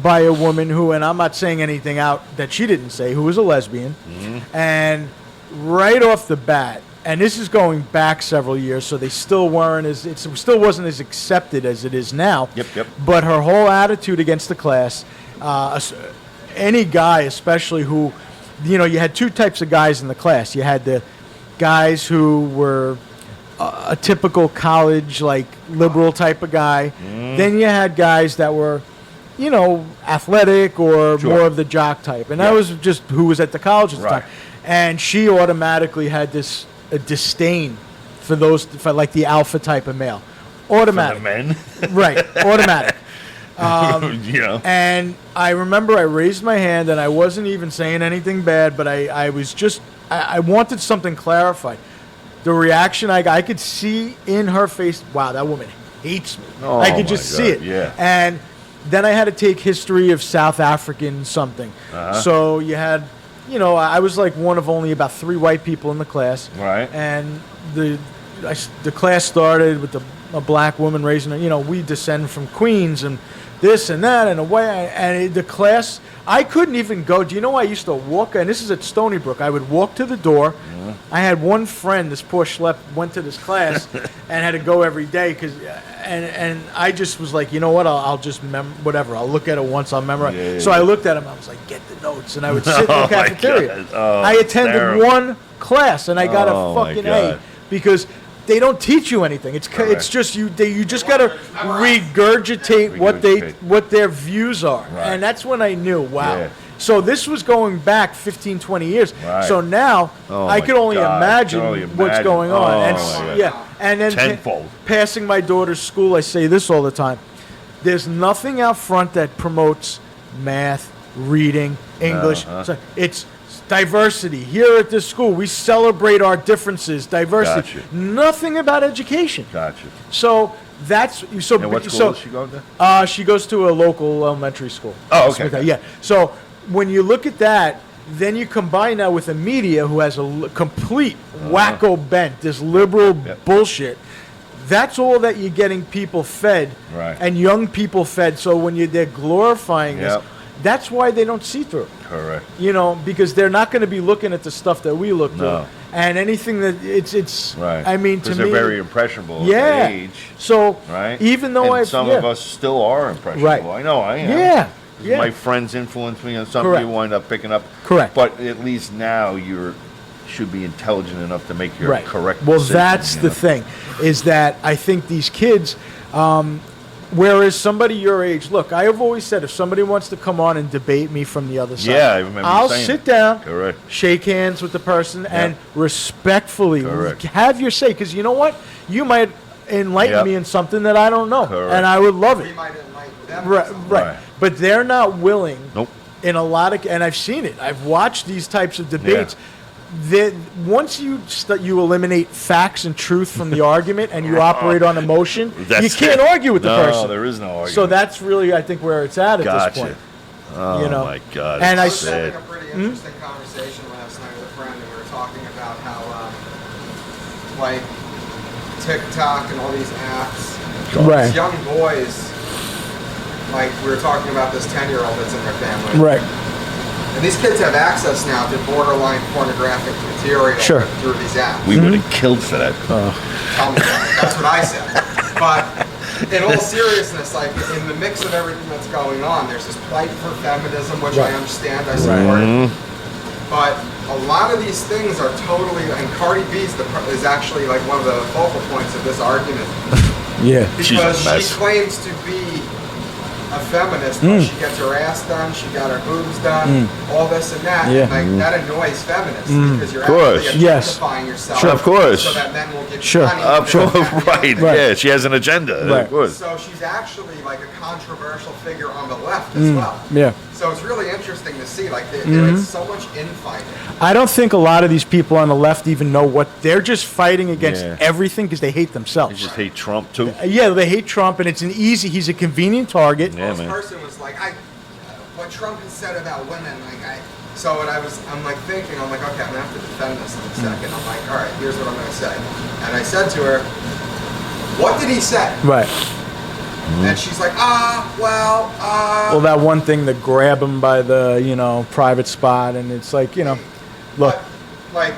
by a woman who, and I'm not saying anything out that she didn't say, who was a lesbian, and right off the bat, and this is going back several years, so they still weren't it still wasn't as accepted as it is now. Yep. But her whole attitude against the class, any guy especially who, you had two types of guys in the class. You had the guys who were a typical college, like, liberal type of guy. Then you had guys that were, athletic or Sure. more of the jock type. And that was just who was at the college at the Right. time. And she automatically had this disdain for like the alpha type of male. For Automatic. the men. Right. Automatic. And I remember I raised my hand, and I wasn't even saying anything bad, but I was just, I wanted something clarified. The reaction I could see in her face, wow, that woman hates me. Oh, I could just my see God, it. yeah. And then I had to take history of South African something. So you had, I was like one of only about 3 white people in the class. Right. And the class started with a black woman raising her, we descend from Queens and this and that and away. And the class, I couldn't even go. Do you know I used to walk, and this is at Stony Brook, I would walk to the door. I had one friend, this poor schlep, went to this class and had to go every day and I just was like, you know what, I'll just whatever. I'll look at it once, I'll memorize. Yeah. So I looked at him, I was like, get the notes. And I would sit in the Oh, my cafeteria. God. Oh, I attended terrible. one class and I got Oh, a my fucking God. A because they don't teach you anything. It's Correct. just you just got to regurgitate what their views are. Right. And that's when I knew, wow. Yeah. So this was going back 15, 20 years. Right. So now Oh, I my could only God. imagine Can only what's imagine. going on. Oh, And my God. yeah, and then Tenfold. passing my daughter's school, I say this all the time. There's nothing out front that promotes math, reading, English. So it's diversity. Here at this school, we celebrate our differences, diversity. Gotcha. Nothing about education. Gotcha. So that's so. And what school so is she going to? she goes to a local elementary school. Oh, okay. Yeah. So when you look at that, then you combine that with a media who has a complete wacko bent, this liberal Yep. bullshit. that's all that you're getting people fed, Right. and young people fed. So when they're glorifying Yep. this, that's why they don't see through. Correct. Because they're not going to be looking at the stuff that we look No. through, and anything that it's. Right. I mean, to because me, they're very impressionable at yeah. that age. So Right. even though and some of us still are impressionable. Right. I know I am. Yeah. Yeah. My friends influence me, and some Correct. you wind up picking up. Correct. But at least now you should be intelligent enough to make your right. correct Well, decision, that's you the know? thing, is that I think these kids, whereas somebody your age, look, I have always said if somebody wants to come on and debate me from the other side, Yeah, I remember you I'll saying sit that. down, Correct. shake hands with the person, and respectfully Correct. have your say. Because you know what? You might enlighten Yep. me in something that I don't know, Correct. and I would love We it. might enlighten them. Right, right. Right. But they're not willing. Nope. In a lot of, and I've seen it. I've watched these types of debates. That once you eliminate facts and truth from the argument, and you operate on emotion, you That's can't it. argue with the No, person. there is no argument. So that's really, I think, where it's at Gotcha. this point. Oh, You know. my God. And I I was said- having a pretty interesting conversation last night with a friend, and we were talking about how, like, TikTok and all these apps, Right. these young boys, like, we were talking about this 10-year-old that's in their family. Right. And these kids have access now to borderline pornographic material Sure. through these apps. We would have killed for that. Tell me that. That's what I said. But in all seriousness, like in the mix of everything that's going on, there's this plight for feminism, which I understand, I support. But a lot of these things are totally, and Cardi B is actually like one of the focal points of this argument. Yeah. She's a Because she mess. claims to be a feminist, but she gets her ass done, she got her boobs done, all this and that. Yeah. And like, that annoys feminists because you're course. actually Yes. objectifying yourself. Sure, of course. So that men will give you Sure. money. Up to do that. right. Right. Yeah, she has an agenda. Right. Of course. So she's actually like a controversial figure on the left as well. Yeah. So it's really interesting to see, like, there is so much infighting. I don't think a lot of these people on the left even know what they're just fighting against Yeah. everything because they hate You themselves. just hate Trump, too. Yeah, they hate Trump, and he's a convenient target. Yeah, This man. person was like, what Trump has said about women, so what I'm like thinking, I'm like, okay, I'm gonna have to defend this in a second. I'm like, all right, here's what I'm gonna say. And I said to her, what did he say? Right. And she's like, well, Well, that one thing, to grab him by the, private spot, and it's like, look. But, like,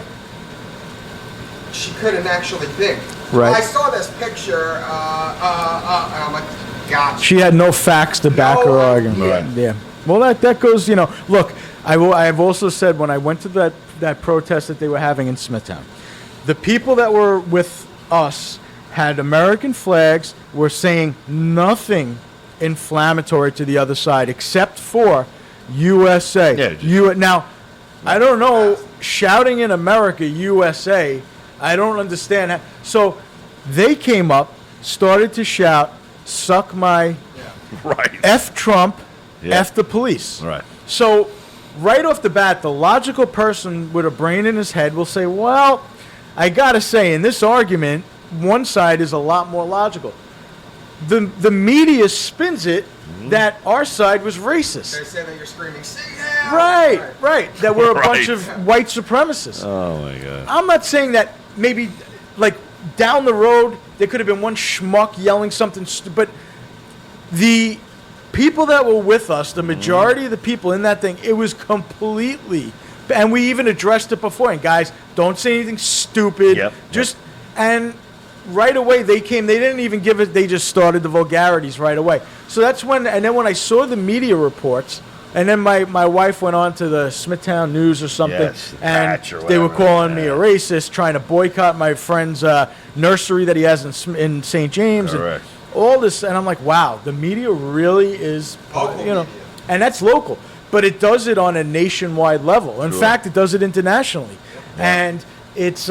she couldn't actually think. Right. I saw this picture, and I'm like, gotcha. She had no facts to back No her argument. idea. Yeah. Well, that goes, look, I've also said when I went to that protest that they were having in Smithtown, the people that were with us had American flags, were saying nothing inflammatory to the other side except for USA. Yeah, Now, I don't know, shouting in America, USA, I don't understand how. So they came up, started to shout, suck my Right. F Trump, Yeah. F the police. Right. So right off the bat, the logical person with a brain in his head will say, well, I got to say, in this argument, one side is a lot more logical. The media spins it that our side was racist. They say that you're screaming, "Sit down!" Right. That we're a bunch Right. of white supremacists. Oh, my God. I'm not saying that maybe, like, down the road, there could have been one schmuck yelling something, but the people that were with us, the majority of the people in that thing, it was completely, and we even addressed it before, and guys, don't say anything stupid. Yep. And right away they came, they didn't even give it, they just started the vulgarities right away. So that's when, and then when I saw the media reports, and then my wife went on to the Smithtown News or something, Yes, the and Patch or they were whatever. calling me a racist, trying to boycott my friend's nursery that he has in St. James, Correct. and all this, and I'm like, wow, the media really is, Local media. and that's local, but it does it on a nationwide level. In Sure. fact, it does it internationally, and it's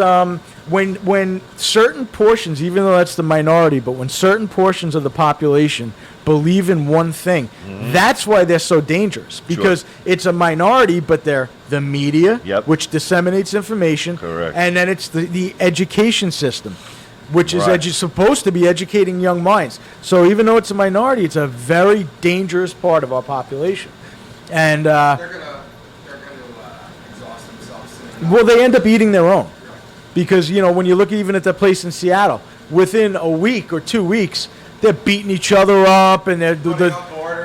when certain portions, even though that's the minority, but when certain portions of the population believe in one thing, that's why they're so dangerous, because it's a minority, but they're the media, Yep. which disseminates information, Correct. and then it's the education system, which is Right. supposed to be educating young minds. So even though it's a minority, it's a very dangerous part of our population. And They're gonna exhaust themselves soon. well, they end up eating their own, because when you look even at the place in Seattle, within a week or 2 weeks, they're beating each other up, and they're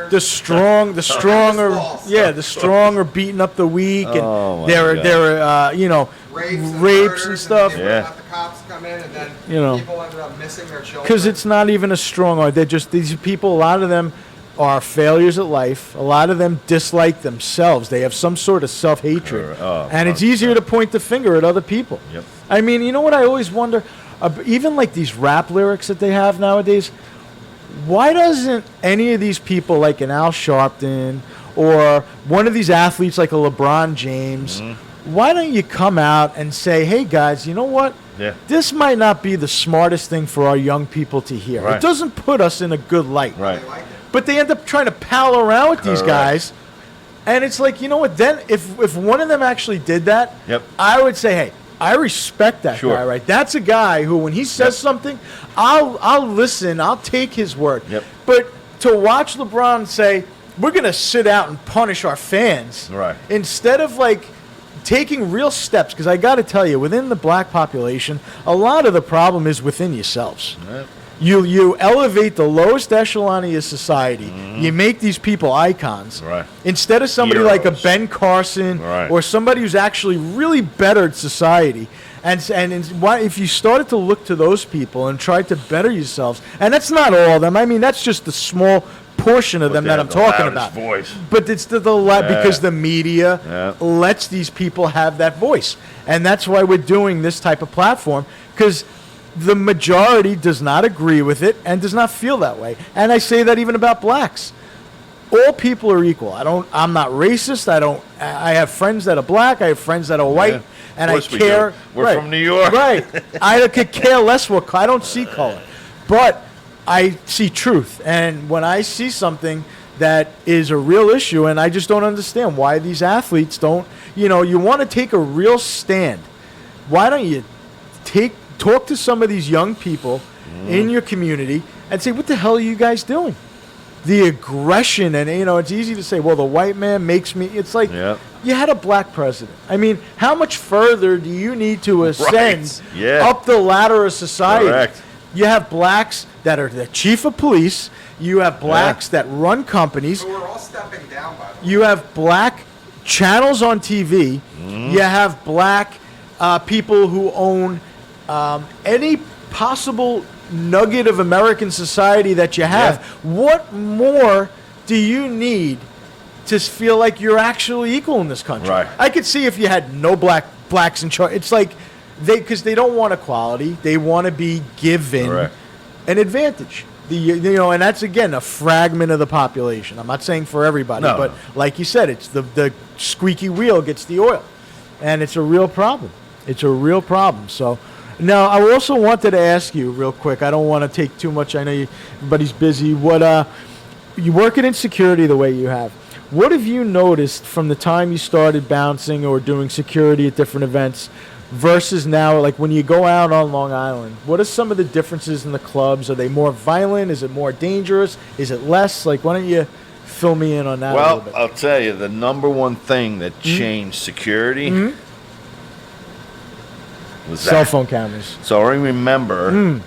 the strong are beating up the weak, and they're rapes and stuff. Let the cops come in, and then people ended up missing their children. Because it's not even a strong arm. They're just these people. A lot of them are failures at life. A lot of them dislike themselves. They have some sort of self-hatred, and it's easier to point the finger at other people. Yep. I mean, you know what I always wonder? Even like these rap lyrics that they have nowadays. Why doesn't any of these people, like an Al Sharpton or one of these athletes like a LeBron James, why don't you come out and say, hey, guys, you know what? Yeah. This might not be the smartest thing for our young people to hear. Right. It doesn't put us in a good light. Right. But they end up trying to pal around with these guys. And it's like, you know what? Then if one of them actually did that, I would say, hey, I respect that guy, right? That's a guy who, when he says something, I'll listen. I'll take his word. But to watch LeBron say, we're going to sit out and punish our fans, instead of like taking real steps, because I got to tell you, within the black population, a lot of the problem is within yourselves. You elevate the lowest echelon of your society. You make these people icons. Instead of somebody like a Ben Carson or somebody who's actually really bettered society. And why, if you started to look to those people and tried to better yourselves, and that's not all of them. I mean, that's just the small portion of them that I'm talking about. But it's because the media lets these people have that voice. And that's why we're doing this type of platform, because the majority does not agree with it and does not feel that way. And I say that even about blacks. All people are equal. I'm not racist. I have friends that are black. I have friends that are white. And I care. We're from New York. I could care less what I don't see color. But I see truth. And when I see something that is a real issue, and I just don't understand why these athletes don't, you want to take a real stand. Why don't you talk to some of these young people in your community and say, what the hell are you guys doing? The aggression, and it's easy to say, well, the white man makes me. It's like you had a black president. I mean, how much further do you need to ascend up the ladder of society? You have blacks that are the chief of police. You have blacks that run companies. So we're all stepping down, by the way. You have black channels on TV. You have black people who own any possible nugget of American society that you have. What more do you need to feel like you're actually equal in this country? I could see if you had no blacks in charge. It's like because they don't want equality. They want to be given an advantage. And that's, again, a fragment of the population. I'm not saying for everybody, but like you said, it's the squeaky wheel gets the oil. And it's a real problem. It's a real problem. So now I also wanted to ask you real quick. I don't want to take too much. I know everybody's busy. What you working in security the way you have. What have you noticed from the time you started bouncing or doing security at different events versus now, like when you go out on Long Island? What are some of the differences in the clubs? Are they more violent? Is it more dangerous? Is it less? Like, why don't you fill me in on that a little bit? Well, I'll tell you, the number one thing that changed security was cell phone cameras. So I remember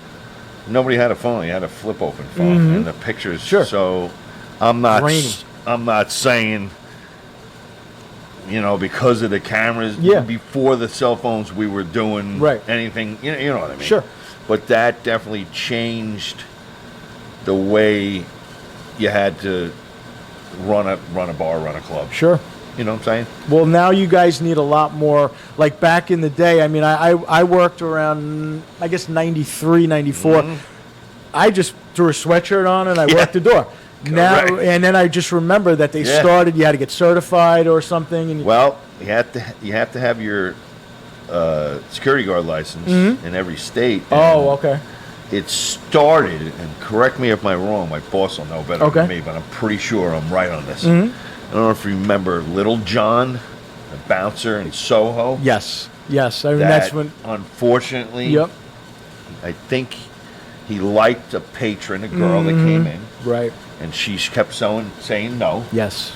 nobody had a phone. You had a flip open phone, and the pictures. So I'm not saying, because of the cameras, before the cell phones, we were doing anything, you know what I mean? But that definitely changed the way you had to run a bar, run a club. You know what I'm saying? Well, now you guys need a lot more. Like back in the day, I mean, I worked around, I guess, 93, 94. I just threw a sweatshirt on and I worked the door. Now, and then I just remember that they started. You had to get certified or something. And you have to have your security guard license in every state. Okay. It started, and correct me if I'm wrong. My boss will know better than me, but I'm pretty sure I'm right on this. I don't know if you remember Little John, the bouncer in Soho. Yes. I mean, that's when. Unfortunately, I think he liked a patron, a girl that came in. And she kept saying no.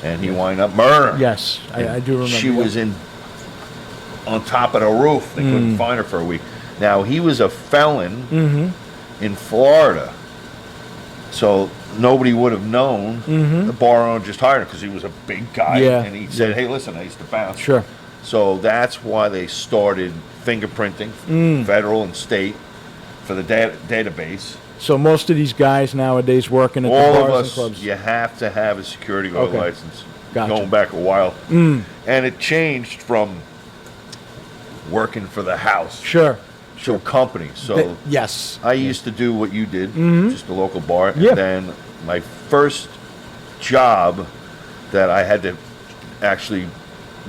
And he wound up murdering her. I do remember. She was on top of the roof. They couldn't find her for a week. Now, he was a felon, in Florida. So nobody would have known. The bar owner just hired him because he was a big guy. Yeah. And he said, hey, listen, I used to bounce. Sure. So that's why they started fingerprinting, federal and state, for the database. So most of these guys nowadays working at All the of bars and us, clubs. you have to have a security guard Okay. license. Gotcha. Going back a while. And it changed from working for the house Sure. to a company. So Yes. I used to do what you did, just a local bar. Yeah. And then my first job that I had to actually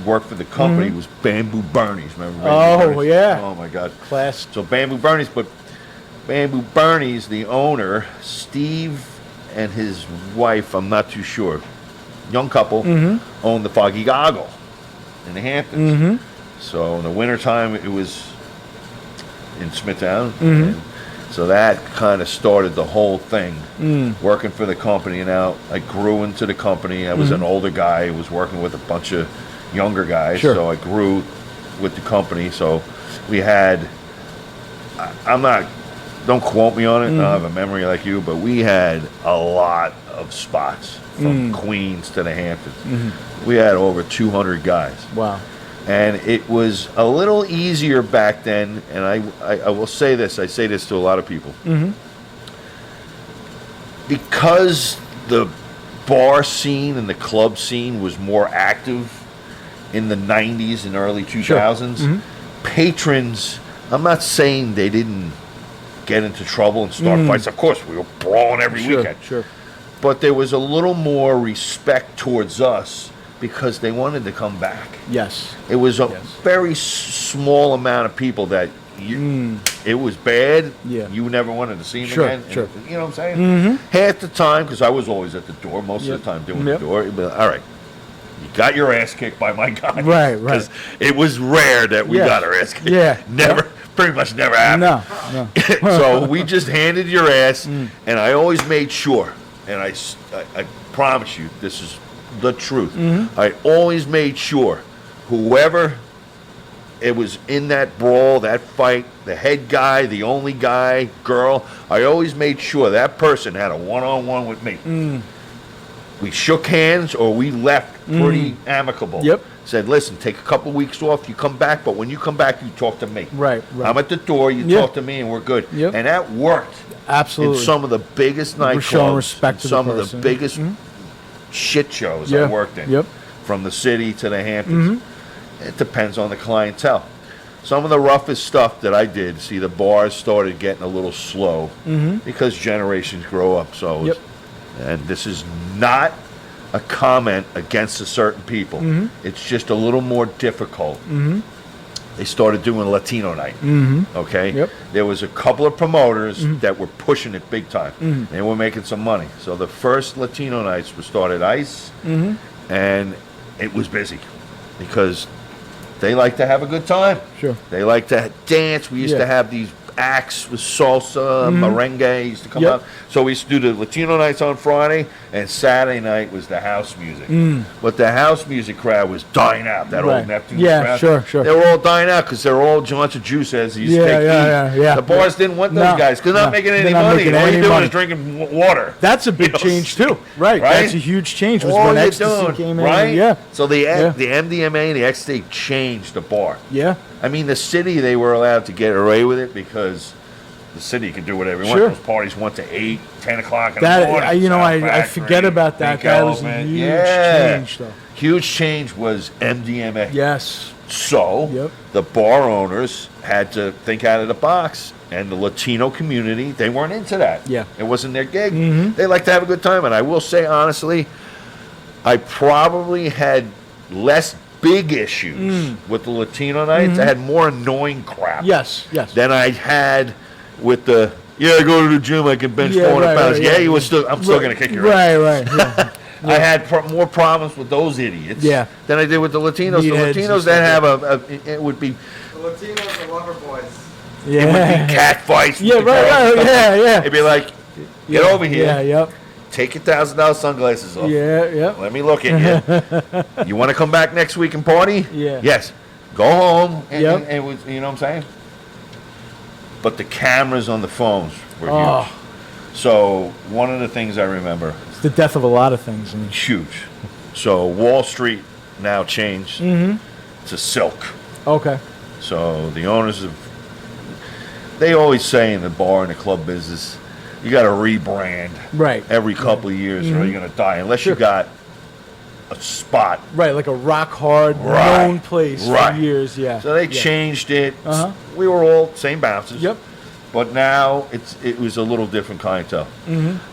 work for the company was Bamboo Bernie's. Remember Bamboo Bernie's? Yeah. Oh, my God. Class. So Bamboo Bernie's, but Bamboo Bernie's, the owner, Steve and his wife, I'm not too sure, young couple, owned the Foggy Goggle in the Hamptons. So in the wintertime, it was in Smithtown. And so that kind of started the whole thing, working for the company. And now I grew into the company. I was an older guy. I was working with a bunch of younger guys. Sure. So I grew with the company. So we had, I'm not, don't quote me on it. I don't have a memory like you, but we had a lot of spots from Queens to the Hamptons. We had over 200 guys. Wow. And it was a little easier back then, and I will say this, I say this to a lot of people. Because the bar scene and the club scene was more active in the 90s and early 2000s, patrons, I'm not saying they didn't get into trouble and start fights. Of course, we were brawling every weekend. Sure. But there was a little more respect towards us because they wanted to come back. Yes. It was a Yes. very small amount of people that it was bad. Yeah. You never wanted to see them Sure, again. sure. And, you know what I'm saying? Half the time, because I was always at the door, most of the time doing Yep. the door, it'd be like, all right, you got your ass kicked by my guy. Right. Because it was rare that we Yeah. got our ass kicked. Yeah. Never, pretty much never happened. No. So we just handed your ass, and I always made sure, and I promise you, this is the truth. I always made sure whoever it was in that brawl, that fight, the head guy, the only guy, girl, I always made sure that person had a one-on-one with me. We shook hands or we left pretty amicable. Yep. Said, listen, take a couple weeks off, you come back, but when you come back, you talk to me. Right. I'm at the door, you Yeah. talk to me, and we're good. Yep. And that worked. Absolutely. In some of the biggest We're showing nightclubs, respect to the some of person. the biggest shit shows Yeah. I worked in, Yep. from the city to the Hamptons. It depends on the clientele. Some of the roughest stuff that I did, see, the bars started getting a little slow because generations grow up. So, Yep. and this is not a comment against a certain people. It's just a little more difficult. They started doing Latino night. Okay, Yep. there was a couple of promoters that were pushing it big time. They were making some money. So the first Latino nights were started Ice, and it was busy because they like to have a good time. Sure. They like to dance. We used Yeah. to have these acts with salsa, merengue used to come Yep. out. So we used to do the Latino nights on Friday, and Saturday night was the house music. But the house music crowd was dying out. That Right. old Neptune Yeah, crowd. sure. They were all dying out because they were all bunch of juice heads. They used to take Yeah. The bars didn't want those No, guys because they're not no. making They're any not money. making All any you're doing money. is drinking water. That's a big You know, change too. Right. right? That's a huge change. Was All when you're ecstasy doing, came in. right? Yeah. So the Yeah. the MDMA and the ecstasy changed the bar. Yeah. I mean, the city, they were allowed to get away with it because the city could do whatever they want. Sure. Those parties went to 8, 10 o'clock in the That morning. I Sound forget Factory, about that. Pink That was a Elephant. huge Yeah. change, though. Huge change was MDMA. Yes. So Yep. the bar owners had to think out of the box. And the Latino community, they weren't into that. Yeah. It wasn't their gig. They like to have a good time. And I will say, honestly, I probably had less big issues with the Latino nights. I had more annoying crap Yes. than I had with the, I go to the gym, I can bench Yeah, 400 right, pounds. right, Yeah, yeah, you was still, I'm still going to kick your ass. Right. Yeah. I had more problems with those idiots Yeah. than I did with the Latinos. The Meatheads and Latinos that stuff, have it would be The Latinos are lover boys. Yeah. it would be cat fights. with Yeah. the girls and Right. stuff. Yeah. It'd be like, get over here, Yeah. Yep. take your $1,000 sunglasses off. Yeah. Let me look at you. You want to come back next week and party? Yeah. Yes. Go home. And Yep. it was, you know what I'm saying? but the cameras on the phones were Oh. huge. So one of the things I remember, It's the death of a lot of things. I mean, huge. So Wall Street now changed to Silk. okay. So the owners of, they always say in the bar and the club business, you got to rebrand Right. every couple of years or you're going to die unless Sure. you got a spot. Right, like a rock hard, Right. known place Right. for years. Yeah. So they yeah. changed it. Uh-huh. We were all same bouncers. Yep. But now it was a little different clientele.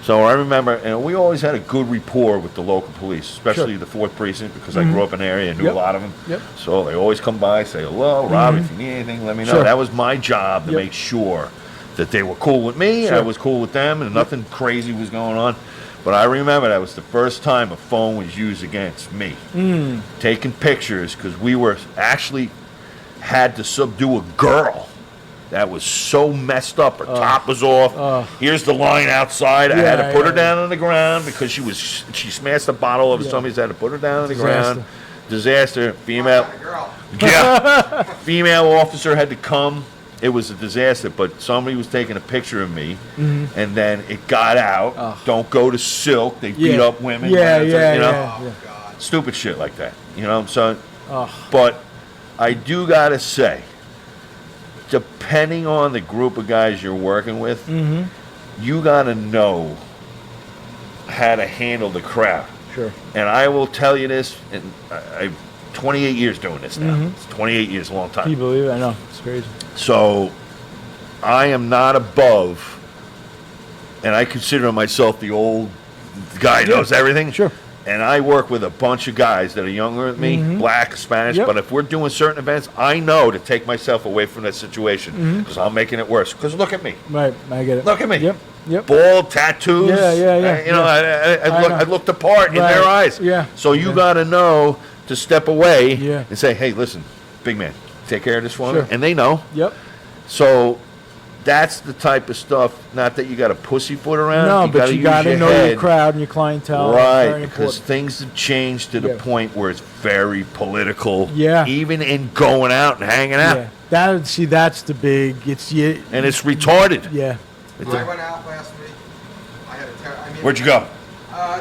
So I remember, and we always had a good rapport with the local police, especially Sure. the 4th Precinct, because I grew up in the area and knew Yep. a lot of them. Yep. So they always come by, say hello, Rob, if you need anything, let me know. Sure. That was my job to Yep. make sure that they were cool with me, Sure. I was cool with them, and nothing crazy was going on. But I remember that was the first time a phone was used against me. Taking pictures, because we were actually had to subdue a girl that was so messed up. Her top was off. Here's the line outside. I had to Yeah, put her yeah. down on the ground because she smashed a bottle over Yeah. somebody's had to put her down on the Disaster. ground. Disaster. Female. What kind of girl? Yeah. Female officer had to come. It was a disaster, but somebody was taking a picture of me, and then it got out. Don't go to Silk. They beat Yeah. up women. Yeah, you yeah, know? yeah. Oh, God. Stupid shit like that. You know, so. Oh. But I do gotta say, depending on the group of guys you're working with, you gotta know how to handle the crowd. Sure. And I will tell you this, and I've 28 years doing this now. It's 28 years, a long Can time. you believe it? I know. It's crazy. So I am not above, and I consider myself the old guy who knows everything. Sure. And I work with a bunch of guys that are younger than me, black, Spanish. Yep. But if we're doing certain events, I know to take myself away from that situation because I'm making it worse. Because look at me. Right. I get it. Look at me. Yep. Yep. Bald, tattoos. Yeah, yeah, yeah, You know, yeah. I looked apart in Right. their eyes. Yeah. So you Yeah. got to know to step away Yeah. and say, hey, listen, big man, take care of this for Sure. me. And they know. Yep. So that's the type of stuff, not that you got to pussyfoot around. No, but you got to know head. your crowd and your clientele. Right, Very because important. things have changed to the Yeah. point where it's very political. Yeah. Even in going out and hanging out. Yeah. That's the big. It's yeah. And it's retarded. Yeah. I went out last week. I had a Where'd you go?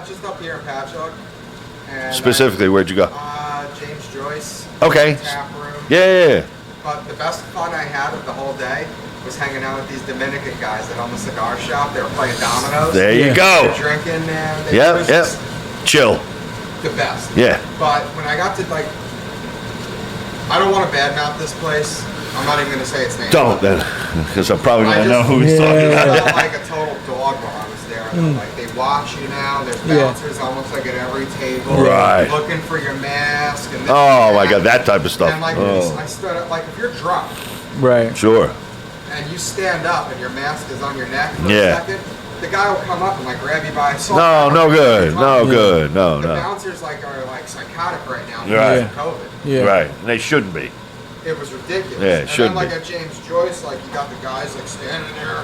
Just up here in Patio. And, Specifically, where'd you go? James Joyce. Okay. Tap room. Yeah. But the best fun I had of the whole day was hanging out with these Dominican guys that own the cigar shop. They were playing dominoes. There you Yeah. go. They're drinking, man. It Yep, was yep. just Chill. the best. Yeah. But when I got to, like, I don't want to badmouth this place. I'm not even going to say its name. Don't then, because I'm probably I going to know just- who he's talking Yeah. about. I felt like a total dog while I was there. Like, they watch you now. There's Yeah. bouncers almost like at every table. Right. Looking for your mask. And this Oh and my that. God, that type of stuff. And, like, Oh. I stood up, like, if you're drunk Right. Sure. and you stand up and your mask is on your neck for Yeah. a second, the guy will come up and, like, grab you by a soul. No good. No Yeah. good. No, The no. bouncers, like, are, like, psychotic right now Right. because of COVID. Yeah. Right. And they shouldn't be. It was ridiculous. Yeah, it and shouldn't then, like, be. at James Joyce, like, you got the guys, like, standing there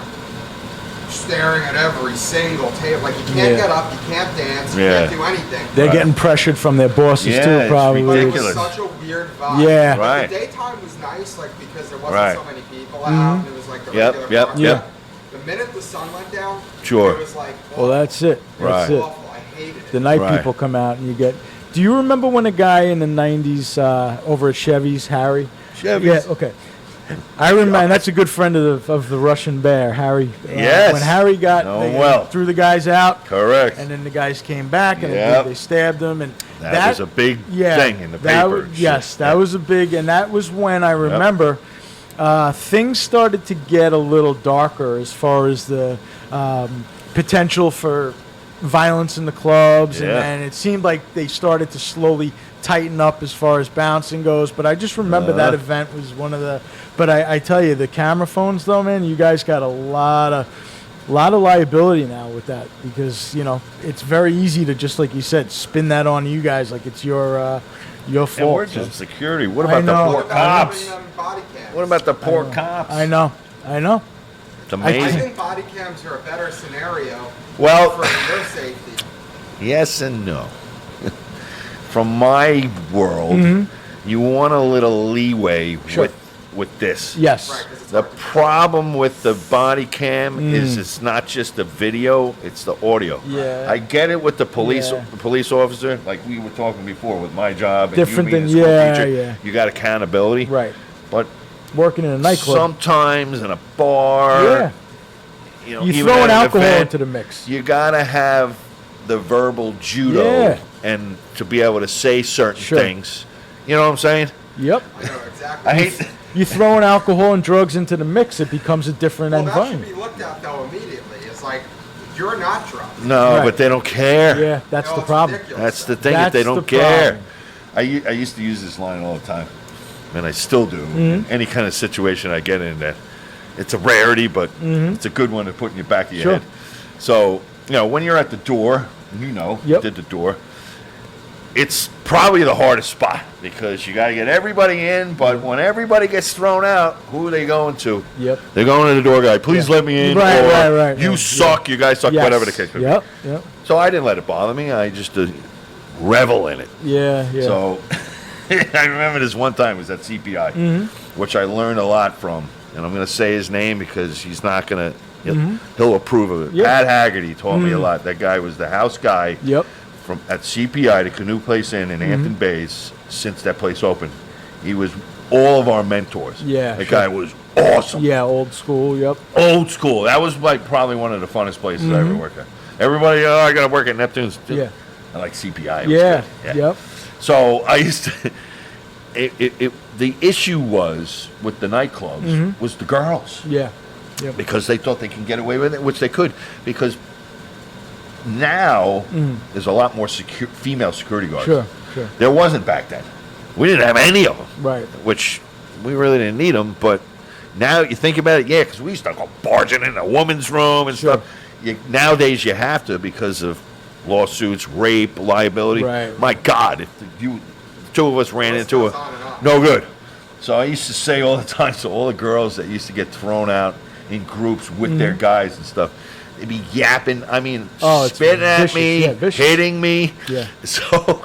staring at every single table. Like, you can't Yeah. get up, you can't dance, you Yeah. can't do anything. They're Right. getting pressured from their bosses Yeah, too, it's probably. But it ridiculous. was such a weird vibe. Yeah. Like, Right. the daytime was nice, like, because there wasn't Right. so many people out. And it was, like, the Yep, regular yep, market. yep. The minute the sun went down, Sure. it was like, Well, that's it. That's Right. it. awful. I hated it. The night Right. people come out and you get. Do you remember when a guy in the '90s over at Chevy's, Harry? Chevy's. Yeah. Okay. I remember, and that's a good friend of the Russian Bear, Harry. Yes. When Harry got, Know they him well. threw the guys out, Correct. and then the guys came back and Yep. they stabbed them, and That was a big thing in the that paper was- and yes, shit. that Yeah. was a big, and that was when I remember things started to get a little darker as far as the potential for violence in the clubs, Yeah. and it seemed like they started to slowly tighten up as far as bouncing goes. But I just remember that event was one of the. But I tell you, the camera phones though, man, you guys got a lot of liability now with that, because it's very easy to, just like you said, spin that on you guys like it's your And fault. we're just security. What I about the know. poor What about cops? putting them in body cams? What about the poor cops? I know. It's I amazing. think body cams are a better scenario Well, for your safety. yes and no. From my world, you want a little leeway Sure. with with this. Yes. Right, 'cause it's The hard to- problem with the body cam is it's not just the video, it's the audio. Yeah. I get it with the police Yeah. police officer, like we were talking before with my job and Different you being than- a school yeah, teacher. yeah. You got accountability. Right. But Working in a nightclub. sometimes in a bar, Yeah. you know, You even throwing at an alcohol event, into the mix. you gotta have the verbal judo Yeah. and to be able to say certain Sure. things. You know what I'm saying? Yep. I know exactly. I hate. You throwing alcohol and drugs into the mix, it becomes a different Well, that should environment. be looked at though immediately. It's like you're not drunk. No, Right. but they don't care. Yeah, that's No, the it's problem. ridiculous. That's the thing, that they That's don't the care. problem. I used to use this line all the time, and I still do. Mm-hmm. In any kind of situation I get in that, it's a rarity, but Mm-hmm. it's a good one to put in your back of your Sure. head. So, you know, when you're at the door, you know, Yep. you did the door, it's probably the hardest spot because you got to get everybody in, but when everybody gets thrown out, who are they going to? Yep. They're going to the door guy, please Yeah. let me in, Right, or right, you right. suck, you guys suck, Yes. whatever the case may be. Yep. Yep. So I didn't let it bother me. I just revel in it. Yeah. Yeah. So I remember this one time it was at CPI, which I learned a lot from. And I'm going to say his name because he's not going to, he'll approve of it. Yeah. Pat Haggerty taught me a lot. That guy was the house guy Yep. from at CPI, the Canoe Place Inn in Hampton Bays, since that place opened. He was all of our mentors. Yeah, The sure. guy was awesome. Yeah. Old school. Yep. Old school. That was like probably one of the funnest places I ever worked at. Everybody, oh, I got to work at Neptune's. Yeah. I like CPI. It was Yeah. good. Yep. So I used to. The issue was with the nightclubs was the girls Yeah. Yep. because they thought they can get away with it, which they could, because now there's a lot more female security guards. Sure. Sure. There wasn't back then. We didn't have any of them, Right. which we really didn't need them. But now you think about it, yeah, because we used to go barging in a woman's room and Sure. stuff. Nowadays you have to because of lawsuits, rape, liability. Right. My God, if the two of us ran List into goes a on and on. no good. So I used to say all the time, so all the girls that used to get thrown out in groups with their guys and stuff, they'd be yapping. I mean, Oh, it's spitting at vicious, me, yeah, vicious. hitting me. Yeah. So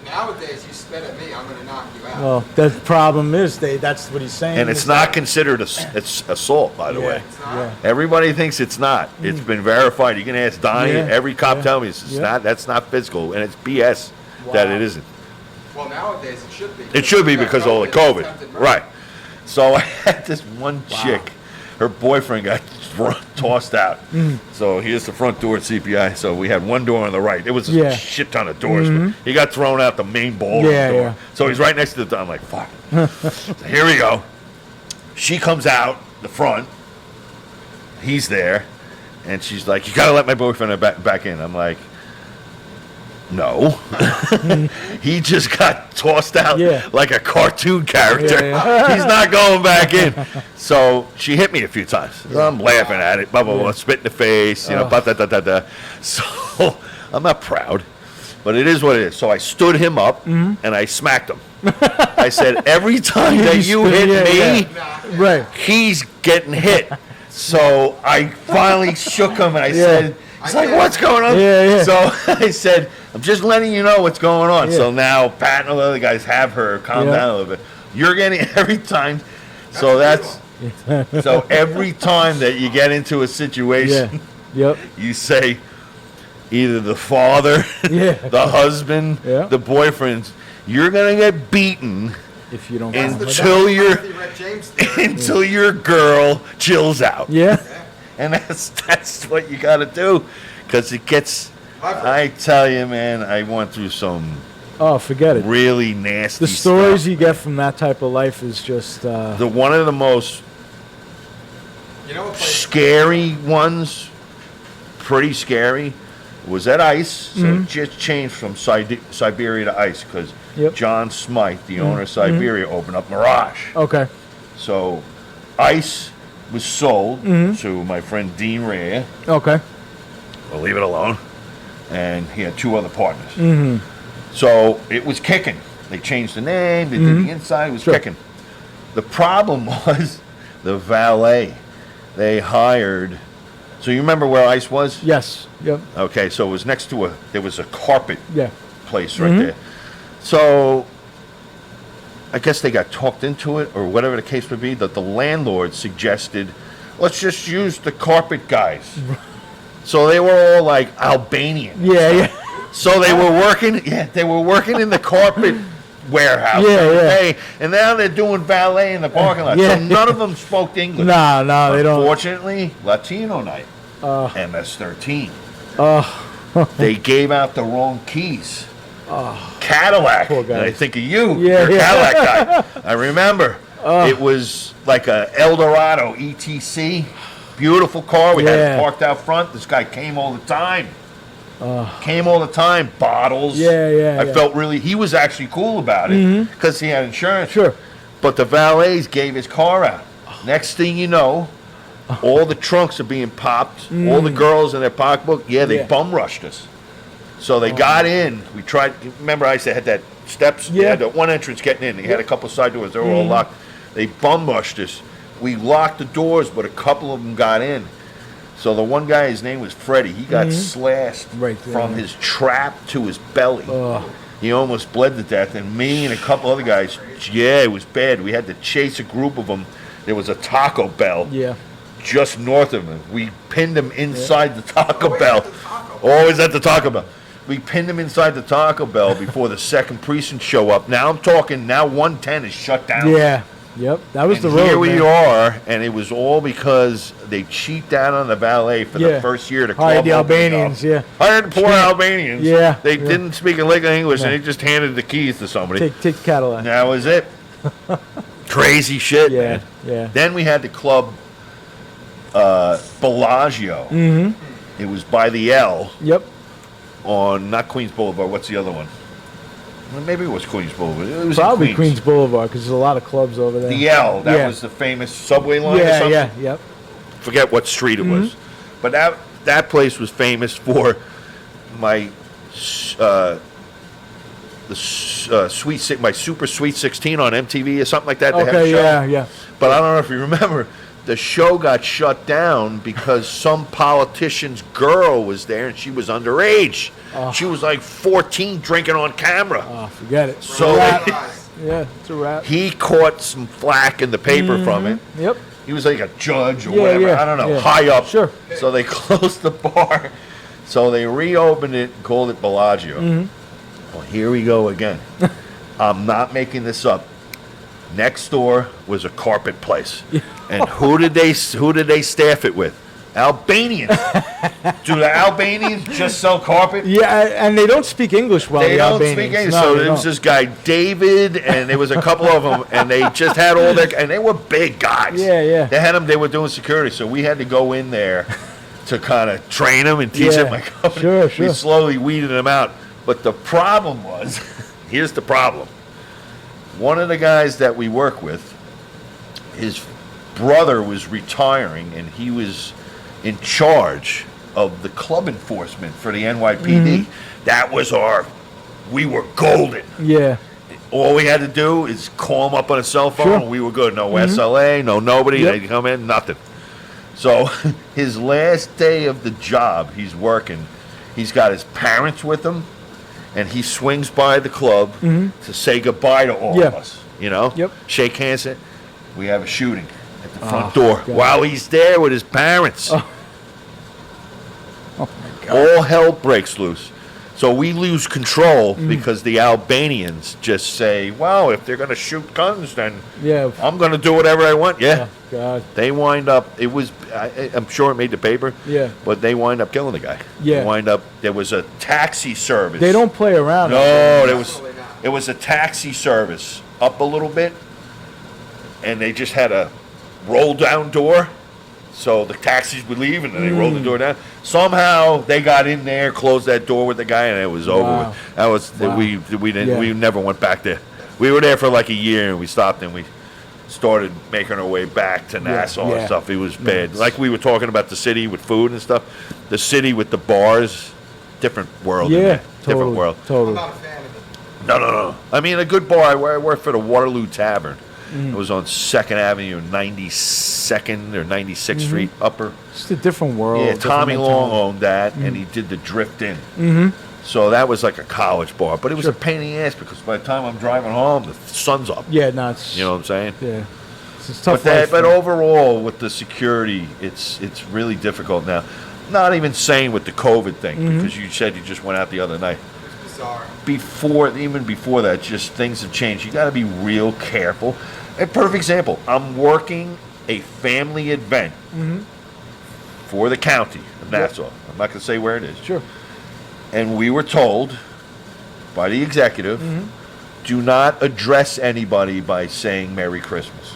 Nowadays, you spit at me, I'm going to knock you out. Well, the problem is that's what he's saying. and it's is not that- considered it's assault, by the Yeah. way. It's not. Yeah. Everybody thinks it's not. It's been verified. You can ask Donnie. Yeah. Every cop Yeah. tells me it's Yeah. not. That's not physical, and it's BS that Wow. it isn't. Well, nowadays it should be. It should be You got because of all the attempted COVID, murder. right? So I had this one chick. Her boyfriend got tossed out. So here's the front door at CPI. So we had one door on the right. It was a Yeah. shit ton of doors. But he got thrown out the main ballroom Yeah, door. yeah. So he's right next to the door. I'm like, fuck. So here we go. She comes out the front. He's there. And she's like, you got to let my boyfriend back in. I'm like, no. He just got tossed out Yeah. like a cartoon character. Yeah, He's not going back in. So she hit me a few times. I'm laughing at it, blah, blah, blah, spit in the face, you know, Oh. da, da, da, da. So I'm not proud, but it is what it is. So I stood him up and I smacked him. I said, every time that you spit- hit yeah, me, Nah, Right. he's getting hit. So I finally shook him and I said, he's like, what's going on? Yeah, yeah. So I said, I'm just letting you know what's going on. Yeah. So now Pat and all the other guys have her calm Yeah. down a little bit. You're getting every time. So that's so every time that you get into a Yeah. situation, Yep. you say either the father, Yeah. the husband, Yeah. the boyfriend, you're gonna get beaten If you don't. that's come the with Until that. you're- Timothy Red James theory. until your girl chills out. Yeah. And that's what you got to do, because it gets. I tell you, man, I went through some Oh, forget it. really nasty. The stories stuff. you get from that type of life is just. The one of the most You know what place? scary ones, pretty scary, was at ICE. So it just changed from Siberia to ICE because Yep. John Smythe, the owner of Siberia, opened up Mirage. Okay. So ICE was sold to my friend Dean Rea. Okay. We'll leave it alone. And he had two other partners. So it was kicking. They changed the name, they did the inside, it was Sure. kicking. The problem was the valet. They hired. So you remember where ICE was? Yes. Yep. Okay, so it was next to there was a carpet Yeah. place right there. So I guess they got talked into it, or whatever the case would be, that the landlord suggested, let's just use the carpet guys. So they were all like Albanian. Yeah. So they were working, in the carpet warehouse every day, and now they're doing valet in the parking lot. Yeah. So none of them spoke English. No, they don't. Unfortunately, Latino night, MS-13. Oh. They gave out the wrong keys. Cadillac. Poor guy. And I think of you. Yeah, You're a Cadillac guy. I remember. It was like a Eldorado ETC. Beautiful car. We had it parked out front. This guy came all the time. Bottles. I felt really, he was actually cool about it because he had insurance. Sure. But the valets gave his car out. Next thing you know, all the trunks are being popped. All the girls in their pocketbook, they bum rushed us. So they got in. We tried. Remember, I said had that steps. They had that one entrance getting in. They had a couple side doors. They were all locked. They bum rushed us. We locked the doors, but a couple of them got in. So the one guy, his name was Freddie. He got slashed from his trap to his belly. He almost bled to death. And me and a couple other guys, it was bad. We had to chase a group of them. There was a Taco Bell just north of him. We pinned him inside the Taco Bell. Always at the Taco Bell. We pinned him inside the Taco Bell before the second precinct show up. Now I'm talking, 110 is shut down. Yeah. Yep. That was and the road. Here we are, and it was all because they cheaped out on the valet for the first year to hired the Albanians, hired the poor Albanians. Yeah. They didn't speak a lick of English, and they just handed the keys to somebody. Take the Cadillac. That was it. Crazy shit, man. Yeah. Then we had the club Bellagio. It was by the L. Yep. On not Queens Boulevard. What's the other one? Well, maybe it was Queens Boulevard. It was probably Queens Boulevard because there's a lot of clubs over there. The L. That was the famous subway line. or something? Yep. Forget what street it was, but that place was famous for my my Super Sweet 16 on MTV or something like that. They had a show. Yeah. But I don't know if you remember. The show got shut down because some politician's girl was there and she was underage. She was like 14 drinking on camera. Oh, forget it. So it's a wrap. He caught some flack in the paper from it. Yep. He was like a judge or whatever. Yeah, I don't know. yeah. High up. Sure. So they closed the bar. So they reopened it and called it Bellagio. Well, here we go again. I'm not making this up. Next door was a carpet place. And who did they staff it with? Albanians. Do the Albanians just sell carpet? Yeah, and they don't speak English well. They don't Albanians. speak English. No, So they there was don't. this guy David, and there was a couple of them, and they just had all their, and they were big guys. Yeah. They had them. They were doing security, so we had to go in there to kind of train them and teach them. Like, Sure. We slowly weeded them out. But the problem was, here's the problem. One of the guys that we work with, his brother was retiring, and he was in charge of the club enforcement for the NYPD. That was we were golden. Yeah. All we had to do is call him up on a cell phone, Sure. and we were good. No SLA, no nobody. Yep. They'd come in, nothing. So his last day of the job, he's working. He's got his parents with him, and he swings by the club to say goodbye to all of us. Yep. Shake hands. We have a shooting at the front door while he's there with his parents. Oh my God. All hell breaks loose. So we lose control because the Albanians just say, well, if they're going to shoot guns, then I'm going to do whatever I want. Yeah. Oh, God. They wind up, I'm sure it made the paper. Yeah. But they wind up killing the guy. Yeah. There was a taxi service. They don't play around. No, it was a taxi service up a little bit, and they just had a roll down door. So the taxis would leave, and then they rolled the door down. Somehow they got in there, closed that door with the guy, and it was over with. That was we never went back there. We were there for like a year, and we stopped, and we started making our way back to Nassau and stuff. It was bad. Like we were talking about the city with food and stuff. The city with the bars, different world. Different world. Totally. I'm not a fan of it. No. I mean, a good bar. I worked for the Waterloo Tavern. It was on 2nd Avenue, 92nd or 96th Street, upper. It's a different world. Yeah, Tommy different Long mentality. owned that, and he did the Drift In. So that was like a college bar, but it was a pain in the ass because by the time I'm driving home, the sun's up. Yeah, no, it's, You know what I'm saying? yeah, it's tough. But overall, with the security, it's really difficult now. Not even saying with the COVID thing, because you said you just went out the other night. It's bizarre. Even before that, just things have changed. You got to be real careful. A perfect example: I'm working a family event for the county of Nassau. I'm not going to say where it is. Sure. And we were told by the executive, do not address anybody by saying Merry Christmas.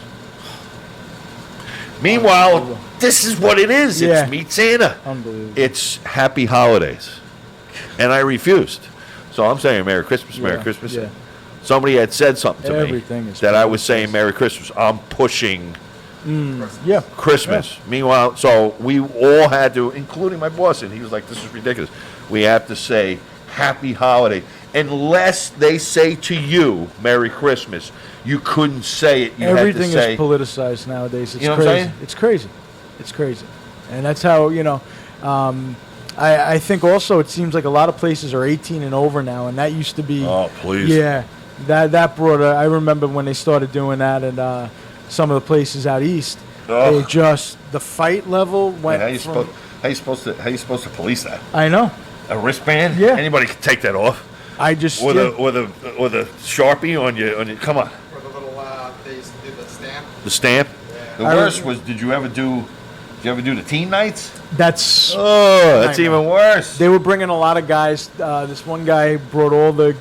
Meanwhile, this is what it is. Yeah. It's Meet Santa. Unbelievable. It's Happy Holidays. And I refused. So I'm saying Merry Christmas, Merry Yeah, Christmas. yeah. Somebody had said something to Everything me is that I was saying Merry Christmas. I'm pushing Yeah. Christmas. Meanwhile, so we all had to, including my boss, and he was like, this is ridiculous. We have to say Happy Holiday. Unless they say to you, Merry Christmas, you couldn't say it. You Everything had to say, is politicized nowadays. It's You know what I'm crazy. saying? It's crazy. It's crazy. And that's how, I think also it seems like a lot of places are 18 and over now, and that used to be. Oh, please. Yeah. That brought I remember when they started doing that at some of the places out east. Ugh. They just, the fight level went how you supposed to police that? I know. A wristband? Yeah. Anybody can take that off. I just. With yeah. a Sharpie on your come on. For the little, they used to do the stamp. The stamp. Yeah. The I worst re- was, did you ever do the teen nights? That's. Oh, that's Nightmare. even worse. They were bringing a lot of guys. This one guy brought all the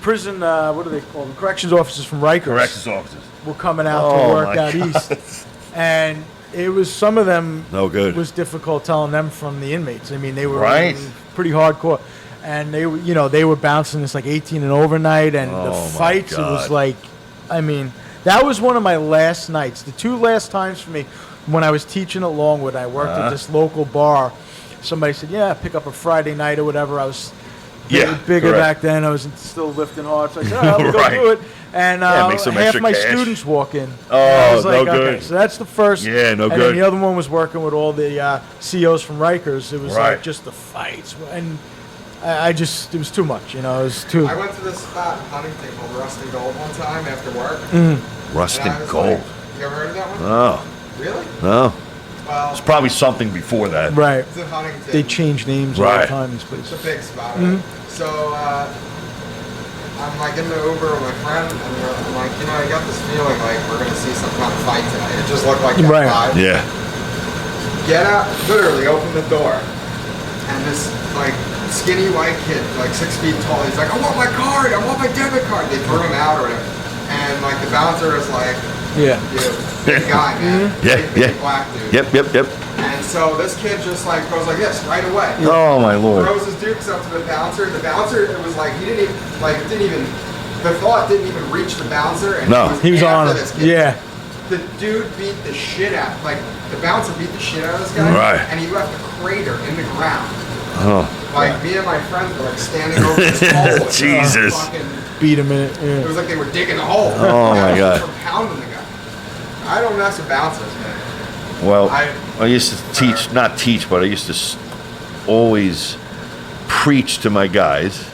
prison. What do they call them? Corrections officers from Rikers. Corrections officers. Were coming out Oh, to work my out God. east, and it was some of them. No good. It was difficult telling them from the inmates. I mean, they were Right. pretty hardcore, and they were bouncing this like 18 and overnight, and Oh, the my fights. It was God. like, I mean, that was one of my last nights. The two last times for me when I was teaching at Longwood, I worked at this local bar. Somebody said, "Yeah, pick up a Friday night or whatever." I was bigger correct. back then. I was still lifting hard, so I said, "Oh, we'll Right. go do it." And make some half extra my cash. students walk in. Oh, And I was no like, okay, good. so that's the first. Yeah, no and good. then the other one was working with all the COs from Rikers. It was Right. like just the fights, and I just, it was too much. It was too. I went to this spot in Huntington called Rust and Gold one time after work. Rust And I and was gold. like, you ever heard of that one? Oh, Really? no. Well, It's probably something before that. Right. it's in Huntington. They change names all Right. the time. These It's a places. big spot. So I'm like in the Uber with my friend, and I'm like, I got this feeling like we're gonna see some kind of fight tonight. It just looked like that Right. vibe. Yeah. Get out, literally open the door, and this like skinny white kid, like 6 feet tall, he's like, I want my card, I want my debit card. They threw him out or whatever, and like the bouncer is like, Yeah. big guy, man, Yeah, big yeah. black dude. Yep. And so this kid just like goes like this right away. Oh my lord. Throws his dukes up to the bouncer. The bouncer, it was like he didn't even the thought didn't even reach the bouncer, and No. He was after on this it. kid. Yeah. The dude beat the shit out. Like the bouncer beat the shit out of this guy, Right. and he left a crater in the ground. Oh. Like me and my friends were like standing over this hole. with, Jesus. fucking- Beat him in it. it Yeah. was like they were digging a hole. Oh, my God. From pounding the guy. I don't mess with bouncers, man. Well, I- I used to not teach, but I used to always preach to my guys,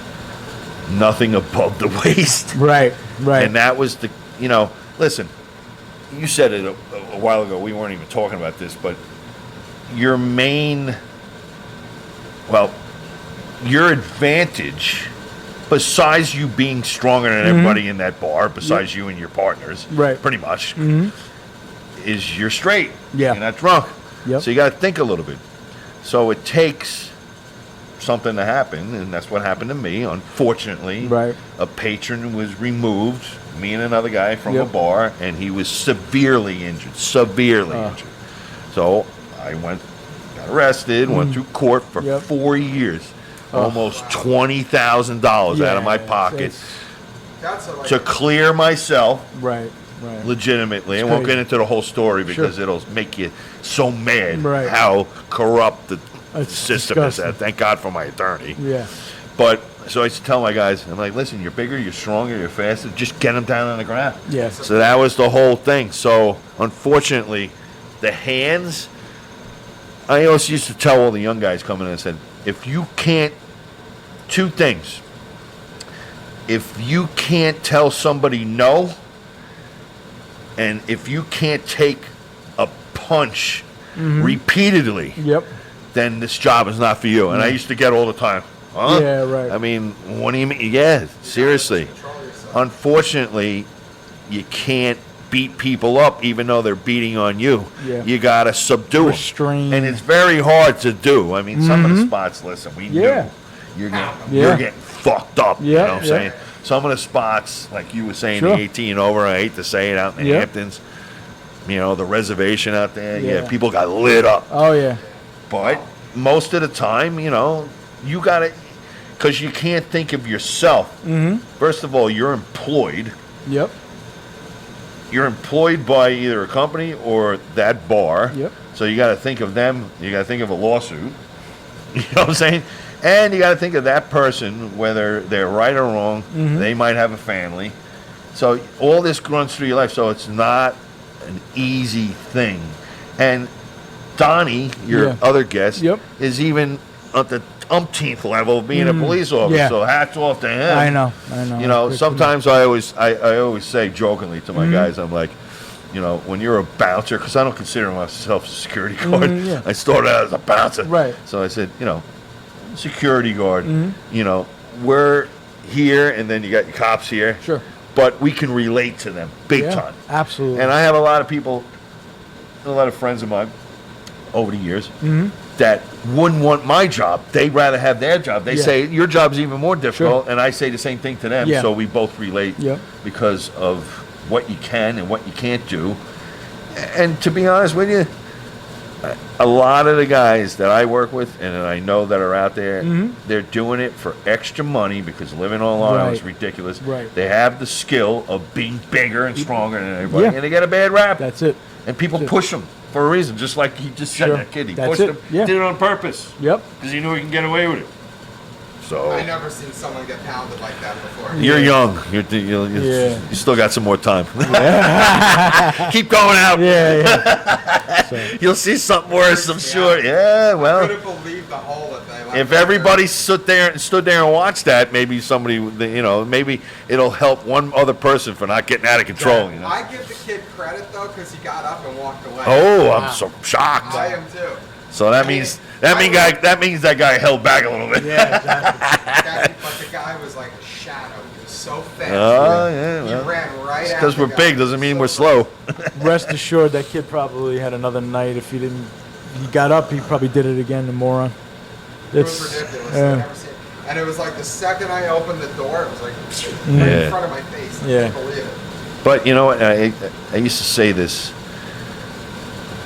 nothing above the waist. Right. Right. And that was listen, you said it a while ago, we weren't even talking about this, but your advantage, besides you being stronger than everybody in that bar, besides you and your partners, Right. pretty much, is you're straight. Yeah. You're not drunk. Yep. So you got to think a little bit. So it takes something to happen, and that's what happened to me. Unfortunately, Right. a patron was removed, me and another guy from a Yep. bar, and he was severely injured. Injured. So I got arrested, went through court for Yep. 4 years, almost $20,000 out of my Yeah, pocket it's- That's a, like, to clear myself Right. Right. legitimately. I It's won't crazy. get into the whole story because Sure. it'll make you so mad Right. how corrupt the It's system disgusting. is. Thank God for my attorney. Yeah. But so I used to tell my guys, I'm like, listen, you're bigger, you're stronger, you're faster. Just get them down on the ground. Yeah. So that was the whole thing. So unfortunately, the hands. I always used to tell all the young guys coming in and said, if you can't two things. If you can't tell somebody no, and if you can't take a punch repeatedly, then this job is not for you. And I used to get all the time, huh? Yeah, right. I mean, what do you mean? Yeah, seriously. Unfortunately, you can't beat people up even though they're beating on you. Yeah. You got to subdue Restrain. them. And it's very hard to do. I mean, some of the spots, listen, we know you're getting fucked up. You know what I'm saying? Some of the spots, like you were saying, the 18 over, I hate to say it, out in the Hamptons, you know, the reservation out there, people got lit up. Oh, yeah. But most of the time, you know, you got to, because you can't think of yourself. First of all, you're employed. Yep. You're employed by either a company or that bar. Yep. So you got to think of them. You got to think of a lawsuit. You know what I'm saying? And you got to think of that person, whether they're right or wrong. They might have a family. So all this runs through your life. So it's not an easy thing. And Donnie, your other guest, is even at the umpteenth level of being a police officer. Yeah. So hats off to him. I know. You know, sometimes I always say jokingly to my guys, I'm like, you know, when you're a bouncer, because I don't consider myself a security guard. I started out as a bouncer. Right. So I said, you know, security guard, you know, we're here and then you got your cops here. Sure. But we can relate to them big time. Absolutely. And I have a lot of people, a lot of friends of mine over the years that wouldn't want my job. They'd rather have their job. They say, your job's even more difficult. And I say the same thing to them. So we both relate because of what you can and what you can't do. And to be honest with you, a lot of the guys that I work with and that I know that are out there, they're doing it for extra money because living on Long Island is ridiculous. They have the skill of being bigger and stronger than everybody, and they get a bad rap. That's it. And people push them for a reason, just like he just said, that kid. He pushed him, did it on purpose. Because he knew he can get away with it. So I never seen someone get pounded like that before. You're young. You still got some more time. Keep going out. So. You'll see something worse, I'm sure. Yeah, well. I couldn't believe the hole that they left. If everybody stood there and watched that, maybe somebody, you know, maybe it'll help one other person for not getting out of control. You know? I give the kid credit though because he got up and walked away. Oh, wow. I'm so shocked. I am too. So that means that guy held back a little bit. Yeah, exactly. But the guy was like a shadow. He was so fast. Oh, yeah. He ran right Just at because we're big doesn't mean we're slow. Rest assured, that kid probably had another night. If he got up, he probably did it again, the moron. It was ridiculous. I've never seen it. And it was like the second I opened the door, it was like right in front of my face. I couldn't believe it. But you know what? I used to say this.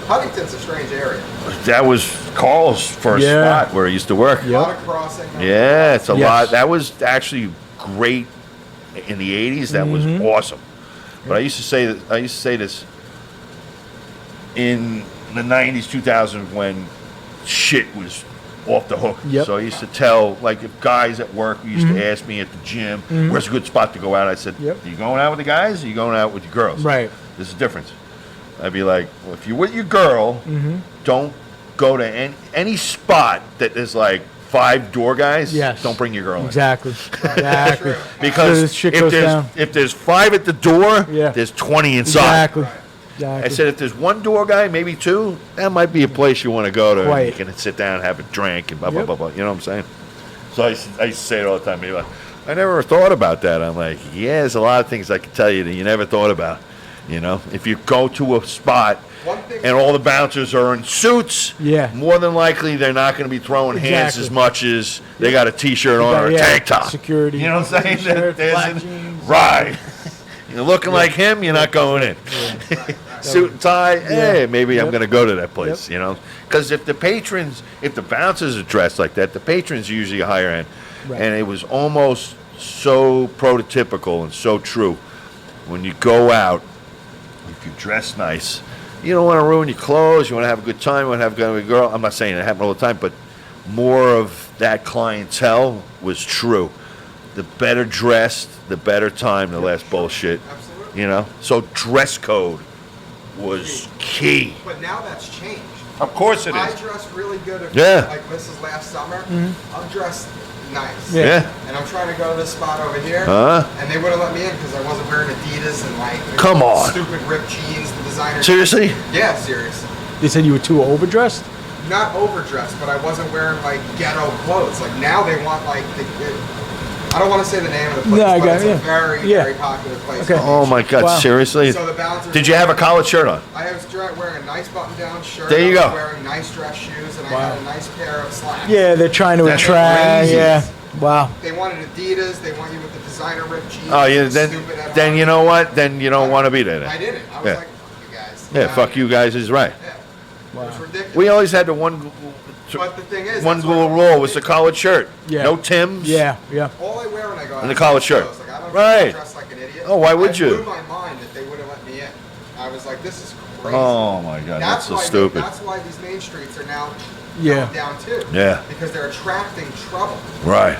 Huntington's a strange area. That was Carl's first spot where he used to work. A lot of crossing. Yeah, it's a lot. That was actually great in the 80s. That was awesome. But I used to say this in the 90s, 2000s when shit was off the hook. So I used to tell, like, if guys at work used to ask me at the gym, where's a good spot to go out? I said, are you going out with the guys or are you going out with your girls? Right. There's a difference. I'd be like, well, if you're with your girl, don't go to any spot that is like 5 door guys. Don't bring your girl in. Exactly. Because if there's 5 at the door, there's 20 inside. Exactly. I said, if there's 1 door guy, maybe 2, that might be a place you want to go to. And you can sit down and have a drink and blah, blah, blah, blah. You know what I'm saying? So I used to say it all the time. People are like, I never thought about that. I'm like, yeah, there's a lot of things I can tell you that you never thought about. You know, if you go to a spot and all the bouncers are in suits, more than likely they're not going to be throwing hands as much as they got a T-shirt on or a tank top. Security. You know what I'm saying? Black jeans. Right. You're looking like him, you're not going in. Suit and tie, hey, maybe I'm going to go to that place, you know. Because if the bouncers are dressed like that, the patrons are usually a higher end. And it was almost so prototypical and so true. When you go out, if you dress nice, you don't want to ruin your clothes. You want to have a good time. You want to have a good girl. I'm not saying it happened all the time, but more of that clientele was true. The better dressed, the better time, the less bullshit. Absolutely. You know? So dress code was key. But now that's changed. Of course it is. I dressed really good. Like this is last summer. I'm dressed nice. Yeah. And I'm trying to go to this spot over here, Huh? and they wouldn't let me in because I wasn't wearing Adidas and like Come on. stupid ripped jeans, the designer. Seriously? Yeah, seriously. They said you were too overdressed? Not overdressed, but I wasn't wearing like ghetto clothes. Like now they want like I don't want to say the name of the place, but it's a very popular place. Okay. Oh my God! Wow. Seriously? So the bouncers. Did you have a collared shirt on? I was wearing a nice button-down shirt. There you I was go. wearing nice dress shoes, and I had a nice pair of slacks. Yeah, they're trying to That's attract. crazy. Yeah. Wow. They wanted Adidas. They want you with the designer ripped jeans. Oh yeah. Then you know what? Then you don't want to be there. I Then. didn't. I was Yeah. like, fuck you guys. Yeah. Fuck you guys is right. Yeah. It was ridiculous. We always had the one. But the thing is, One that's little what- rule was the collared shirt. Yeah. No Timbs. Yeah, yeah. All I wear when I go out And the is collared clothes. shirt. Like, I don't Right. dress like an idiot. Oh, why would It you? blew my mind that they wouldn't let me in. I was like, this is crazy. Oh my God, that's so why stupid. That's why these main streets are now Yeah. going down too. Yeah. Because they're attracting trouble. Right.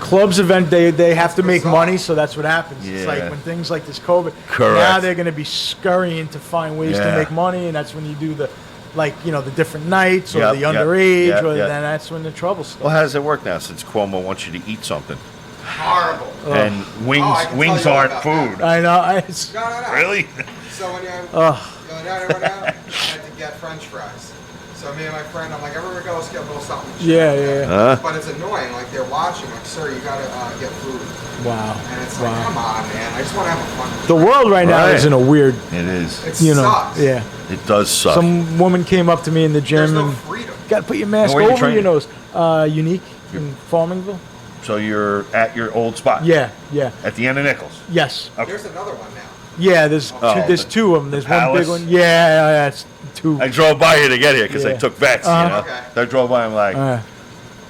Clubs event, they have to make bizarre. money, so that's what happens. It's like Yeah. when things like this COVID, Correct. now they're going to be scurrying to find ways to Yeah. make money, and that's when you do the, like, you know, the different nights or Yep, the yep, underage, yep, or yep. then that's when the trouble starts. Well, how does it work now? Since Cuomo wants you to eat something, Horrible. and wings Oh, I can wings tell you all aren't about food. I know. It's, No, no, no. Really? So when you Ugh. the other night I went out, I had to get French fries. So me and my friend, I'm like, everywhere we go, let's get a little something. Yeah, yeah, yeah. Huh? But it's annoying. Like they're watching. Like, sir, you gotta get food. Wow. And it's like, Wow. come on, man. I just want to have a fun. The world right now Right. is in a weird, It is. It you know, sucks. yeah. It does suck. Some woman came up to me in the There's gym no and freedom. got to put your mask And where you over your training? nose. Unique in Farmingville. So you're at your old spot. Yeah, yeah, At the end of Nichols. yes. Okay. There's another one now. Yeah, there's Oh, there's the- two of them. There's the one big Palace? one. Yeah, it's two. I drove by here to get here because I Yeah. took vets. You know. Okay. So I drove by. I'm like, Uh,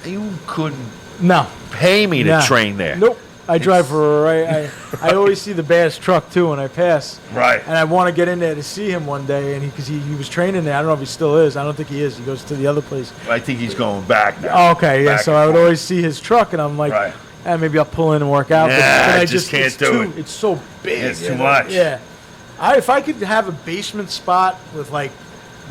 you couldn't no, pay me to nah. train there. Nope. I drive for right. I always see the Bass truck too when I pass. Right. And I want to get in there to see him one day, and because he was training there. I don't know if he still is. I don't think he is. He goes to the other place. I think he's going back now. Oh, okay, yeah. Back So and I would forth. always see his truck, and I'm like, Right. maybe I'll pull in and work out. Nah, I just can't it's do too, it. It's so big. It's you too know? much. Yeah. If I could have a basement spot with like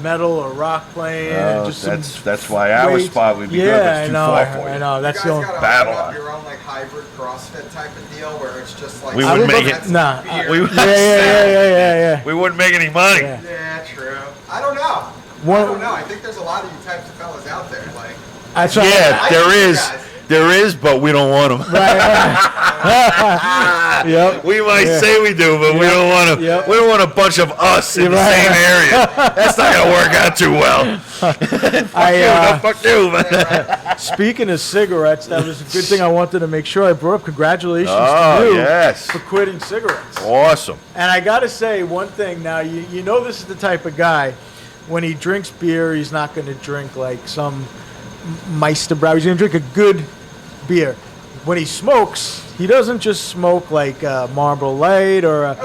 metal or rock playing, and Oh, just that's why our weights. spot would be good. Yeah, But it's I too know. far for you. I know. That's you the guys only. gotta Battle open up on. your own like hybrid CrossFit type of deal where it's just like We I wouldn't would make look- it. Nah. beer. We- Yeah. We wouldn't make any money. Yeah. Yeah, true. I don't know. One- I don't know. I think there's a lot of you types of fellas out there. Like, That's right. Yeah, I there see you is. guys. There is, but we don't want them. Yep. We might Yeah. say we do, but we don't want to. Yep. We don't want a bunch of us in You're the right. same area. That's not gonna work out too well. Fuck you, man. Speaking of cigarettes, that was a good thing I wanted to make sure I brought up. Congratulations Oh, to you yes. for quitting cigarettes. Awesome. And I got to say one thing. Now, you know this is the type of guy, when he drinks beer, he's not going to drink like some Meisterbrow. He's going to drink a good beer. When he smokes, he doesn't just smoke like Marlboro Light or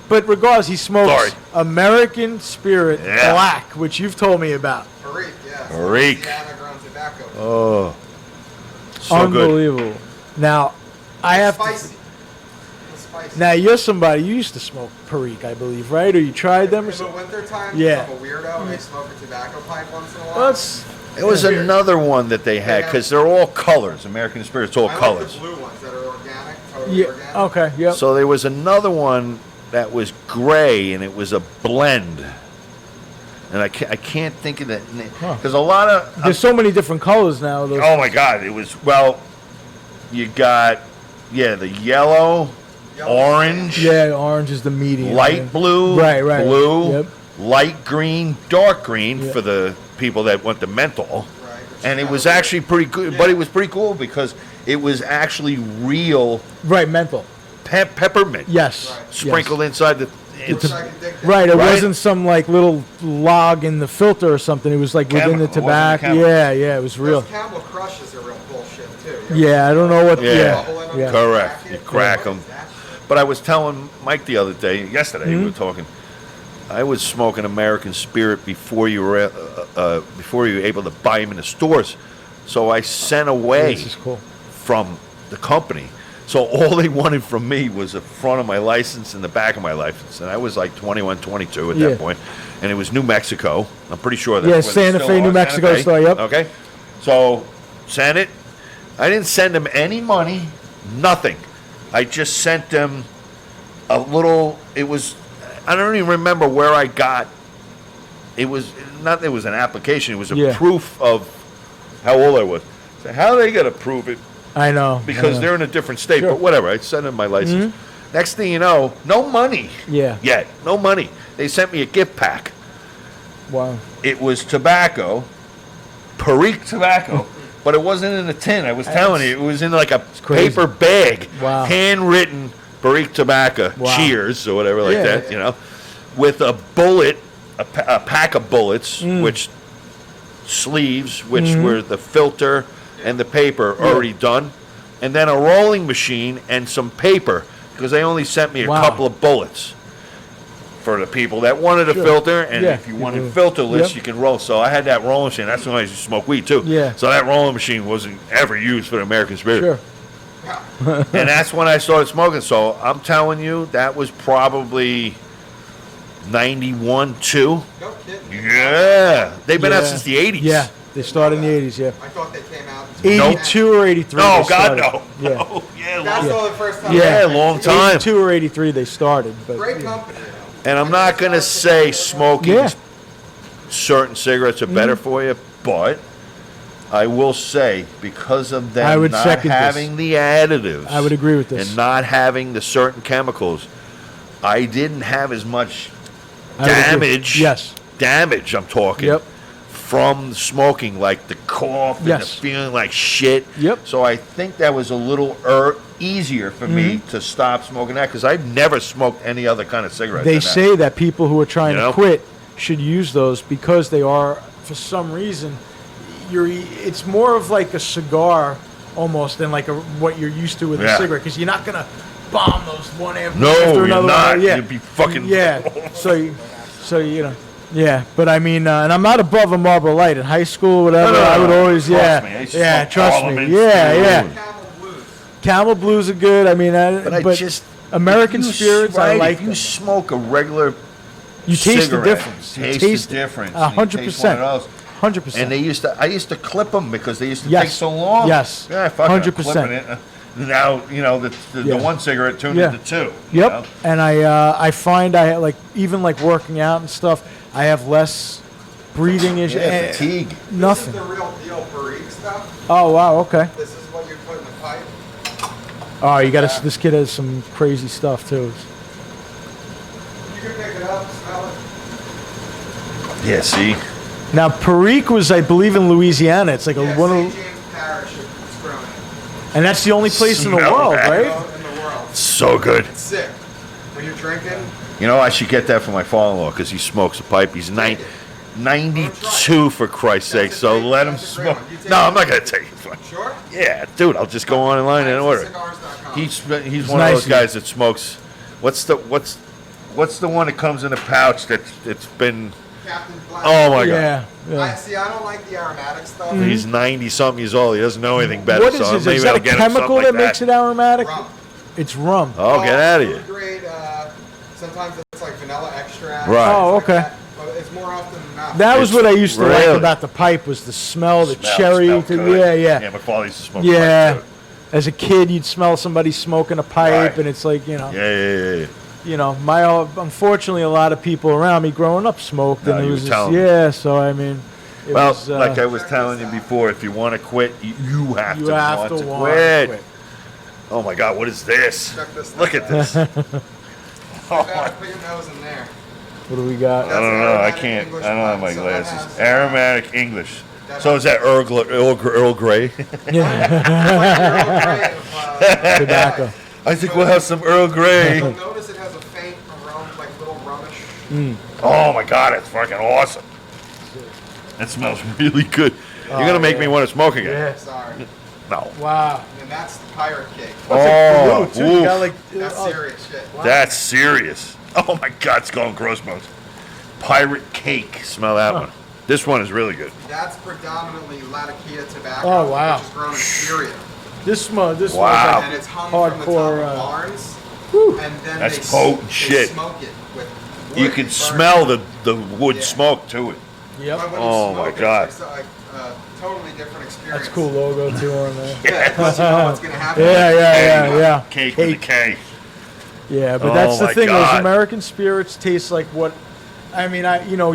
but regardless, he smokes Sorry. American Spirit Yeah. Black, which you've told me about. Farik, yeah. Farik. Louisiana grown tobacco. Oh, so good. Unbelievable. Now, I have to. Spicy. It's spicy. Now you're somebody. You used to smoke Perique, I believe, right? Or you tried them or In the something? winter time, Yeah. I'm a weirdo and I smoke a tobacco pipe once in a while. Well, it's It was another one that they had because they're all colors. American Spirit's all I colors. like the blue ones that are organic, totally yeah. organic. Okay. Yep. So there was another one that was gray and it was a blend. And I can't think of that because a lot of There's so many different colors now. Those, oh my god, it was you got the yellow, orange, yeah, orange is the medium. light yeah. blue, Right. blue, Yep. light green, dark green Yeah. for the people that want the menthol. Right, which And is it was kinda actually pretty good, but it was pretty cool because it was actually real Right, menthol. peppermint Yes. Right. sprinkled inside the. weird. Which I can dig that. Right. It Right? wasn't some like little log in the filter or something. It was like within the Chemical, it wasn't tobacco. chemical. Yeah. It was real. Those Camel Crushes are real bullshit too. Yeah. I don't know what. Yeah. Yeah. Bubble in them, Yeah. Correct. crack You it. crack What 'em. is that shit? But I was telling Mike the other day, yesterday, Mm-hmm. we were talking. I was smoking American Spirit before you were able to buy them in the stores, so I sent away This is cool. from the company. So all they wanted from me was the front of my license and the back of my license, and I was like 21, 22 at Yeah. that point, and it was New Mexico. I'm pretty sure that's Yeah, where Santa they Fe, still New are, Mexico Santa Fe. store, yep. Okay, so sent it. I didn't send them any money, nothing. I just sent them a little. It was. I don't even remember where I got. It was not. It was an application. It was a proof of how old I was. So how are they gonna prove it? I know. Because they're in a different state. But whatever. I sent them my license. Next thing you know, no money. Yeah. Yet no money. They sent me a gift pack. Wow. It was tobacco, Perique tobacco, but it wasn't in a tin. I was telling you, it was in like a paper bag, handwritten Perique tobacco, Cheers or whatever like that, you know, with a bullet, a pack of bullets, which sleeves, which were the filter and the paper already done, and then a rolling machine and some paper because they only sent me a couple of bullets. For the people that wanted a filter, and if you wanted filterless, you can roll. So I had that rolling machine. That's when I used to smoke weed too. Yeah. So that rolling machine wasn't ever used for the American Spirit. Sure. And that's when I started smoking. So I'm telling you, that was probably 91, 2. No kidding. Yeah. They've been out since the 80s. Yeah. They started in the 80s, yeah. I thought they came out in 82 or 83. No, God, no. Yeah. No. Yeah, That's long, all the first time. yeah, long time. 82 or 83 they started. But, Great company. And I'm not going to say smoking certain cigarettes are better for you, but I will say because of them not having the additives. I would agree with this. And not having the certain chemicals, I didn't have as much damage. Yes. Damage, I'm talking. Yep. From smoking, like the cough and the feeling like shit. Yep. So I think that was a little easier for me to stop smoking that because I've never smoked any other kind of cigarette. They say that people who are trying to quit should use those because they are, for some reason, it's more of like a cigar almost than like what you're used to with a cigarette because you're not going to bomb those one after another. No, you're not. Yeah. You'd be fucking... Yeah. So you know... Yeah, but I mean, and I'm not above a Marlboro Light in high school, whatever. I would always, trust me, Camel Blues. Camel Blues are good. I mean, but just American Spirits, I like. If you smoke a regular, you taste the difference. Taste the difference. 100%. 100%. And I used to clip them because they used to take so long. Yes. Yeah, fucking 100%. clipping it. Now the one cigarette turned into two. Yep. You know? And I find I like even like working out and stuff. I have less breathing issues. Yeah, fatigue. Nothing. This is the real deal Perique stuff. Oh wow. Okay. This is what you put in the pipe. Oh, you got to. This kid has some crazy stuff too. You can pick it up, smell it. Yeah. See. Now Perique was, I believe, in Louisiana. It's like one of. St. James Parish is growing. And that's the only place in the Smell world, that. right? In the world. So good. It's sick. When you're drinking. You know, I should get that for my father-in-law because he smokes a pipe. He's 92 for Christ's sake. So let him smoke. No, I'm not gonna take it. Sure. Yeah, dude, I'll just go online and order. He's one of those guys that smokes. What's the one that comes in a pouch that's been? Captain Black. Oh my God. I don't like the aromatic stuff. He's 90-something years old. He doesn't know anything better. What is so it? maybe Is that I'll a get him something chemical like that makes it aromatic? Rum. It's rum. Oh, get out of here. Food grade, sometimes it's like vanilla extract. Right. Oh, like okay. that, but it's more often than not. That was what I used to like Really? about the pipe was the smell, the Smell cherry. good. Yeah. Yeah, my father used to smoke Yeah. pipe, too. As a kid, you'd smell somebody smoking a pipe, Right. and it's like, you know. Yeah. You know, unfortunately, a lot of people around me growing up smoked, No, and it you was were just, telling me. so I mean, it Well, was, like I was telling you before, if you want to quit, you have you to have want to to want quit. to quit. Oh my God, what is this? Check this Look thing at this. out. Put your nose in there. What do we got? I don't know. I aromatic can't. English I don't have my pipe, so that glasses. has, Aromatic English. So is that Earl Grey? Tobacco. I think we'll have some Earl Grey. You'll notice it has a faint aroma, like little rumish. Oh my God, it's fucking awesome. That smells really good. You're gonna make me want to smoke again. Yeah. Sorry. No. Wow. And that's the pirate cake. Oh, Blue, too. You got oof. like, That's serious shit. That's serious. Oh my God, it's going gross mode. Pirate cake. Smell that one. This one is really good. That's predominantly Latakia tobacco, Oh, wow. which is grown in Syria. This Wow. was And it's hung from the top hardcore. of barns. And then That's they, potent they shit. smoke it with wood. You They can burn smell it. the wood Yeah. smoke to it. Yep. But when you Oh, smoke my it, God. it's like a totally different experience. That's cool logo too on there. Yeah, plus you know what's gonna happen. Yeah. Cake with a K. Yeah, but Oh that's the my thing. God. Those American spirits taste like what? I mean,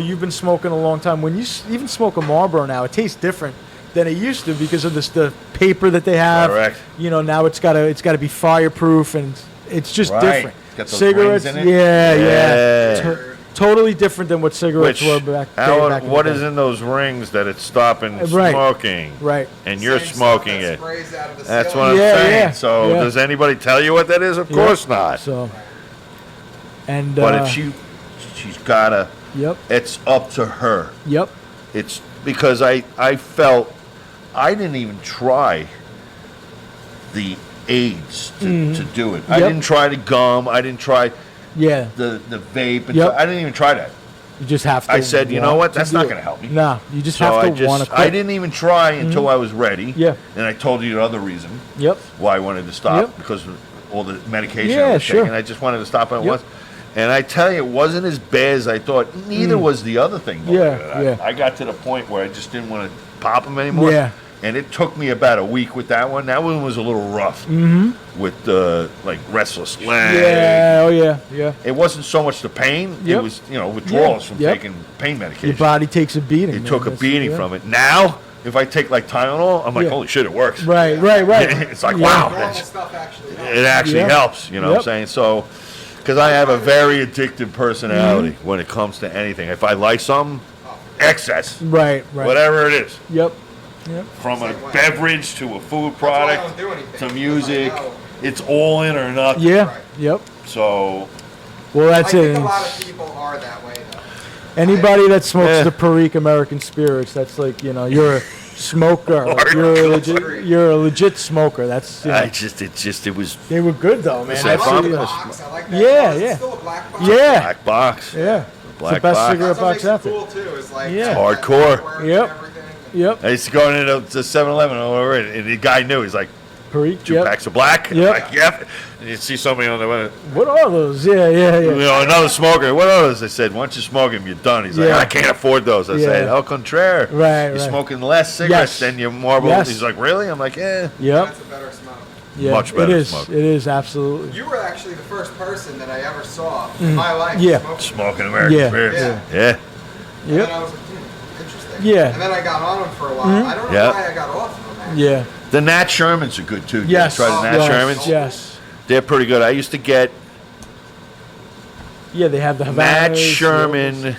you've been smoking a long time. When you even smoke a Marlboro now, it tastes different than it used to because of the paper that they have. Correct. Now it's gotta be fireproof and it's just Right. different. Got those Cigarettes, rings in it? yeah. Yeah. Totally different than what cigarettes were back in what the is day. in those rings that it's stopping Right. smoking? Right. And you're Same smoking stuff that it. sprays out of the That's ceiling. what I'm Yeah, saying. yeah, So yeah. does anybody tell you what that is? Of course not. So, and But if she's gotta. Yep. It's up to her. Yep. It's because I felt I didn't even try the aids to do it. I Yep. didn't try the gum. I didn't try Yeah. the vape. And Yep. I didn't even try that. You just have to. I said, you know want what? to That's do not it. going to help me. No, you just So have I to want to. I didn't even try until I was ready. Yeah. And I told you the other reason Yep. why I wanted to stop Yep. because of all the medication Yeah, I was sure. taking. I just wanted to stop it Yep. once. And I tell you, it wasn't as bad as I thought. Neither was the other thing. Yeah, yeah. I got to the point where I just didn't want to pop them anymore. Yeah. And it took me about a week with that one. That one was a little rough with like restless leg. Yeah. Oh yeah. Yeah. It wasn't so much the pain. Yep. It was, withdrawals from Yep. taking pain medication. Your body takes a beating. It man. took a That's- beating yeah. from it. Now, if I take like Tylenol, I'm like, Yeah. holy shit, it works. Right. It's like, Yeah. wow. Normal that's- stuff actually helps. it actually Yeah. helps, you know what Yep. I'm saying? So, because I have a very addictive personality when it comes to anything. If I like something, excess, Right. whatever it is, Yep. Yep. from a Same way. beverage to a food That's why I product don't do anything, to because music, I know. it's all in or nothing. Yeah. Right. Yep. So, Well, I that's it. think a lot of people are that way though. Anybody that smokes Yeah. the Perique American Spirits, that's like you're a smoker. Like, Hardcore. you're a legit smoker. That's it was they were good though, man. Listen, I if like I'm the gonna box. I like that Yeah, box. yeah. It's still a black box. Yeah. black box. Yeah. Black it's the best box. cigarette That's what box makes it out there. cool too. Is like Yeah. that Hardcore. artwork and Yep. everything. Yep. I used to go into 7-Eleven over it, and the guy knew. He's like, Perique. 2 Yep. packs of black? I'm Yep. like, yep. And you'd see somebody on the way. What are those? Yeah. Another smoker. What are those? I said, once you smoke them, you're done. He's like, Yeah. I can't afford those. I said, Yeah. au contraire. Right, You're right. smoking less cigarettes Yes. than your Marlboro. Yes. He's like, really? I'm like, yeah. Yep. That's a better smoke. Yeah. Much better It is. smoke. It is absolutely. You were actually the first person that I ever saw in my life Yeah. smoking. Smoking American Yeah. spirits. Yeah. Yeah. And Yep. then I was like, interesting. Yeah. And then I got on them for a while. I don't know Yeah. why I got off of them. Actually. Yeah. The Nat Shermans are good, too. Did Yes. you try the Nat yes. Shermans? Yes. They're pretty good. I used to get Yeah, they have the Nat Havanas, Sherman.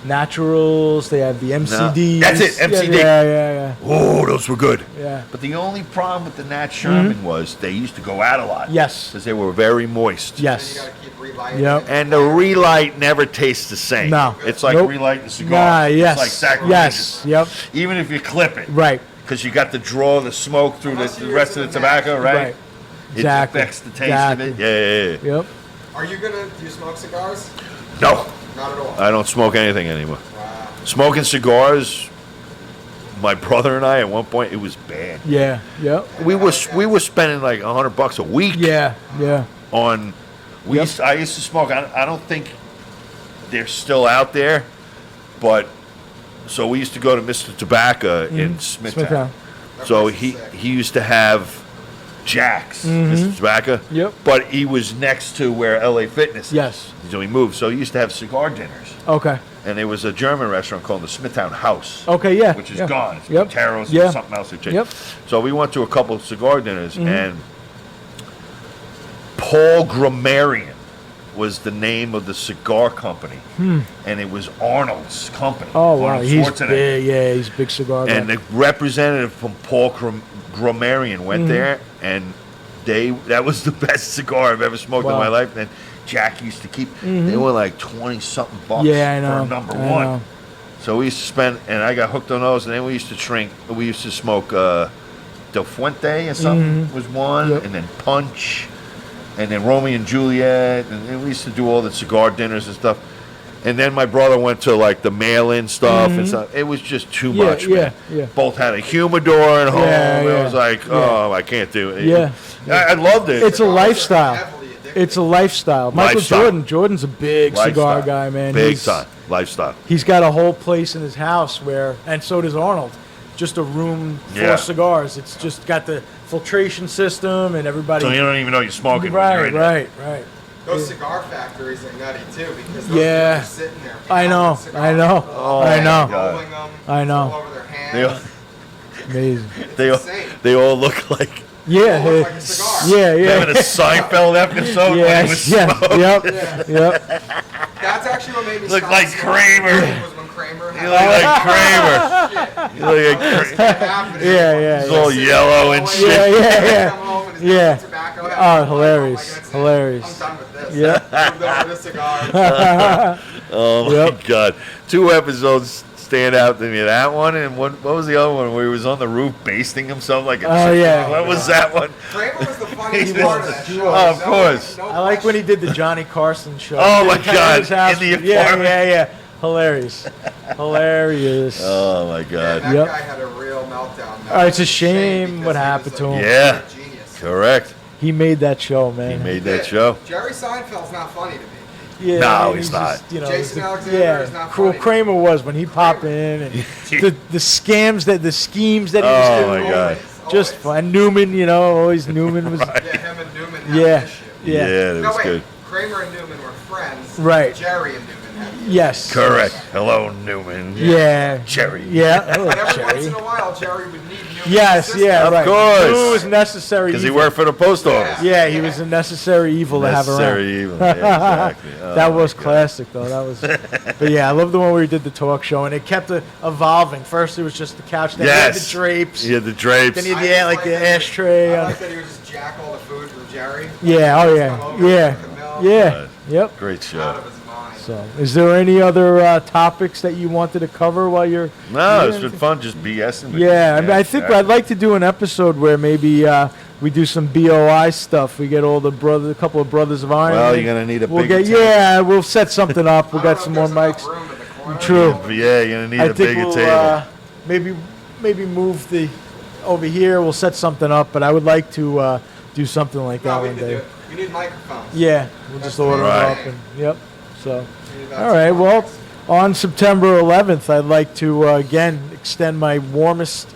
Naturals. They have the MCDs. That's it, MCD. Yeah. Oh, those were good. Yeah. But the only problem with the Nat Sherman was they used to go out a lot. Yes. Because they were very moist. And you Yes. got to keep relighting. Yep. it. And the relight never tastes the same. No. It's like Nope. relighting a cigar. Nah, yes. It's like sacrilegious. Yes. Yep. Even if you clip it. Right. Because you got to draw the smoke through Unless the you're rest of the using a tobacco, right? Right. It Exactly. affects the taste Exactly. of it. Yeah. Yep. Are you gonna? Do you smoke cigars? No, Not at all. I don't smoke anything anymore. Wow. Smoking cigars, my brother and I, at one point, it was bad. Yeah. Yep. We were spending like $100 a week Yeah. Yeah. on. Yep. I used to smoke. I don't think they're still out there, but so we used to go to Mr. Tobacco in Smithtown. Smithtown. That So place is he sick. he used to have Jack's, Mr. Tobacco. Yep. But he was next to where LA Fitness is. Yes. So he moved. So he used to have cigar dinners. Okay. And there was a German restaurant called the Smithtown House. Okay. Yeah. Which is yeah. gone. It's Yep. Taros Yeah. and something else. They changed. Yep. So we went to a couple of cigar dinners, and Paul Grammarian was the name of the cigar company, and it was Arnold's company. Oh wow, Arnold he's Schwarzenegger. big. Yeah, he's a big cigar guy. And the representative from Paul Grammarian went there, and that was the best cigar I've ever smoked in Wow. my life. And Jack used to keep. They were like 20-something bucks Yeah, I know. for number I one. know. So we used to spend, and I got hooked on those. And then we used to smoke Del Fuente or something was one, Yep. and then Punch, and then Romeo and Juliet, and then we used to do all the cigar dinners and stuff. And then my brother went to like the mail-in stuff and stuff. It was just too Yeah, much, yeah, man. yeah. Both had a humidor at home. Yeah, It was yeah. like, oh, I can't do it. Yeah. I loved it. It's a Cigars are lifestyle. heavily addictive. It's a lifestyle. Michael Lifestyle. Jordan's a big cigar Lifestyle. guy, man. Big He's- time. Lifestyle. He's got a whole place in his house where, and so does Arnold, just a room full Yeah. of cigars. It's just got the filtration system and everybody. So you don't even know you're smoking. when you're Right, in there. right. Those cigar factories are nutty too because those Yeah. people are sitting there. I know, pounding I know, cigars, I know. rolling them, I know. all over their They all, hands. Amazing. they all, insane. they all look like Yeah, They look like a cigar. yeah, them in a yeah. Seinfeld episode when he Yes, was yeah, smoked. yep. That's actually what made me Look stop like smoking, Kramer. was when Kramer You had look like Kramer. shit. You look like Kramer. Happening. Yeah. He's all yellow and shit. Yeah. Come home and he's Yeah. got tobacco Oh, out. hilarious, That's it. hilarious. I'm done with this. Yeah. Moved over to cigars. Oh my Yep. God! 2 episodes stand out to me. That one and what was the other one where he was on the roof basting himself like a Oh, chicken? yeah. What was that one? Kramer was the funniest He part of was. that show. Oh, of course. I like when he did the Johnny Carson show. Oh, my At God, his house. in the Yeah, apartment. yeah. Hilarious. Hilarious. Oh my Yeah, God! that Yep. guy had a real meltdown. Oh, it's a shame because what he was happened to him. Yeah. a genius. Correct. He made that show, man. He made that show. Jerry Seinfeld's not funny to me. Yeah, No, and he's not. Just, you know, Jason the- Alexander yeah, is not Cruel funny. Kramer was when he popped in, and the schemes that he was Oh, doing. my God. Just fun. Newman, you know, always Newman was. Yeah, him and Newman had Yeah, an issue. yeah. that No, was wait. good. Kramer and Newman were friends. Right. Jerry and Newman had an issue. Yes. Correct. Hello, Newman. Yeah. Jerry. Yeah. And Hello, every once Jerry. in a while, Jerry would need Newman. Yes, yeah, Of right. course. It was necessary. Because he evil. worked for the post office. Yeah, he was a necessary evil to have around. Necessary evil. Yeah, exactly. Oh, That my was God. classic, though. That was, but yeah, I love the one where he did the talk show, and it kept evolving. First, it was just the couch, then he had the Yes. drapes, He had the drapes. then he I had just like the that he would- ashtray. I like that he would just jack all the food from Jerry. Yeah, oh Come yeah, over, yeah, cook the milk. yeah, yep. Great Out show. of his mind. So, is there any other topics that you wanted to cover while you're? No, it's been fun just BSing. with Yeah, I you. mean, I think exactly. I'd like to do an episode where maybe we do some BOI stuff. We get all the a couple of brothers of Iron. Well, you're gonna need a We'll big get, table. yeah, we'll set something up. We I got don't some know more if mics. there's enough room in the corner. True. But yeah, you're gonna need I a think bigger we'll table. maybe move the over here. We'll set something up, but I would like to do something like that No, we one can do day. it. We need microphones. Yeah, we'll just order Right. them up and yep. So, We need about all right. 2 Well, mics. on September 11th, I'd like to again extend my warmest,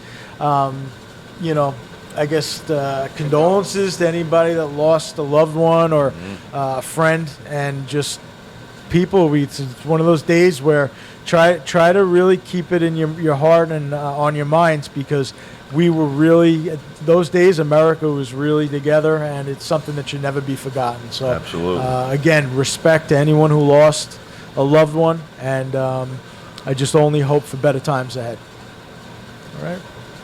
you know, I guess condolences to anybody that lost a loved one or a friend, and just people. It's one of those days where try to really keep it in your heart and on your minds, because we were really those days. America was really together, and it's something that should never be forgotten. So, Absolutely. again, respect to anyone who lost a loved one, and I just only hope for better times ahead. All right.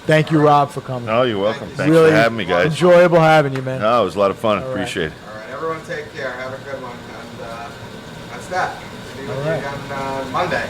Thank you, Rob, for coming. No, you're welcome. Thanks really for having me, guys. enjoyable having you, man. No, it was a lot of fun. All right. Appreciate it. All right, everyone take care. Have a good one. And that's that. See you All right. on Monday.